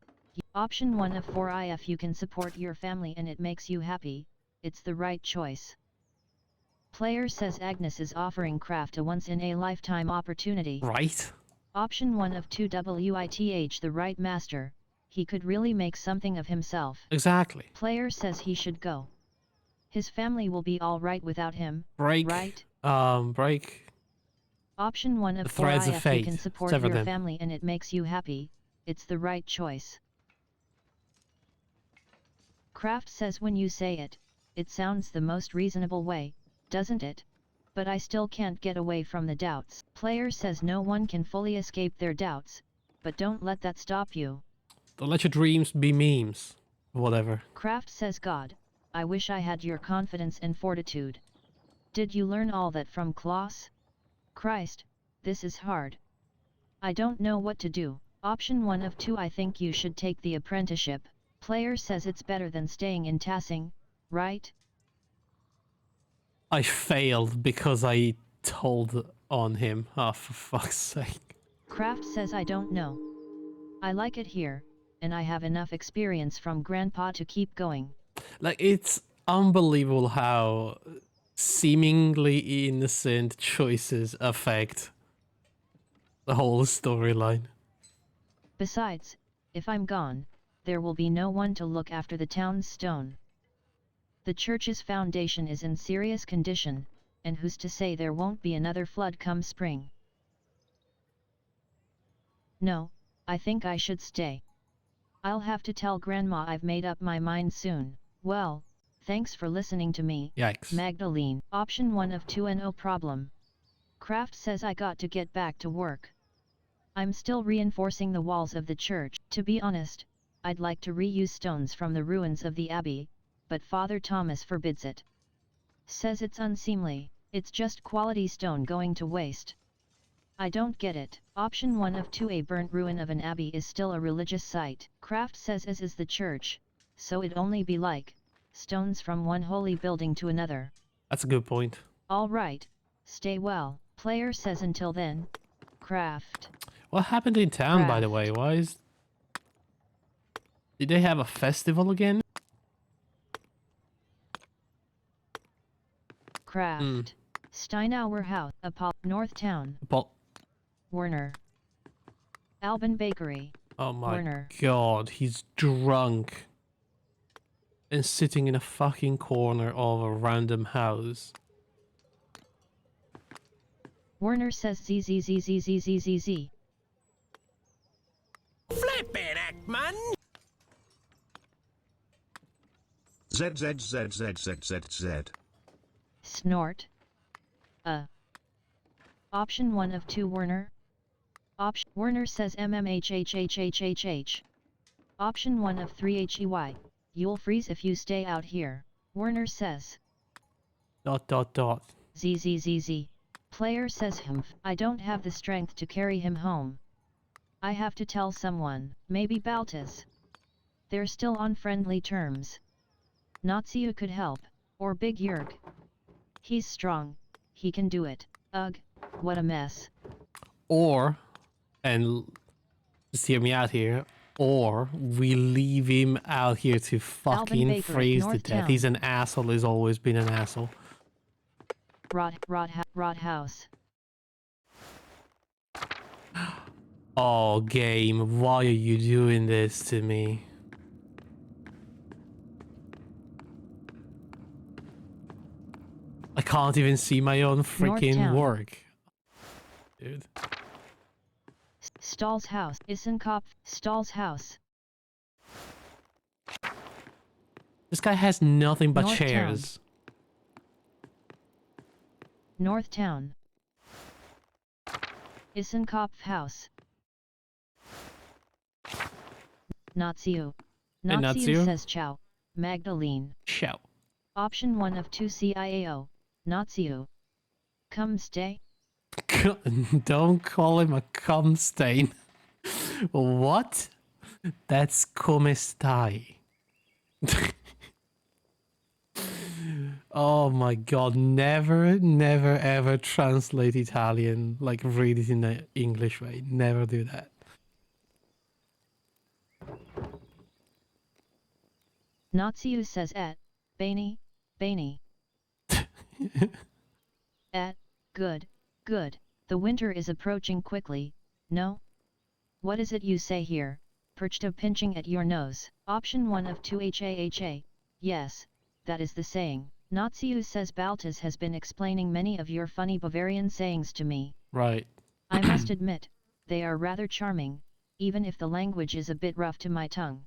Speaker 2: Option 1 of 4. If you can support your family and it makes you happy, it's the right choice. Player says Agnes is offering Kraft a once-in-a-lifetime opportunity.
Speaker 1: Right?
Speaker 2: Option 1 of 2 WITH the right master, he could really make something of himself.
Speaker 1: Exactly.
Speaker 2: Player says he should go. His family will be alright without him,
Speaker 1: Break.
Speaker 2: right?
Speaker 1: Break
Speaker 2: Option 1
Speaker 1: the
Speaker 2: of 4
Speaker 1: threads of
Speaker 2: if you
Speaker 1: fate.
Speaker 2: can support
Speaker 1: Sever
Speaker 2: your
Speaker 1: them.
Speaker 2: family and it makes you happy, it's the right choice. Kraft says when you say it, it sounds the most reasonable way, doesn't it? But I still can't get away from the doubts. Player says no one can fully escape their doubts, but don't let that stop you.
Speaker 1: Don't let your dreams be memes. Whatever.
Speaker 2: Kraft says God, I wish I had your confidence and fortitude. Did you learn all that from Klaus? Christ, this is hard. I don't know what to do. Option 1 of 2 I think you should take the apprenticeship. Player says it's better than staying in Tassing, right?
Speaker 1: I failed because I told on him. Oh, for fuck's sake.
Speaker 2: Kraft says I don't know. I like it here, and I have enough experience from Grandpa to keep going.
Speaker 1: Like, it's unbelievable how seemingly innocent choices affect the whole storyline.
Speaker 2: Besides, if I'm gone, there will be no one to look after the town's stone. The church's foundation is in serious condition, and who's to say there won't be another flood come spring? No, I think I should stay. I'll have to tell Grandma I've made up my mind soon. Well, thanks for listening to me,
Speaker 1: Yikes.
Speaker 2: Magdalene. Option 1 of 2 and no problem. Kraft says I got to get back to work. I'm still reinforcing the walls of the church. To be honest, I'd like to reuse stones from the ruins of the abbey, but Father Thomas forbids it. Says it's unseemly, it's just quality stone going to waste. I don't get it. Option 1 of 2 A burnt ruin of an abbey is still a religious site. Kraft says as is the church, so it'd only be like stones from one holy building to another.
Speaker 1: That's a good point.
Speaker 2: Alright, stay well. Player says until then, Kraft.
Speaker 1: What happened in town, by the way?
Speaker 2: Craft.
Speaker 1: Did they have a festival again?
Speaker 2: Kraft. Steinauer House, Northtown. Werner. Alban Bakery.
Speaker 1: Oh my
Speaker 2: Werner.
Speaker 1: god, he's drunk. And sitting in a fucking corner of a random house.
Speaker 2: Werner says ZZZZZZZZ.
Speaker 4: Flippin' heck, man!
Speaker 3: ZZZZZZZ.
Speaker 2: Snort. Option 1 of 2 Werner. Werner says MMHHHHHH. Option 1 of 3 HEY. You'll freeze if you stay out here. Werner says. ... ZZZZ. Player says humph. I don't have the strength to carry him home. I have to tell someone, maybe Baltas. They're still on friendly terms. Natsiu could help, or Big Yerg. He's strong, he can do it. Ugh, what a mess.
Speaker 1: Or, and just hear me out here, or we leave him out here to fucking
Speaker 2: Bakery,
Speaker 1: freeze to death.
Speaker 2: Northtown.
Speaker 1: He's an asshole, he's always been an asshole.
Speaker 2: Rot house.
Speaker 1: Oh, game, why are you doing this to me? I can't even see my own freaking
Speaker 2: Northtown.
Speaker 1: work. Dude.
Speaker 2: Stahl's house. Issenkopf. Stahl's house.
Speaker 1: This guy has nothing but
Speaker 2: Northtown.
Speaker 1: chairs.
Speaker 2: Northtown. Issenkopf house. Natsiu.
Speaker 1: Hey,
Speaker 2: Natsiu
Speaker 1: Natsiu.
Speaker 2: says ciao. Magdalene.
Speaker 1: Shout.
Speaker 2: Option 1 of 2 CIAO. Natsiu. Come stay.
Speaker 1: Don't call him a cum stain. What? That's come stai. Oh my god, never, never ever translate Italian, like read it in the English way. Never do that.
Speaker 2: Natsiu says Bainey. Good, good. The winter is approaching quickly, no? What is it you say here, Perchta pinching at your nose? Option 1 of 2 ha. Yes, that is the saying. Natsiu says Baltas has been explaining many of your funny Bavarian sayings to me.
Speaker 1: Right.
Speaker 2: I must admit, they are rather charming, even if the language is a bit rough to my tongue.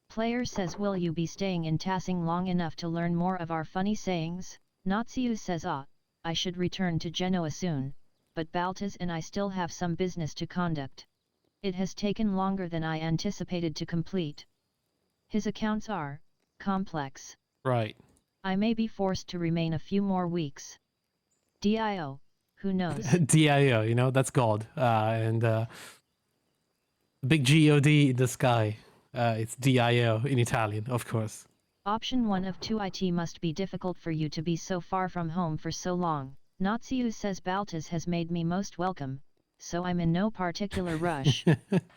Speaker 2: Player says, will you be staying in Tassing long enough to learn more of our funny sayings? Natsiu says, I should return to Genoa soon, but Baltas and I still have some business to conduct. It has taken longer than I anticipated to complete. His accounts are complex.
Speaker 1: Right.
Speaker 2: I may be forced to remain a few more weeks. Dio, who knows?
Speaker 1: DIO, you know, that's God. And big God in the sky. It's DIO in Italian, of course.
Speaker 2: Option 1 of 2 it must be difficult for you to be so far from home for so long. Natsiu says Baltas has made me most welcome, so I'm in no particular rush.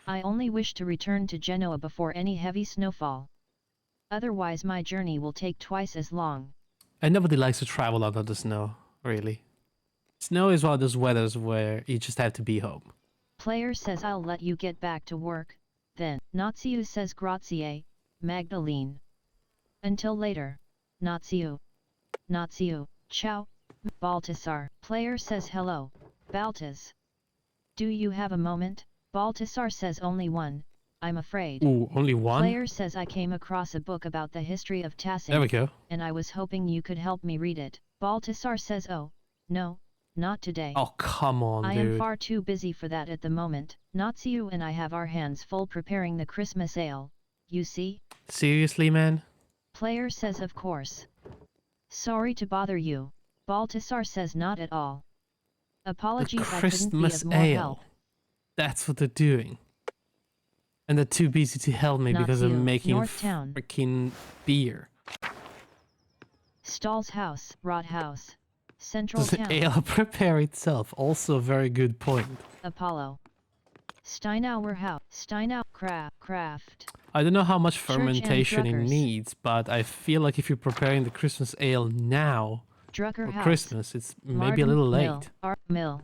Speaker 2: I only wish to return to Genoa before any heavy snowfall. Otherwise my journey will take twice as long.
Speaker 1: And nobody likes to travel under the snow, really. Snow is one of those weathers where you just have to be home.
Speaker 2: Player says I'll let you get back to work, then. Natsiu says grazie, Magdalene. Until later, Natsiu. Natsiu, ciao, Baltasar. Player says hello, Baltas. Do you have a moment? Baltasar says only one, I'm afraid.
Speaker 1: Ooh, only one?
Speaker 2: Player says I came across a book about the history of Tassing.
Speaker 1: There we go.
Speaker 2: And I was hoping you could help me read it. Baltasar says, oh, no, not today.
Speaker 1: Oh, come on,
Speaker 2: I
Speaker 1: dude.
Speaker 2: am far too busy for that at the moment. Natsiu and I have our hands full preparing the Christmas ale, you see?
Speaker 1: Seriously, man?
Speaker 2: Player says of course. Sorry to bother you. Baltasar says not at all. Apologies,
Speaker 1: The
Speaker 2: I couldn't be
Speaker 1: Christmas
Speaker 2: of more
Speaker 1: ale.
Speaker 2: help.
Speaker 1: That's what they're doing. And they're too busy to help me because
Speaker 2: Natsiu,
Speaker 1: I'm making
Speaker 2: Northtown.
Speaker 1: freaking beer.
Speaker 2: Stall's house, Rot house. Central
Speaker 1: Does the
Speaker 2: town.
Speaker 1: ale prepare itself? Also a very good point.
Speaker 2: Apollo. Steinauer house. Craft.
Speaker 1: I don't know how much
Speaker 2: Church and
Speaker 1: fermentation it
Speaker 2: Druckers.
Speaker 1: needs, but I feel like if you're preparing the Christmas ale now
Speaker 2: Drucker
Speaker 1: for
Speaker 2: house.
Speaker 1: Christmas, it's maybe a
Speaker 2: Martin
Speaker 1: little
Speaker 2: Mill.
Speaker 1: late.
Speaker 2: Mill.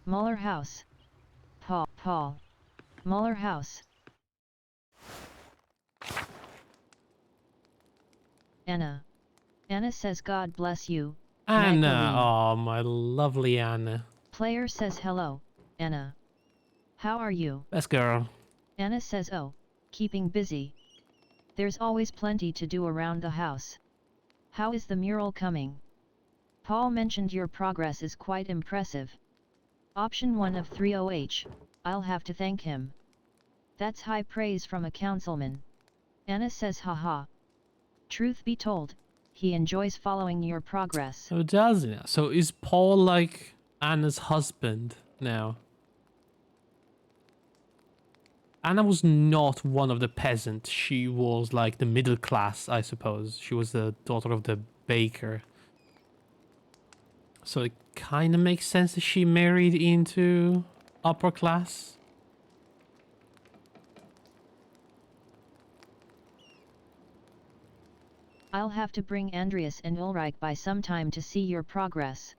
Speaker 2: Muller house. Paul. Muller house. Anna. Anna says God bless you.
Speaker 1: Anna,
Speaker 2: Magdalene.
Speaker 1: oh my lovely Anna.
Speaker 2: Player says hello, Anna. How are you?
Speaker 1: Best girl.
Speaker 2: Anna says oh, keeping busy. There's always plenty to do around the house. How is the mural coming? Paul mentioned your progress is quite impressive. Option 1 of 30H, I'll have to thank him. That's high praise from a councilman. Anna says haha. Truth be told, he enjoys following your progress.
Speaker 1: Oh, does he now? So is Paul like Anna's husband now? Anna was not one of the peasants. She was like the middle class, I suppose. She was the daughter of the baker. So it kind of makes sense that she married into upper class.
Speaker 2: I'll have to bring Andreas and Ulrich by some time to see your progress.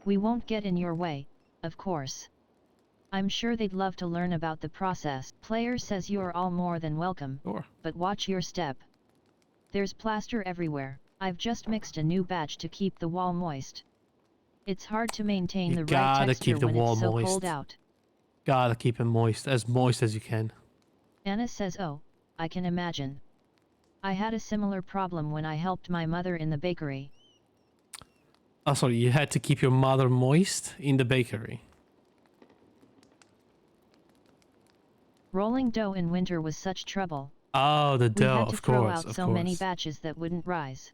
Speaker 2: We won't get in your way, of course. I'm sure they'd love to learn about the process. Player says you're all more than welcome,
Speaker 1: Sure.
Speaker 2: but watch your step. There's plaster everywhere. I've just mixed a new batch to keep the wall moist. It's hard to maintain
Speaker 1: You
Speaker 2: the right
Speaker 1: gotta
Speaker 2: texture
Speaker 1: keep the
Speaker 2: when
Speaker 1: wall
Speaker 2: it's so
Speaker 1: moist.
Speaker 2: cold out.
Speaker 1: Gotta keep it moist as you can.
Speaker 2: Anna says oh, I can imagine. I had a similar problem when I helped my mother in the bakery.
Speaker 1: Oh, sorry, you had to keep your mother moist in the bakery.
Speaker 2: Rolling dough in winter was such trouble.
Speaker 1: Oh, the
Speaker 2: We
Speaker 1: dough,
Speaker 2: had to
Speaker 1: of
Speaker 2: throw
Speaker 1: course,
Speaker 2: out
Speaker 1: of
Speaker 2: so
Speaker 1: course.
Speaker 2: many batches that wouldn't rise.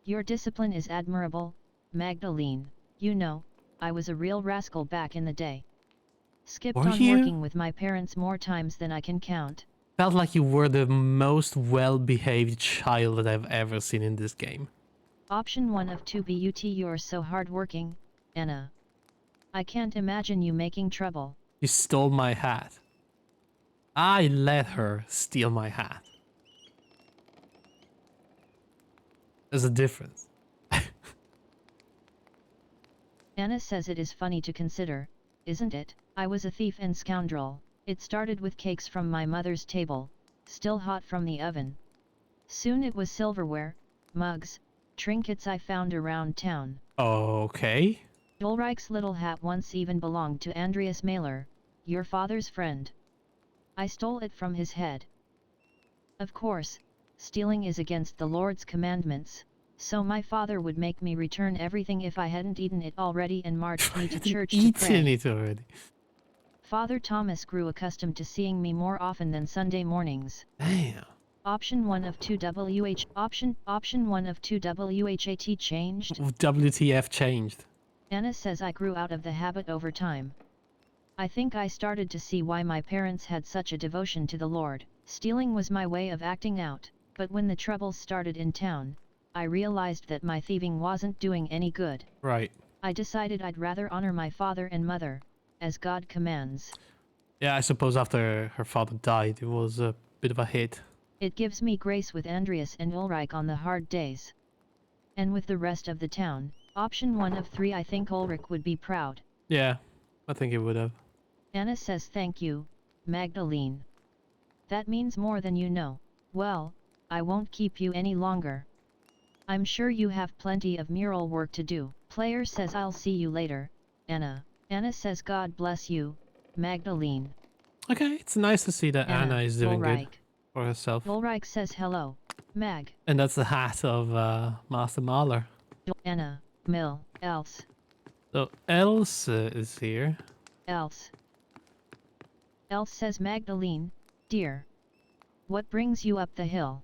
Speaker 2: Your discipline is admirable, Magdalene. You know, I was a real rascal back in the day. Skipped
Speaker 1: Were
Speaker 2: on
Speaker 1: you?
Speaker 2: working with my parents more times than I can count.
Speaker 1: Felt like you were the most well-behaved child that I've ever seen in this game.
Speaker 2: Option 1 of 2 but you're so hardworking, Anna. I can't imagine you making trouble.
Speaker 1: You stole my hat. I let her steal my hat. There's a difference.
Speaker 2: Anna says it is funny to consider, isn't it? I was a thief and scoundrel. It started with cakes from my mother's table, still hot from the oven. Soon it was silverware, mugs, trinkets I found around town.
Speaker 1: Okay.
Speaker 2: Ulrich's little hat once even belonged to Andreas Mahler, your father's friend. I stole it from his head. Of course, stealing is against the Lord's commandments, so my father would make me return everything if I hadn't eaten it already and marched me to church to pray.
Speaker 1: Eaten it already.
Speaker 2: Father Thomas grew accustomed to seeing me more often than Sunday mornings.
Speaker 1: Damn.
Speaker 2: Option 1 of 2 Option 1 of 2 WHAT changed?
Speaker 1: WTF changed.
Speaker 2: Anna says I grew out of the habit over time. I think I started to see why my parents had such a devotion to the Lord. Stealing was my way of acting out, but when the troubles started in town, I realized that my thieving wasn't doing any good.
Speaker 1: Right.
Speaker 2: I decided I'd rather honor my father and mother, as God commands.
Speaker 1: Yeah, I suppose after her father died, it was a bit of a hit.
Speaker 2: It gives me grace with Andreas and Ulrich on the hard days. And with the rest of the town, option 1 of 3 I think Ulrich would be proud.
Speaker 1: Yeah, I think it would have.
Speaker 2: Anna says thank you, Magdalene. That means more than you know. Well, I won't keep you any longer. I'm sure you have plenty of mural work to do. Player says I'll see you later, Anna. Anna says God bless you, Magdalene.
Speaker 1: Okay, it's nice to see that Anna is doing good for herself.
Speaker 2: Ulrich says hello, Mag.
Speaker 1: And that's the hat of Master Mahler.
Speaker 2: Anna, Mill, else.
Speaker 1: So Else is here.
Speaker 2: Else says Magdalene, dear. What brings you up the hill?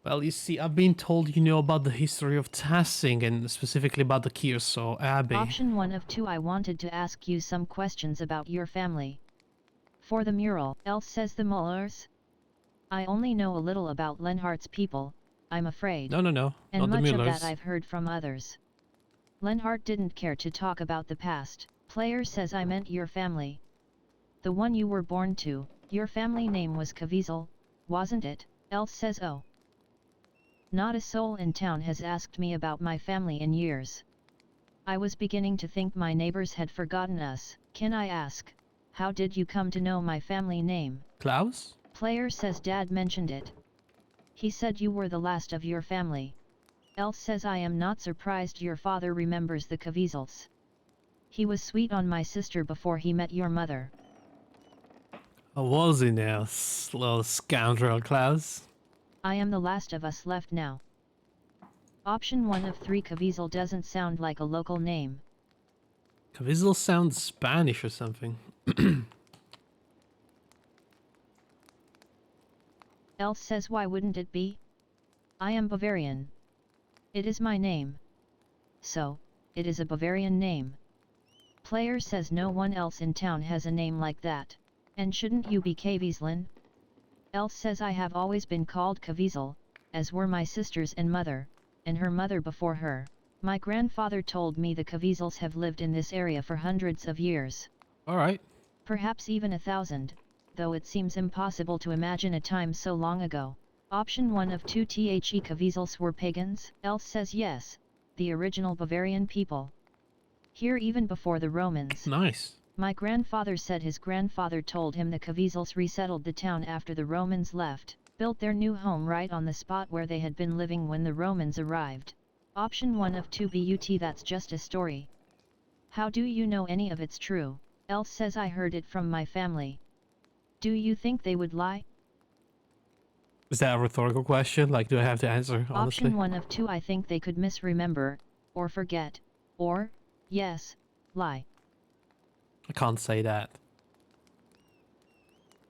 Speaker 1: Well, you see, I've been told you know about the history of Tassing and specifically about the Kearsarge Abbey.
Speaker 2: Option 1 of 2 I wanted to ask you some questions about your family. For the mural, Else says the Mullers. I only know a little about Lenhart's people, I'm afraid.
Speaker 1: No.
Speaker 2: And
Speaker 1: not the
Speaker 2: much of
Speaker 1: Mullers.
Speaker 2: that I've heard from others. Lenhart didn't care to talk about the past. Player says I meant your family. The one you were born to. Your family name was Caviezel, wasn't it? Else says oh. Not a soul in town has asked me about my family in years. I was beginning to think my neighbors had forgotten us. Can I ask, how did you come to know my family name?
Speaker 1: Klaus?
Speaker 2: Player says Dad mentioned it. He said you were the last of your family. Else says I am not surprised your father remembers the Caviezels. He was sweet on my sister before he met your mother.
Speaker 1: Oh, was he now, little scoundrel Klaus?
Speaker 2: I am the last of us left now. Option 1 of 3 Caviezel doesn't sound like a local name.
Speaker 1: Caviezel sounds Spanish or something.
Speaker 2: Else says why wouldn't it be? I am Bavarian. It is my name. So, it is a Bavarian name. Player says no one else in town has a name like that. And shouldn't you be Caviezelin? Else says I have always been called Caviezel, as were my sisters and mother, and her mother before her. My grandfather told me the Caviezels have lived in this area for hundreds of years.
Speaker 1: Alright.
Speaker 2: Perhaps even 1,000, though it seems impossible to imagine a time so long ago. Option 1 of 2 The Caviezels were pagans? Else says yes, the original Bavarian people. Here even before the Romans.
Speaker 1: Nice.
Speaker 2: My grandfather said his grandfather told him the Caviezels resettled the town after the Romans left, built their new home right on the spot where they had been living when the Romans arrived. Option 1 of 2 But that's just a story. How do you know any of it's true? Else says I heard it from my family. Do you think they would lie?
Speaker 1: Is that a rhetorical question? Like, do I have to answer, honestly?
Speaker 2: Option 1 of 2 I think they could misremember, or forget, or, yes, lie.
Speaker 1: I can't say that.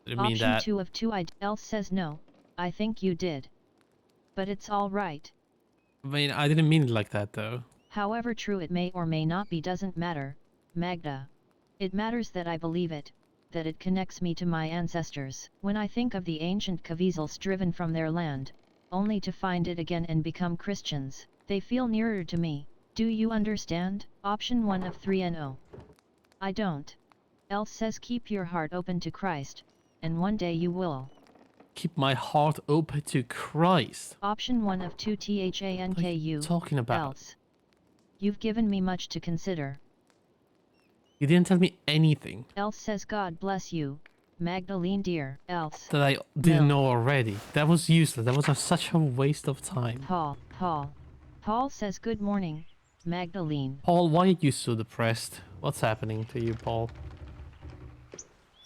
Speaker 1: I didn't mean
Speaker 2: Option
Speaker 1: that.
Speaker 2: 2 of 2 Else says no, I think you did. But it's alright.
Speaker 1: I mean, I didn't mean it like that, though.
Speaker 2: However true it may or may not be doesn't matter, Magda. It matters that I believe it, that it connects me to my ancestors. When I think of the ancient Caviezels driven from their land, only to find it again and become Christians, they feel nearer to me. Do you understand? Option 1 of 3 No. I don't. Else says keep your heart open to Christ, and one day you will.
Speaker 1: keep my heart open to Christ.
Speaker 2: Option 1 of 2
Speaker 1: What are you
Speaker 2: THANKU.
Speaker 1: talking about?
Speaker 2: Else. You've given me much to consider.
Speaker 1: You didn't tell me anything
Speaker 2: Else says God bless you, Magdalene dear. Else.
Speaker 1: that I didn't
Speaker 2: Mill.
Speaker 1: know already. That was useless. That was such a waste of time.
Speaker 2: Paul. Paul says good morning, Magdalene.
Speaker 1: Paul, why are you so depressed? What's happening to you, Paul?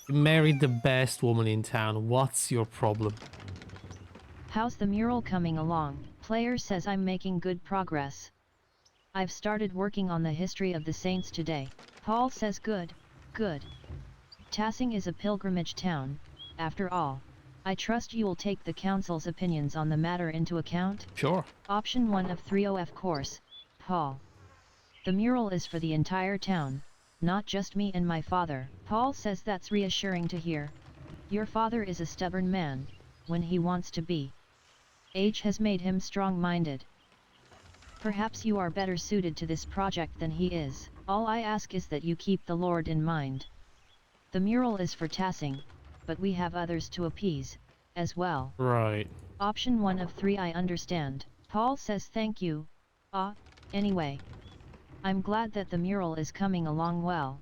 Speaker 1: You married the best woman in town. What's your problem?
Speaker 2: How's the mural coming along? Player says I'm making good progress. I've started working on the history of the saints today. Paul says good. Tassing is a pilgrimage town, after all. I trust you'll take the council's opinions on the matter into account?
Speaker 1: Sure.
Speaker 2: Option 1 of 3 of course, Paul. The mural is for the entire town, not just me and my father. Paul says that's reassuring to hear. Your father is a stubborn man, when he wants to be. Age has made him strong-minded. Perhaps you are better suited to this project than he is. All I ask is that you keep the Lord in mind. The mural is for Tassing, but we have others to appease, as well.
Speaker 1: Right.
Speaker 2: Option 1 of 3 I understand. Paul says thank you. Anyway. I'm glad that the mural is coming along well.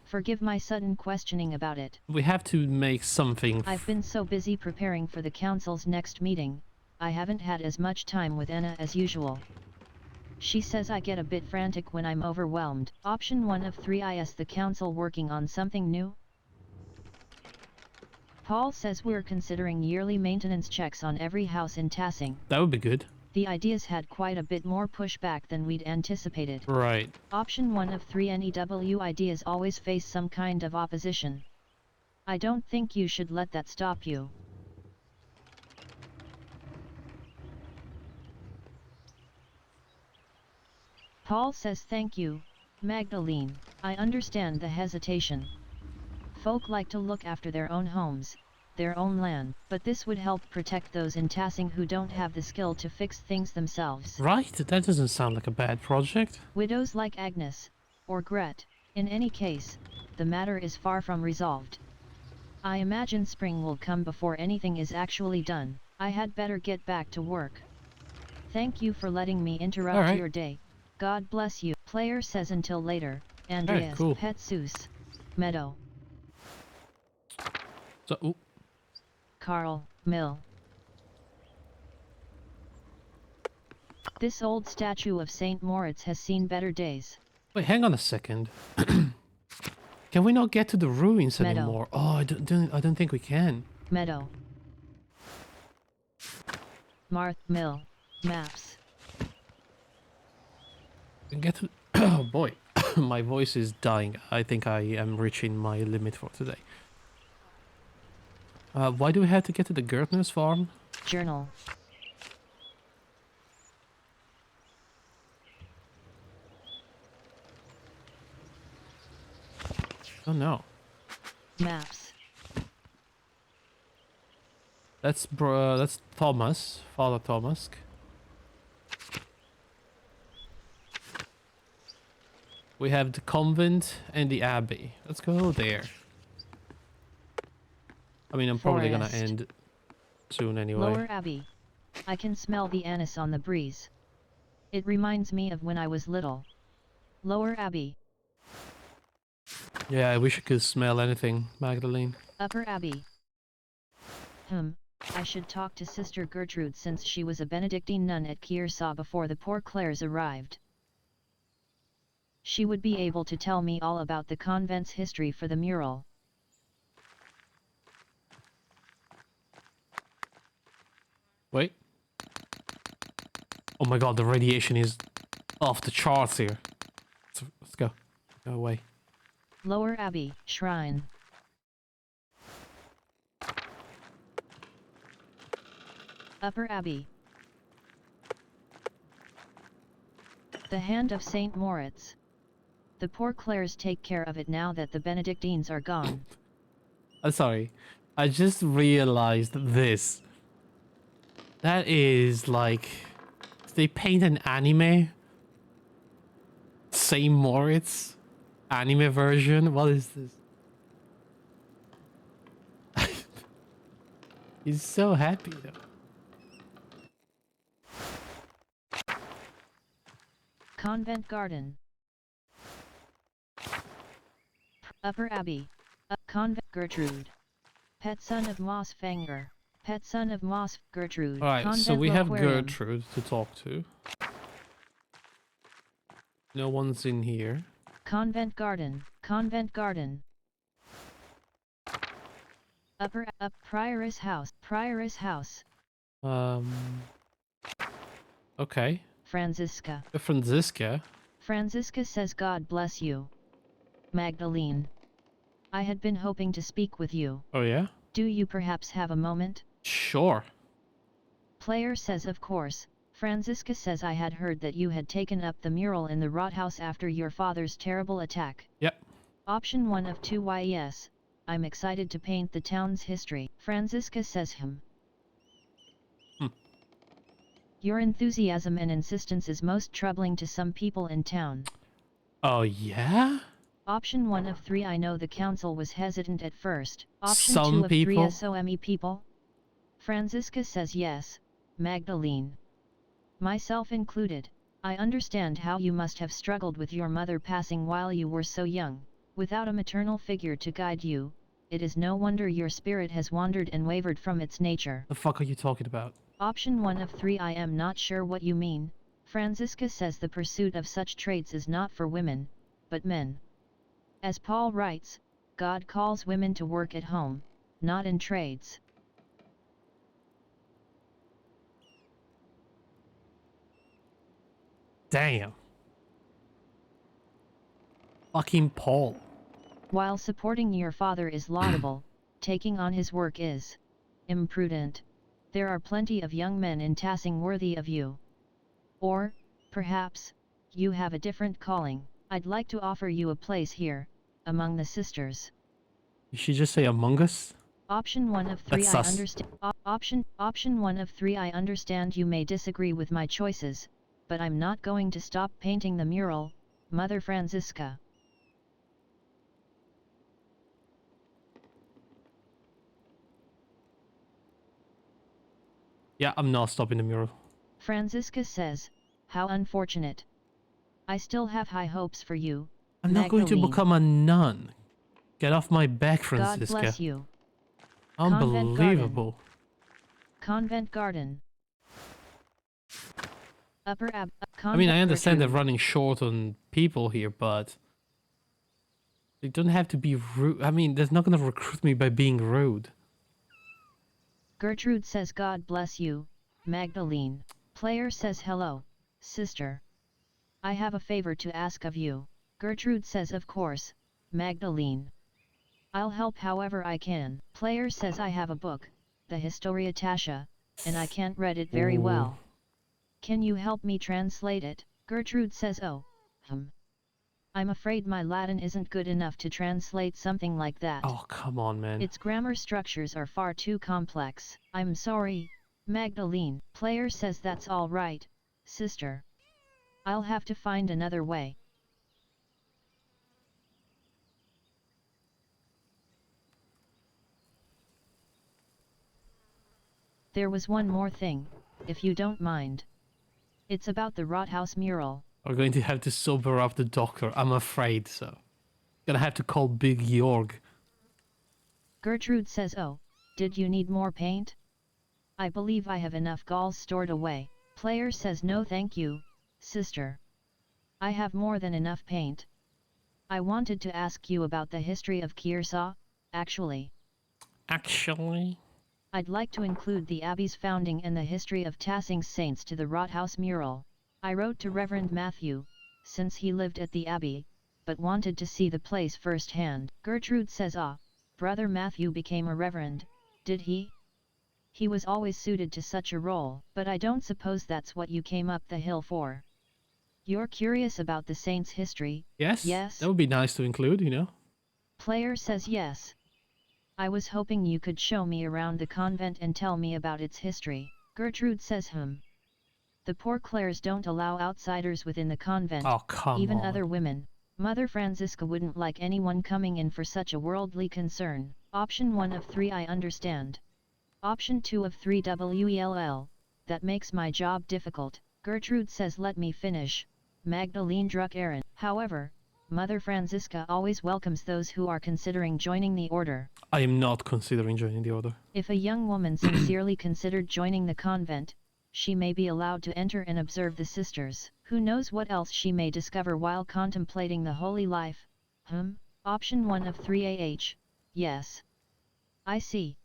Speaker 2: Forgive my sudden questioning about it.
Speaker 1: We have to make something.
Speaker 2: I've been so busy preparing for the council's next meeting, I haven't had as much time with Anna as usual. She says I get a bit frantic when I'm overwhelmed. Option 1 of 3 is the council working on something new? Paul says we're considering yearly maintenance checks on every house in Tassing.
Speaker 1: That would be good.
Speaker 2: The ideas had quite a bit more pushback than we'd anticipated.
Speaker 1: Right.
Speaker 2: Option 1 of 3 NEW ideas always face some kind of opposition. I don't think you should let that stop you. Paul says thank you, Magdalene. I understand the hesitation. Folk like to look after their own homes, their own land, but this would help protect those in Tassing who don't have the skill to fix things themselves.
Speaker 1: Right? That doesn't sound like a bad project.
Speaker 2: Widows like Agnes, or Gret, in any case, the matter is far from resolved. I imagine spring will come before anything is actually done. I had better get back to work. Thank you for letting me interrupt your day. God bless you. Player says until later. Andreas,
Speaker 1: cool.
Speaker 2: Petsus, Meadow.
Speaker 1: So, ooh.
Speaker 2: Carl, Mill. This old statue of Saint Moritz has seen better days.
Speaker 1: Wait, hang on a second. Can we not get to the ruins
Speaker 2: Meadow.
Speaker 1: anymore? Oh, I don't think we can.
Speaker 2: Meadow. Mill. Maps.
Speaker 1: Get to. Oh boy, my voice is dying. I think I am reaching my limit for today. Why do we have to get to the Gertner's farm?
Speaker 2: Journal.
Speaker 1: Oh no.
Speaker 2: Maps.
Speaker 1: That's Thomas, Father Thomas. We have the convent and the abbey. Let's go there. I mean, I'm probably gonna
Speaker 2: Forest.
Speaker 1: end soon anyway.
Speaker 2: Lower Abbey. I can smell the anise on the breeze. It reminds me of when I was little. Lower Abbey.
Speaker 1: Yeah, I wish I could smell anything, Magdalene.
Speaker 2: Upper Abbey. I should talk to Sister Gertrude since she was a Benedictine nun at Kearsarge before the poor Clares arrived. She would be able to tell me all about the convent's history for the mural.
Speaker 1: Wait. Oh my god, the radiation is off the charts here. Let's go. Go away.
Speaker 2: Lower Abbey, Shrine. Upper Abbey. The Hand of Saint Moritz. The poor Clares take care of it now that the Benedictines are gone.
Speaker 1: I'm sorry. I just realized this. That is like... They paint an anime? Saint Moritz? Anime version? What is this? He's so happy though.
Speaker 2: Convent Garden. Upper Abbey. Convent Gertrude. Pet son of Moss Fanger. Pet son of Moss Gertrude.
Speaker 1: Alright,
Speaker 2: Convent
Speaker 1: so we have
Speaker 2: Loquarium.
Speaker 1: Gertrude to talk to. No one's in here.
Speaker 2: Convent Garden. Convent Garden. Prioress House. Prioress House.
Speaker 1: Okay.
Speaker 2: Franziska.
Speaker 1: Franziska.
Speaker 2: Franziska says God bless you. Magdalene. I had been hoping to speak with you.
Speaker 1: Oh yeah?
Speaker 2: Do you perhaps have a moment?
Speaker 1: Sure.
Speaker 2: Player says of course. Franziska says I had heard that you had taken up the mural in the Rathaus after your father's terrible attack.
Speaker 1: Yep.
Speaker 2: Option 1 of 2. Yes. I'm excited to paint the town's history. Franziska says Your enthusiasm and insistence is most troubling to some people in town.
Speaker 1: Oh yeah?
Speaker 2: Option 1 of 3. I know the council was hesitant at first. Option
Speaker 1: Some
Speaker 2: 2 of
Speaker 1: people?
Speaker 2: 3. SOME people? Franziska says yes, Magdalene. Myself included. I understand how you must have struggled with your mother passing while you were so young. Without a maternal figure to guide you, it is no wonder your spirit has wandered and wavered from its nature.
Speaker 1: The fuck are you talking about?
Speaker 2: Option 1 of 3. I am not sure what you mean. Franziska says the pursuit of such traits is not for women, but men. As Paul writes, God calls women to work at home, not in trades.
Speaker 1: Damn. Fucking Paul.
Speaker 2: While supporting your father is laudable, taking on his work is imprudent. There are plenty of young men in Tassing worthy of you. Or, perhaps, you have a different calling. I'd like to offer you a place here, among the sisters.
Speaker 1: Did she just say Among Us?
Speaker 2: Option 1 of 3.
Speaker 1: That's
Speaker 2: I
Speaker 1: sus.
Speaker 2: understand. Option 1 of 3. I understand you may disagree with my choices, but I'm not going to stop painting the mural, Mother Franziska.
Speaker 1: Yeah, I'm not stopping the mural.
Speaker 2: Franziska says, how unfortunate. I still have high hopes for you,
Speaker 1: I'm not going to
Speaker 2: Magdalene.
Speaker 1: become a nun. Get off my back,
Speaker 2: God
Speaker 1: Franziska.
Speaker 2: bless you.
Speaker 1: Unbelievable.
Speaker 2: Convent Garden.
Speaker 1: I mean, I understand they're running short on people here, but they don't have to be rude. I mean, they're not gonna recruit me by being rude.
Speaker 2: Gertrude says God bless you, Magdalene. Player says hello, sister. I have a favor to ask of you. Gertrude says of course, Magdalene. I'll help however I can. Player says I have a book, the Historia Tasha, and I can't read it very well. Can you help me translate it? Gertrude says oh, I'm afraid my Latin isn't good enough to translate something like that.
Speaker 1: Oh, come on, man.
Speaker 2: Its grammar structures are far too complex. I'm sorry, Magdalene. Player says that's all right, sister. I'll have to find another way. There was one more thing, if you don't mind. It's about the Rathaus mural.
Speaker 1: We're going to have to sober up the doctor, I'm afraid so. Gonna have to call Big Jorg.
Speaker 2: Gertrude says oh, did you need more paint? I believe I have enough galls stored away. Player says no thank you, sister. I have more than enough paint. I wanted to ask you about the history of Kiersau, actually.
Speaker 1: Actually?
Speaker 2: I'd like to include the Abbey's founding and the history of Tassing's saints to the Rathaus mural. I wrote to Reverend Matthew, since he lived at the Abbey, but wanted to see the place firsthand. Gertrude says Brother Matthew became a reverend, did he? He was always suited to such a role, but I don't suppose that's what you came up the hill for. You're curious about the saint's history?
Speaker 1: Yes?
Speaker 2: Yes?
Speaker 1: That would be nice to include, you know?
Speaker 2: Player says yes. I was hoping you could show me around the convent and tell me about its history. Gertrude says The poor Clares don't allow outsiders within the convent,
Speaker 1: Oh, come
Speaker 2: even
Speaker 1: on.
Speaker 2: other women. Mother Franziska wouldn't like anyone coming in for such a worldly concern. Option 1 of 3 I understand. Option 2 of 3 WELL, that makes my job difficult. Gertrude says let me finish. Magdalene Druck Aaron. However, Mother Franziska always welcomes those who are considering joining the order.
Speaker 1: I am not considering joining the order.
Speaker 2: If a young woman sincerely considered joining the convent, she may be allowed to enter and observe the sisters. Who knows what else she may discover while contemplating the holy life? Option 1 of 3 yes. I see.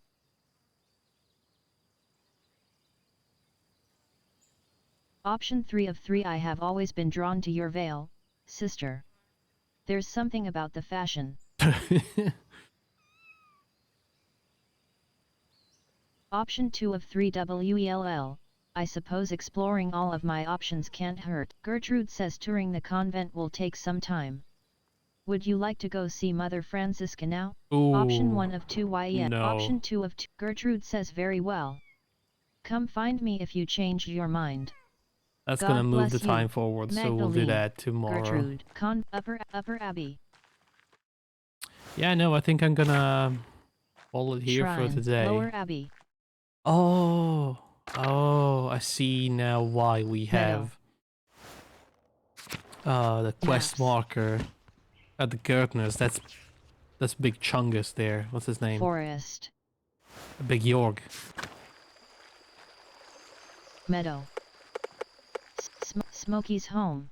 Speaker 2: Option 3 of 3 I have always been drawn to your veil, sister. There's something about the fashion. Option 2 of 3 WELL, I suppose exploring all of my options can't hurt. Gertrude says touring the convent will take some time. Would you like to go see Mother Franziska now?
Speaker 1: Ooh,
Speaker 2: Option 1 of 2 yes.
Speaker 1: no.
Speaker 2: Option 2 of 2. Gertrude says very well. Come find me if you change your mind.
Speaker 1: That's
Speaker 2: God
Speaker 1: gonna move
Speaker 2: bless
Speaker 1: the time
Speaker 2: you,
Speaker 1: forward, so we'll do
Speaker 2: Magdalene,
Speaker 1: that tomorrow.
Speaker 2: Gertrude, Upper Abbey.
Speaker 1: Yeah, no, I think I'm gonna call it here
Speaker 2: Shrine,
Speaker 1: for today.
Speaker 2: Lower Abbey.
Speaker 1: Oh, I see now why we
Speaker 2: Meadow.
Speaker 1: have the quest
Speaker 2: Maps.
Speaker 1: marker at the Gertners. That's Big Chungus there. What's his name?
Speaker 2: Forest.
Speaker 1: Big Yorg.
Speaker 2: Meadow. Smokey's home.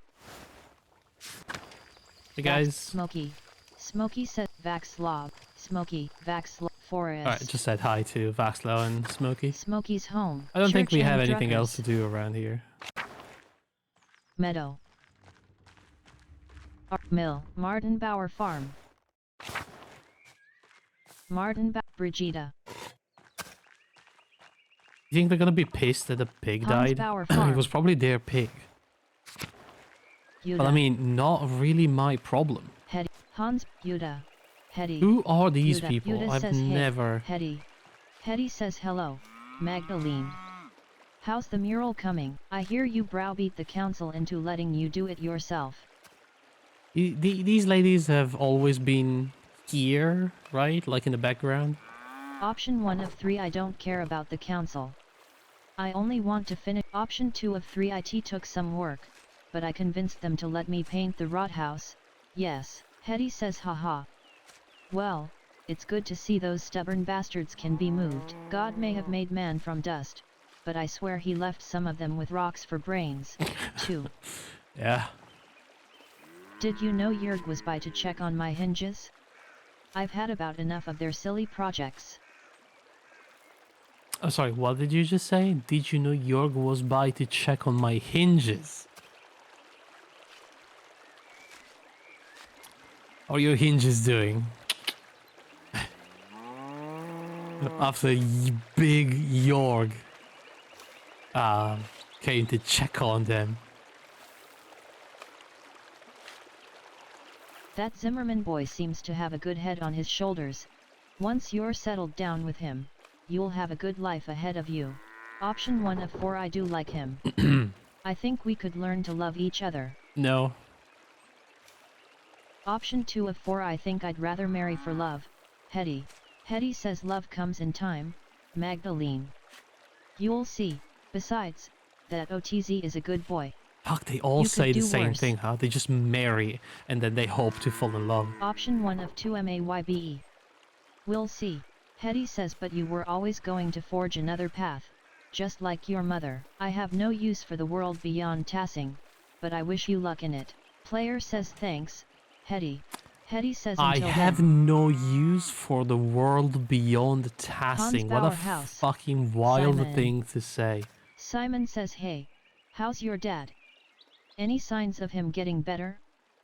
Speaker 1: Hey guys.
Speaker 2: Smokey said Vaxlav. Smokey, Vaxlav. Forest.
Speaker 1: Alright, just said hi to Vaxlo and Smokey.
Speaker 2: Smokey's home.
Speaker 1: I don't think we
Speaker 2: Church
Speaker 1: have
Speaker 2: and
Speaker 1: anything
Speaker 2: Druckers.
Speaker 1: else to do around here.
Speaker 2: Meadow. Mill. Martin Bauer Farm. Brigida.
Speaker 1: You think they're gonna be pissed that the pig
Speaker 2: Hans
Speaker 1: died?
Speaker 2: Bauer
Speaker 1: It
Speaker 2: Farm.
Speaker 1: was probably their pig. But I mean, not really my problem.
Speaker 2: Hetty. Hans Yuda. Hetty.
Speaker 1: Who are these
Speaker 2: Yuda.
Speaker 1: people?
Speaker 2: Yuda
Speaker 1: I've
Speaker 2: says,
Speaker 1: never...
Speaker 2: Hey. Hetty says hello, Magdalene. How's the mural coming? I hear you browbeat the council into letting you do it yourself.
Speaker 1: These ladies have always been here, right? Like in the background?
Speaker 2: Option 1 of 3 I don't care about the council. I only want to finish. Option 2 of 3 it took some work, but I convinced them to let me paint the Rathaus. Yes, Hetty says haha. Well, it's good to see those stubborn bastards can be moved. God may have made man from dust, but I swear he left some of them with rocks for brains, too.
Speaker 1: Yeah.
Speaker 2: Did you know Jörg was by to check on my hinges? I've had about enough of their silly projects.
Speaker 1: Oh, sorry, what did you just say? Did you know Jörg was by to check on my hinges? How are your hinges doing? After big Jörg came to check on them.
Speaker 2: That Zimmerman boy seems to have a good head on his shoulders. Once you're settled down with him, you'll have a good life ahead of you. Option 1 of 4 I do like him. I think we could learn to love each other.
Speaker 1: No.
Speaker 2: Option 2 of 4 I think I'd rather marry for love. Hetty. Hetty says love comes in time, Magdalene. You'll see. Besides, that OTZ is a good boy.
Speaker 1: Fuck, they all
Speaker 2: You
Speaker 1: say
Speaker 2: could
Speaker 1: the
Speaker 2: do
Speaker 1: same
Speaker 2: worse.
Speaker 1: thing, huh? They just marry and then they hope to fall in love.
Speaker 2: Option 1 of 2 MAYBE. We'll see. Hetty says but you were always going to forge another path, just like your mother. I have no use for the world beyond Tassing, but I wish you luck in it. Player says thanks, Hetty. Hetty says
Speaker 1: I
Speaker 2: until
Speaker 1: have
Speaker 2: then.
Speaker 1: no use for the world beyond Tassing. What a
Speaker 2: Bauerhaus.
Speaker 1: fucking wild
Speaker 2: Simon.
Speaker 1: thing to say.
Speaker 2: Simon says hey, how's your dad? Any signs of him getting better?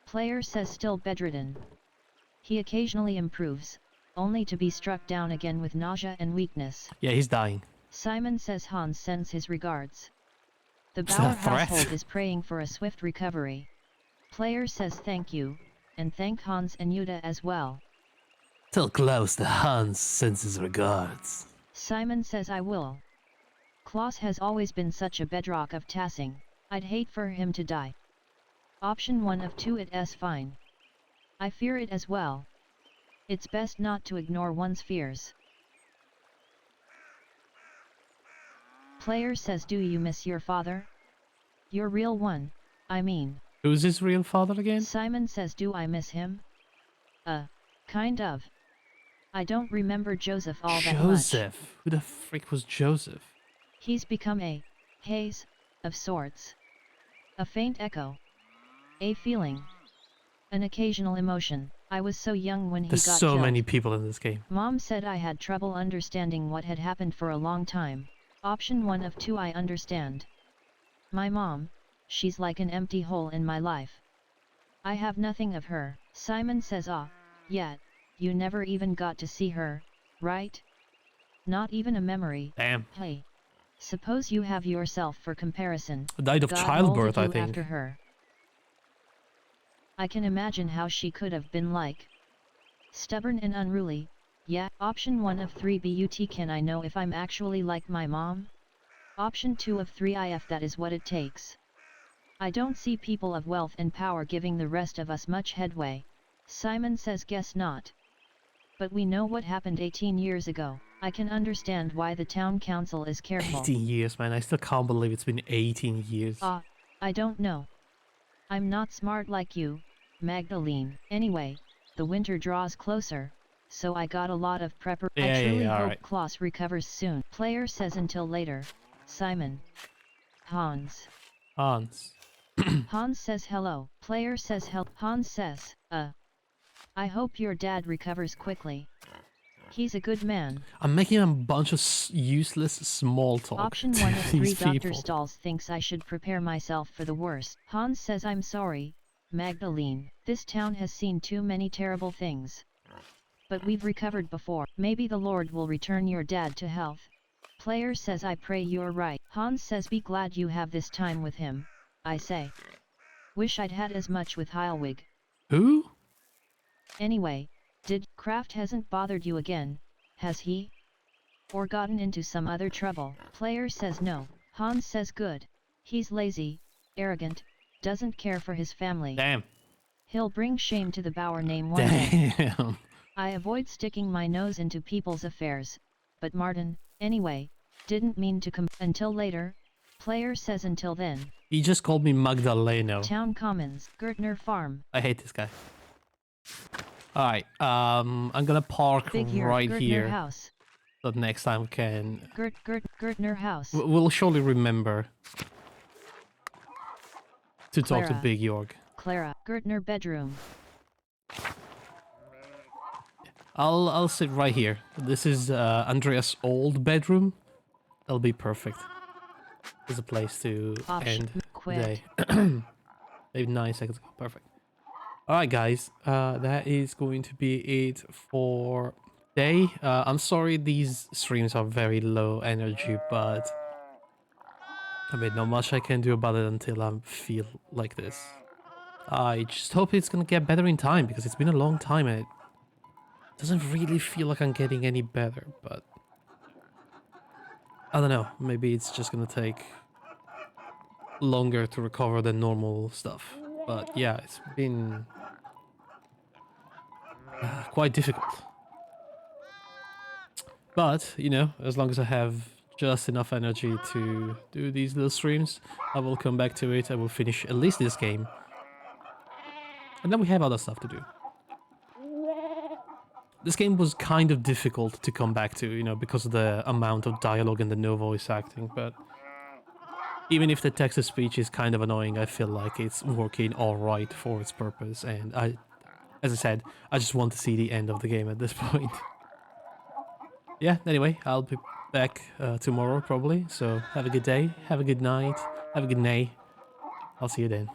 Speaker 2: Player says still bedridden. He occasionally improves, only to be struck down again with nausea and weakness.
Speaker 1: Yeah, he's dying.
Speaker 2: Simon says Hans sends his regards. The
Speaker 1: Is
Speaker 2: Bauer
Speaker 1: that a threat?
Speaker 2: household is praying for a swift recovery. Player says thank you, and thank Hans and Yuda as well.
Speaker 1: Tell Klaus the Hans sends his regards.
Speaker 2: Simon says I will. Klaus has always been such a bedrock of Tassing, I'd hate for him to die. Option 1 of 2 it's fine. I fear it as well. It's best not to ignore one's fears. Player says, do you miss your father? Your real one, I mean.
Speaker 1: Who's his real father again?
Speaker 2: Simon says, do I miss him? Kind of. I don't remember Joseph all that much.
Speaker 1: Joseph? Who the frick was Joseph?
Speaker 2: He's become a haze of sorts. A faint echo. A feeling. An occasional emotion. I was so young when he
Speaker 1: There's
Speaker 2: got
Speaker 1: so
Speaker 2: killed.
Speaker 1: many people in this game.
Speaker 2: Mom said I had trouble understanding what had happened for a long time. Option 1 of 2 I understand. My mom, she's like an empty hole in my life. I have nothing of her. Simon says yet, you never even got to see her, right? Not even a memory.
Speaker 1: Damn.
Speaker 2: Hey. Suppose you have yourself for comparison.
Speaker 1: Died of
Speaker 2: God
Speaker 1: childbirth,
Speaker 2: molded
Speaker 1: I
Speaker 2: you
Speaker 1: think.
Speaker 2: after her. I can imagine how she could have been like. Stubborn and unruly, yeah. Option 1 of 3 but can I know if I'm actually like my mom? Option 2 of 3 if that is what it takes. I don't see people of wealth and power giving the rest of us much headway. Simon says guess not. But we know what happened 18 years ago. I can understand why the town council is careful.
Speaker 1: 18 years, man. I still can't believe it's been 18 years.
Speaker 2: I don't know. I'm not smart like you, Magdalene. Anyway, the winter draws closer, so I got a lot of prepper. I truly hope
Speaker 1: alright.
Speaker 2: Klaus recovers soon. Player says until later. Simon. Hans.
Speaker 1: Hans.
Speaker 2: Hans says hello. Player says Hans says, I hope your dad recovers quickly. He's a good man.
Speaker 1: I'm making a bunch of useless small talk
Speaker 2: Option
Speaker 1: to
Speaker 2: 1 of 3
Speaker 1: these
Speaker 2: Dr.
Speaker 1: people.
Speaker 2: Stalls thinks I should prepare myself for the worst. Hans says I'm sorry, Magdalene. This town has seen too many terrible things. But we've recovered before. Maybe the Lord will return your dad to health. Player says I pray you're right. Hans says be glad you have this time with him, I say. Wish I'd had as much with Heilwig.
Speaker 1: Who?
Speaker 2: Anyway, Kraft hasn't bothered you again, has he? Or gotten into some other trouble? Player says no. Hans says good. He's lazy, arrogant, doesn't care for his family.
Speaker 1: Damn.
Speaker 2: He'll bring shame to the Bauer name one day.
Speaker 1: Damn.
Speaker 2: I avoid sticking my nose into people's affairs, but Martin, anyway, didn't mean to come until later. Player says until then.
Speaker 1: He just called me Magdaleno.
Speaker 2: Town Commons, Gertner Farm.
Speaker 1: I hate this guy. Alright, I'm gonna park
Speaker 2: Big year,
Speaker 1: right
Speaker 2: Gertner
Speaker 1: here.
Speaker 2: House.
Speaker 1: So next time we can...
Speaker 2: Gertner House.
Speaker 1: We'll surely remember to talk to
Speaker 2: Clara.
Speaker 1: Big York.
Speaker 2: Clara, Gertner bedroom.
Speaker 1: I'll sit right here. This is Andreas' old bedroom. That'll be perfect. There's a place to
Speaker 2: Option.
Speaker 1: end the
Speaker 2: Quit.
Speaker 1: day. Maybe 9 seconds ago. Perfect. Alright guys, that is going to be it for today. I'm sorry these streams are very low energy, but I mean, not much I can do about it until I feel like this. I just hope it's gonna get better in time, because it's been a long time and it doesn't really feel like I'm getting any better, but I don't know, maybe it's just gonna take longer to recover than normal stuff. But yeah, it's been quite difficult. But, you know, as long as I have just enough energy to do these little streams, I will come back to it. I will finish at least this game. And then we have other stuff to do. This game was kind of difficult to come back to, you know, because of the amount of dialogue and the no voice acting, but even if the text-to-speech is kind of annoying, I feel like it's working alright for its purpose, and as I said, I just want to see the end of the game at this point. Yeah, anyway, I'll be back tomorrow probably, so have a good day, have a good night, have a good day. I'll see you then.